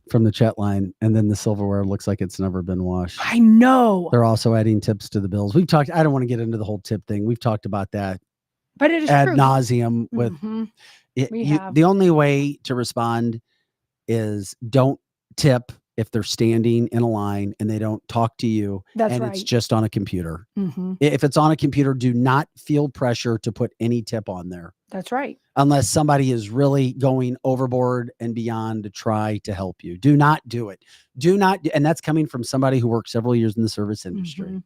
From the chat line, and then the silverware looks like it's never been washed. I know. They're also adding tips to the bills. We've talked, I don't want to get into the whole tip thing. We've talked about that but it is ad true. nauseum with the only way to respond is don't tip if they're standing in a line and they don't talk to you. That's and right. It's just on a computer. If it's on a computer, do not feel pressure to put any tip on there. That's right. Unless somebody is really going overboard and beyond to try to help you. Do not do it. Do not. And that's coming from somebody who worked several years in the service industry. I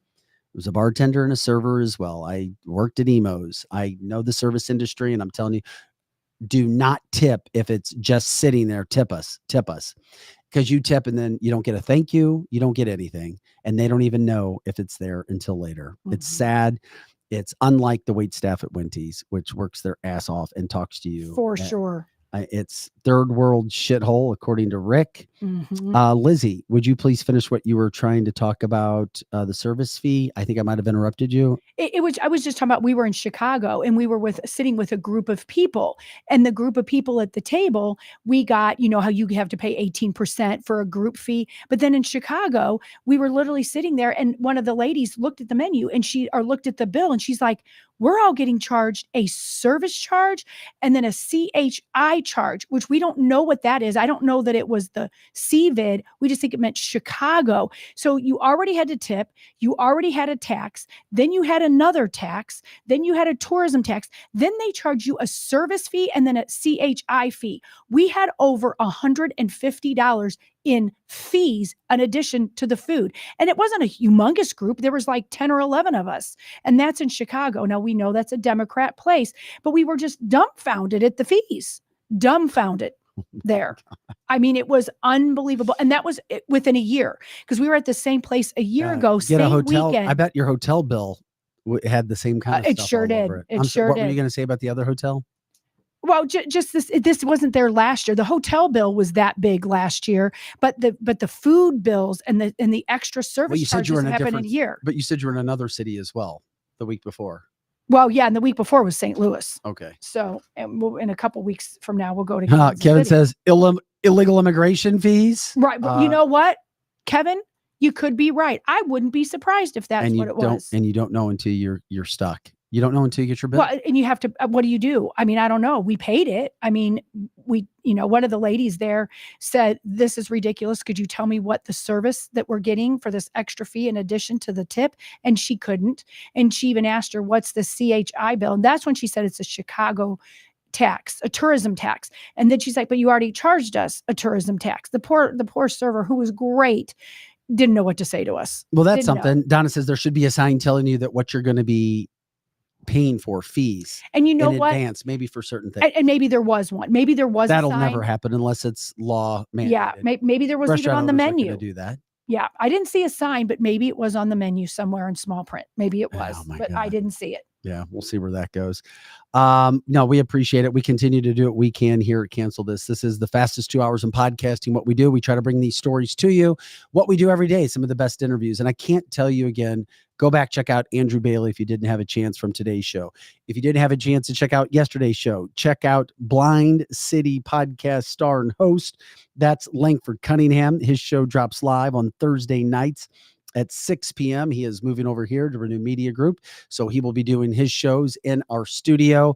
was a bartender and a server as well. I worked at Emos. I know the service industry, and I'm telling you, do not tip if it's just sitting there. Tip us. Because you tip and then you don't get a thank you. You don't get anything. And they don't even know if it's there until later. It's sad. It's unlike the wait staff at Wendy's, which works their ass off and talks to you. For sure. It's third world shithole, according to Rick. Lizzie, would you please finish what you were trying to talk about, the service fee? I think I might have interrupted you. I was just talking about, we were in Chicago and we were sitting with a group of people, and the group of people at the table, we got, you know how you have to pay 18% for a group fee. But then in Chicago, we were literally sitting there and one of the ladies looked at the menu and looked at the bill and she's like, we're all getting charged a service charge and then a CHI charge, which we don't know what that is. I don't know that it was the CVID. We just think it meant Chicago. So you already had to tip. You already had a tax. Then you had another tax. Then you had a tourism tax. Then they charge you a service fee and then a CHI fee. We had over $150 in fees in addition to the food. And it wasn't a humongous group. There was like 10 or 11 of us. And that's in Chicago. Now we know that's a Democrat place, but we were just dumbfounded at the fees. Dumbfounded. there. I mean, it was unbelievable. And that was within a year, because we were at the same place a year ago, Get a same hotel. weekend. I bet your hotel bill had the same kind of It stuff sure all did. over it. It sure what were did. you going to say about the other hotel? Well, just this wasn't there last year. The hotel bill was that big last year, but the food bills and the extra service You said you were charges in a happened in different a year. But you said you were in another city as well the week before. Well, yeah, and the week before was St. Louis. Okay. So, and in a couple weeks from now, we'll go to Kansas Kevin City. says illegal immigration fees. Right. But you know what, Kevin? You could be right. I wouldn't be surprised if that's what it was. And you don't know until you're stuck. You don't know until you get your bill. Well, and you have to, what do you do? I mean, I don't know. We paid it. I mean, one of the ladies there said, this is ridiculous. Could you tell me what the service that we're getting for this extra fee in addition to the tip? And she couldn't. And she even asked her, what's the CHI bill? And that's when she said it's a Chicago tax, a tourism tax. And then she's like, but you already charged us a tourism tax. The poor server, who was great, didn't know what to say to us. Well, that's something. Donna says there should be a sign telling you that what you're going to be paying for fees, and you know in what, advance, maybe for certain things. And maybe there was one. Maybe there was. That'll a sign. never happen unless it's law mandated. Yeah, maybe there was even on the menu. To do that. Yeah, I didn't see a sign, but maybe it was on the menu somewhere in small print. Maybe it was, but God. I didn't see it. Yeah, we'll see where that goes. No, we appreciate it. We continue to do what we can here at Cancel This. This is the fastest 2 hours in podcasting. What we do, we try to bring these stories to you. What we do every day, some of the best interviews. And I can't tell you again, go back, check out Andrew Bailey if you didn't have a chance from today's show. If you didn't have a chance to check out yesterday's show, check out Blind City podcast star and host. That's Langford Cunningham. His show drops live on Thursday nights at 6 p.m. He is moving over here to Renew Media Group, so he will be doing his shows in our studio.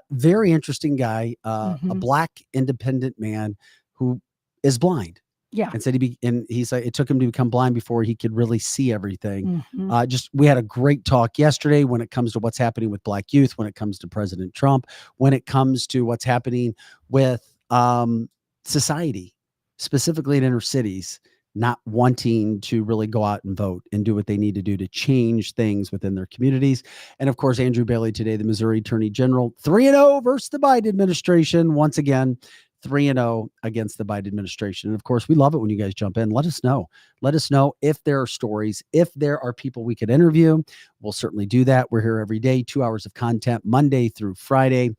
Very interesting guy, a Black independent man who is blind. Yeah, and said he's like, it took him to become blind before he could really see everything. We had a great talk yesterday when it comes to what's happening with Black youth, when it comes to President Trump, when it comes to what's happening with society, specifically in inner cities, not wanting to really go out and vote and do what they need to do to change things within their communities. And of course, Andrew Bailey today, the Missouri Attorney General, 3-0 versus the Biden administration. Once again, 3-0 against the Biden administration. And of course, we love it when you guys jump in. Let us know. Let us know if there are stories, if there are people we could interview. We'll certainly do that. We're here every day, 2 hours of content, Monday through Friday.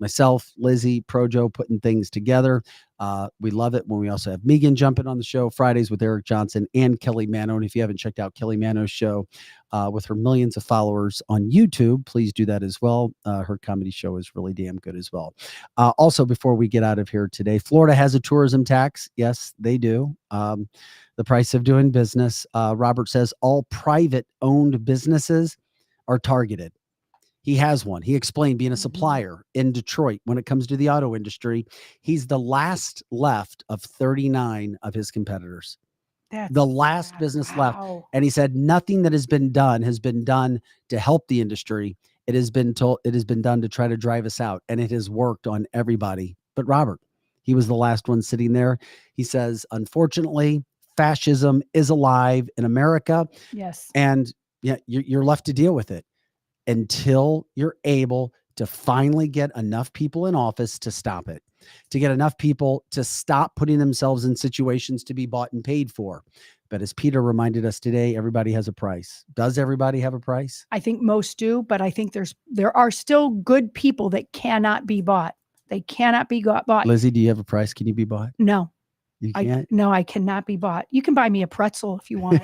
Myself, Lizzie, Projo, putting things together. We love it when we also have Megan jumping on the show Fridays with Eric Johnson and Kelly Mano. And if you haven't checked out Kelly Mano's show with her millions of followers on YouTube, please do that as well. Her comedy show is really damn good as well. Also, before we get out of here today, Florida has a tourism tax. Yes, they do. The price of doing business. Robert says all private owned businesses are targeted. He has one. He explained being a supplier in Detroit when it comes to the auto industry. He's the last left of 39 of his competitors. The last business left. And he said nothing that has been done to help the industry. It has been done to try to drive us out. And it has worked on everybody. But Robert, he was the last one sitting there. He says, unfortunately, fascism is alive in America. Yes. And yeah, you're left to deal with it until you're able to finally get enough people in office to stop it, to get enough people to stop putting themselves in situations to be bought and paid for. But as Peter reminded us today, everybody has a price. Does everybody have a price? I think most do, but I think there are still good people that cannot be bought. They cannot be bought. Lizzie, do you have a price? Can you be bought? No. You can't? No, I cannot be bought. You can buy me a pretzel if you want.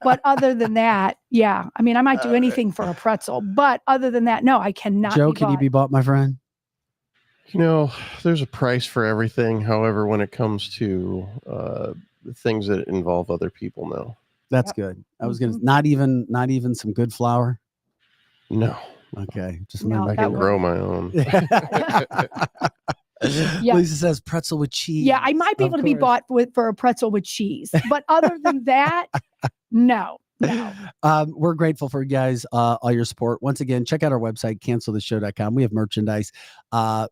But other than that, yeah. I mean, I might do anything for a pretzel. But other than that, no, I cannot Joe, be can you be bought, my friend? You know, there's a price for everything. However, when it comes to things that involve other people, no. That's good. I was going to, not even some good flour? No. Okay. Just I can grow my own. Yeah. Lisa says pretzel with cheese. Yeah, I might be able to be bought for a pretzel with cheese. But other than that, no. We're grateful for you guys, all your support. Once again, check out our website, canceltheshow.com. We have merchandise.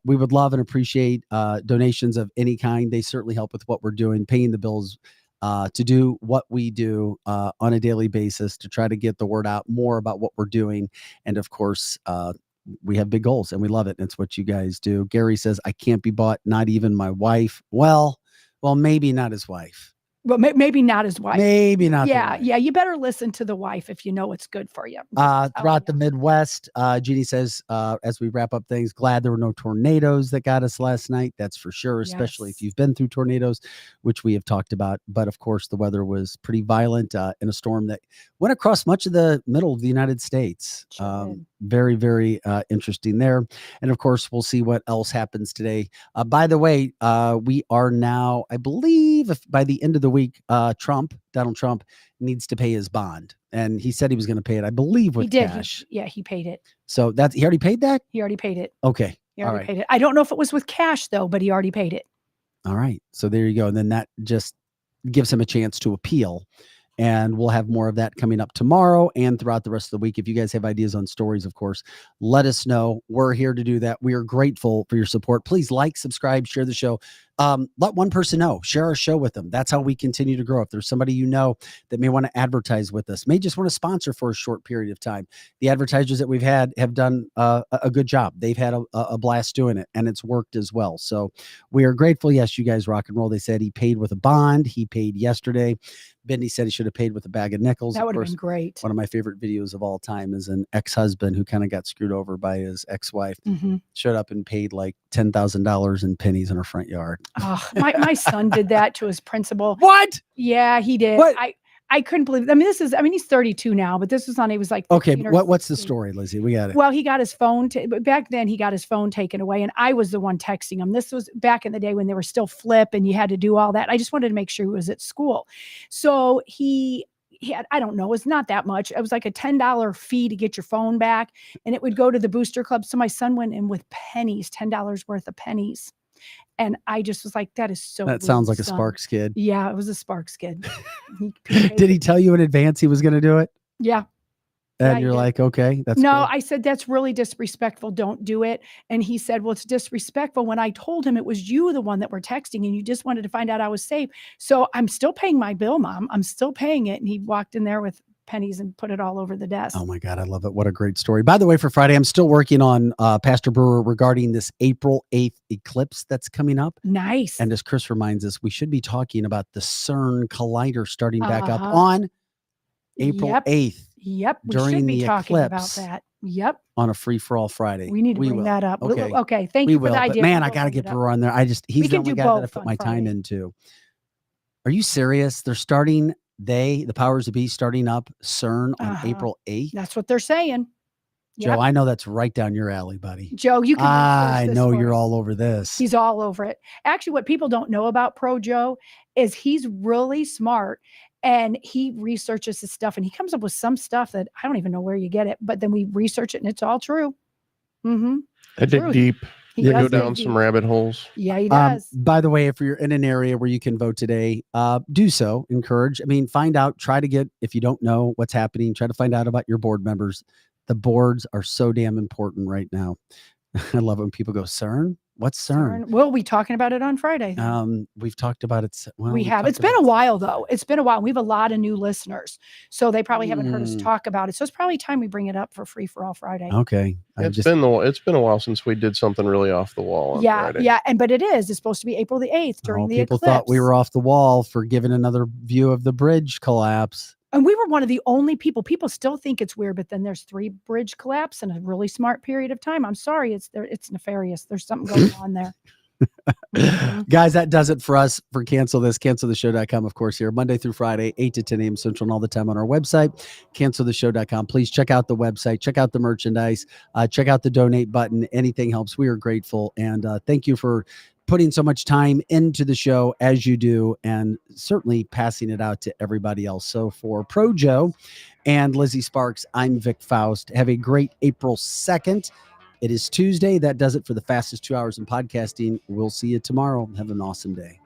We would love and appreciate donations of any kind. They certainly help with what we're doing, paying the bills to do what we do on a daily basis to try to get the word out more about what we're doing. And of course, we have big goals and we love it. It's what you guys do. Gary says, I can't be bought, not even my wife. Well, maybe not his wife. Well, maybe not his wife. Maybe not. Yeah. You better listen to the wife if you know what's good for you. Throughout the Midwest, Jeannie says, as we wrap up things, glad there were no tornadoes that got us last night. That's for sure, especially if you've been through tornadoes, which we have talked about. But of course, the weather was pretty violent in a storm that went across much of the middle of the United States. Very, very interesting there. And of course, we'll see what else happens today. By the way, we are now, I believe, by the end of the week, Donald Trump needs to pay his bond, and he said he was going to pay it, I believe, with cash. He paid it. So he already paid that. He already paid it. Okay, he already paid it. I don't know if it was with cash though, but he already paid it. All right, so there you go. And then that just gives him a chance to appeal. And we'll have more of that coming up tomorrow and throughout the rest of the week. If you guys have ideas on stories, of course, let us know. We're here to do that. We are grateful for your support. Please like, subscribe, share the show. Let one person know. Share our show with them. That's how we continue to grow. If there's somebody you know that may want to advertise with us, may just want to sponsor for a short period of time. The advertisers that we've had have done a good job. They've had a blast doing it, and it's worked as well. So we are grateful. Yes, you guys rock and roll. They said he paid with a bond. He paid yesterday. Bendy said he should have paid with a bag of nickels. That would have been great. One of my favorite videos of all time is an ex-husband who kind of got screwed over by his ex-wife. Showed up and paid like $10,000 in pennies in her front yard. Oh, my son did that to his principal. What? Yeah, he did. What? I couldn't believe it. I mean, he's 32 now, but this was on, he was like, okay, what's the story, Lizzie? We got it. Well, he got his phone, back then he got his phone taken away, and I was the one texting him. This was back in the day when they were still flip and you had to do all that. I just wanted to make sure he was at school. So he had, I don't know, it was not that much. It was like a $10 fee to get your phone back, and it would go to the booster club. So my son went in with pennies, $10 worth of pennies. And I just was like, that is so. That sounds like a Sparks kid. Yeah, it was a Sparks kid. Did he tell you in advance he was going to do it? Yeah. And you're like, okay, that's no, cool. I said, that's really disrespectful. Don't do it. And he said, well, it's disrespectful when I told him it was you, the one that were texting, and you just wanted to find out I was safe. So I'm still paying my bill, Mom. I'm still paying it. And he walked in there with pennies and put it all over the desk. Oh my God, I love it. What a great story. By the way, for Friday, I'm still working on Pastor Brewer regarding this April 8th eclipse that's coming up. Nice. And as Chris reminds us, we should be talking about the CERN collider starting back up on April 8th. Yep. We during should be the talking eclipse about that. Yep. On a free-for-all Friday. We need to bring that up. Okay. Okay. Thank you for the idea. But man, I got to get Brewer on there. He's the only guy that I put my time into. Are you serious? They're starting, the powers that be, starting up CERN on April 8th? That's what they're saying. Joe, I know that's right down your alley, buddy. Joe, you can. I know you're all over this. He's all over it. Actually, what people don't know about Pro Joe is he's really smart, and he researches his stuff, and he comes up with some stuff that I don't even know where you get it, but then we research it and it's all true. I dig deep. He go down some rabbit holes. Yeah, he does. By the way, if you're in an area where you can vote today, do so. Encourage. I mean, find out, try to get, if you don't know what's happening, try to find out about your board members. The boards are so damn important right now. I love it when people go, CERN? What's CERN? We'll be talking about it on Friday. We've talked about it. Well, we have. It's been a while, though. It's been a while. We have a lot of new listeners, so they probably haven't heard us talk about it. So it's probably time we bring it up for Free for All Friday. Okay. It's been a while since we did something really off the wall on Friday. Yeah. But it is. It's supposed to be April the 8th during the eclipse. People thought we were off the wall for giving another view of the bridge collapse. And we were one of the only people still think it's weird, but then there's 3 bridge collapse in a really smart period of time. I'm sorry. It's nefarious. There's something going on there. Guys, that does it for us for canceltheshow.com, of course, here Monday through Friday, 8 to 10 a.m. Central, and all the time on our website, canceltheshow.com. Please check out the website, check out the merchandise, check out the donate button. Anything helps. We are grateful. And thank you for putting so much time into the show as you do, and certainly passing it out to everybody else. So for Pro Joe and Lizzie Sparks, I'm Vic Faust. Have a great April 2nd. It is Tuesday. That does it for the fastest 2 hours in podcasting. We'll see you tomorrow. Have an awesome day.